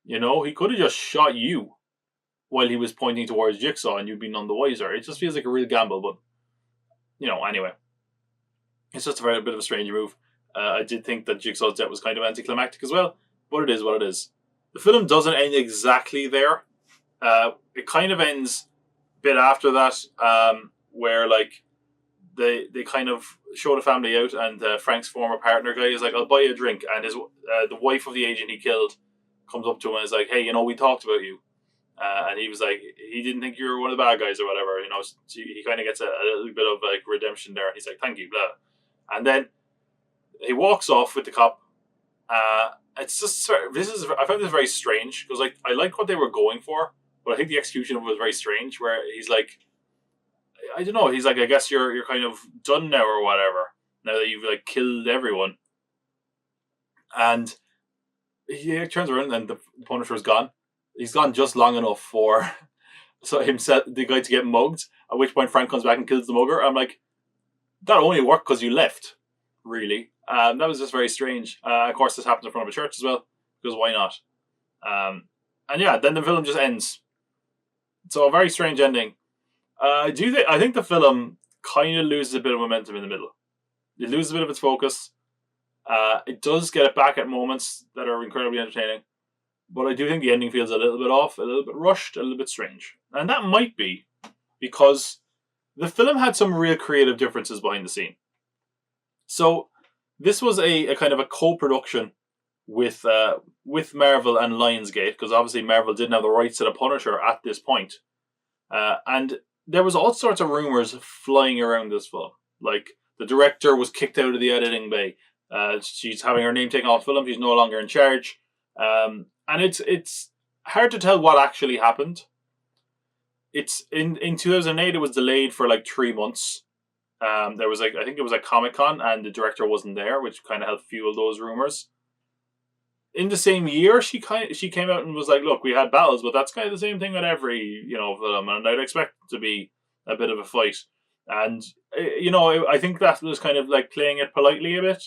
You know, he could have just shot you while he was pointing towards Jigsaw and you'd be none the wiser. It just feels like a real gamble, but, you know, anyway. It's just a very bit of a strange move. I did think that Jigsaw's death was kind of anticlimactic as well, but it is what it is. The film doesn't end exactly there. It kind of ends a bit after that, where, like, they kind of show the family out, and Frank's former partner guy is like, I'll buy you a drink, and his the wife of the agent he killed comes up to him and is like, hey, you know, we talked about you. And he was like, he didn't think you were one of the bad guys or whatever, you know. He kind of gets a little bit of, like, redemption there. He's like, thank you, blah. And then he walks off with the cop. It's just, I found this very strange, because, like, I like what they were going for, but I think the execution of it was very strange, where he's like, I don't know, he's like, I guess you're kind of done now or whatever, now that you've, like, killed everyone. And he turns around and the Punisher's gone. He's gone just long enough for the guy to get mugged, at which point Frank comes back and kills the mugger. I'm like, that only worked because you left, really. That was just very strange. Of course, this happens in front of a church as well, because why not? And yeah, then the film just ends. So a very strange ending. I think the film kind of loses a bit of momentum in the middle. It loses a bit of its focus. It does get it back at moments that are incredibly entertaining. But I do think the ending feels a little bit off, a little bit rushed, a little bit strange. And that might be because the film had some real creative differences behind the scene. So this was a kind of a co-production with Marvel and Lionsgate, because obviously Marvel didn't have the rights to the Punisher at this point. And there was all sorts of rumors flying around this film. Like, the director was kicked out of the editing bay. She's having her name taken off the film. She's no longer in charge. And it's hard to tell what actually happened. It's in 2008. It was delayed for like 3 months. There was like, I think it was at Comic-Con, and the director wasn't there, which kind of helped fuel those rumors. In the same year, she came out and was like, "Look, we had battles, but that's kind of the same thing with every film, and I'd expect it to be a bit of a fight." And I think that was kind of like playing it politely a bit.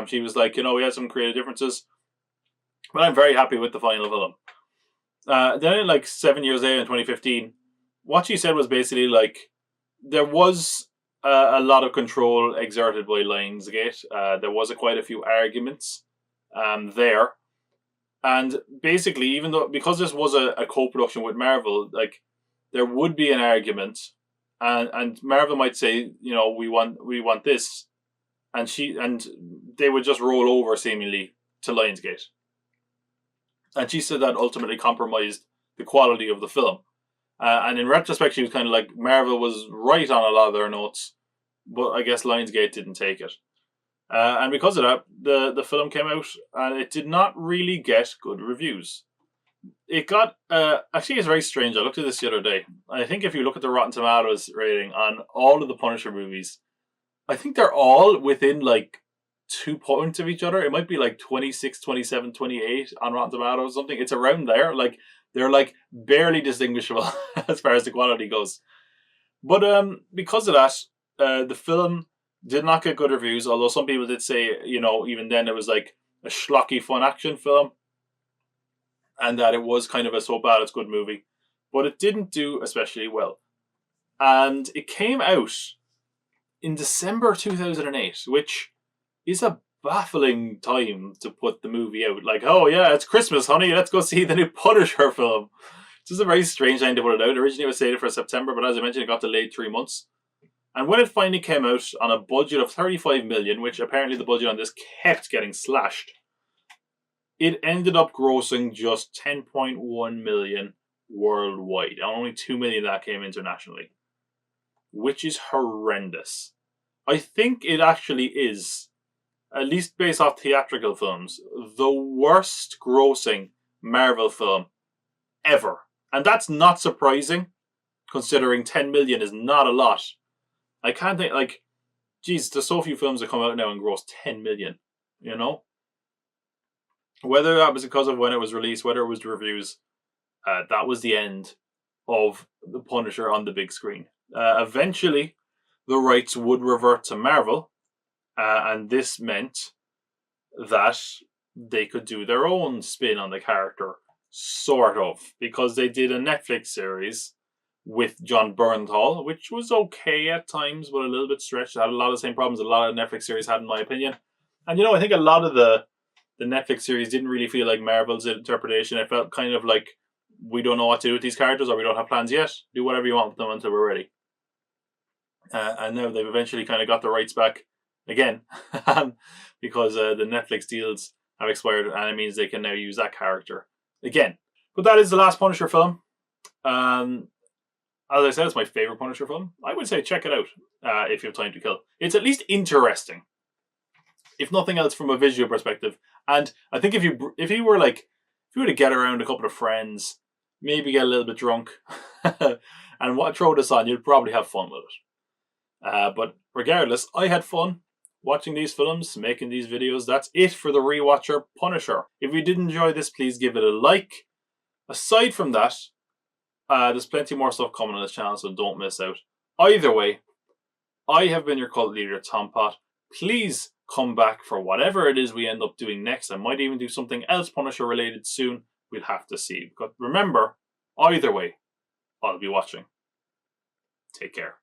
She was like, we had some creative differences, but I'm very happy with the final film. Then, like 7 years later, in 2015, what she said was basically like there was a lot of control exerted by Lionsgate. There was quite a few arguments there, and basically, because this was a co-production with Marvel, like there would be an argument, and Marvel might say, we want this, and they would just roll over seemingly to Lionsgate, and she said that ultimately compromised the quality of the film. And in retrospect, she was kind of like, Marvel was right on a lot of their notes, but I guess Lionsgate didn't take it. And because of that, the film came out, and it did not really get good reviews. It got, actually it's very strange, I looked at this the other day. I think if you look at the Rotten Tomatoes rating on all of the Punisher movies, I think they're all within like 2 points of each other. It might be like 26, 27, 28 on Rotten Tomatoes or something. It's around there. Like, they're like barely distinguishable as far as the quality goes. But because of that, the film did not get good reviews, although some people did say, even then it was like a schlocky fun action film, and that it was kind of a so bad it's good movie. But it didn't do especially well. And it came out in December 2008, which is a baffling time to put the movie out. Like, oh yeah, it's Christmas, honey, let's go see the new Punisher film. It's just a very strange time to put it out. Originally it was slated for September, but as I mentioned, it got delayed 3 months. And when it finally came out on a budget of 35 million, which apparently the budget on this kept getting slashed, it ended up grossing just 10.1 million worldwide. And only 2 million of that came internationally, which is horrendous. I think it actually is, at least based off theatrical films, the worst grossing Marvel film ever. And that's not surprising, considering 10 million is not a lot. I can't think, like, geez, there's so few films that come out now and gross 10 million, Whether that was because of when it was released, whether it was the reviews, that was the end of The Punisher on the big screen. Eventually, the rights would revert to Marvel, and this meant that they could do their own spin on the character, sort of, because they did a Netflix series with John Bernthal, which was okay at times, but a little bit stretched. It had a lot of the same problems a lot of Netflix series had, in my opinion. And I think a lot of the Netflix series didn't really feel like Marvel's interpretation. It felt kind of like, we don't know what to do with these characters, or we don't have plans yet. Do whatever you want with them until we're ready. And now they've eventually kind of got the rights back again, because the Netflix deals have expired, and it means they can now use that character again. But that is the last Punisher film. As I said, it's my favorite Punisher film. I would say check it out if you have time to kill. It's at least interesting, if nothing else, from a visual perspective. And I think if you were to get around a couple of friends, maybe get a little bit drunk, and throw this on, you'd probably have fun with it. But regardless, I had fun watching these films, making these videos. That's it for the Rewatcher Punisher. If you did enjoy this, please give it a like. Aside from that, there's plenty more stuff coming on this channel, so don't miss out. Either way, I have been your cult leader, Tom Pot. Please come back for whatever it is we end up doing next. I might even do something else Punisher related soon. We'll have to see. But remember, either way, I'll be watching. Take care.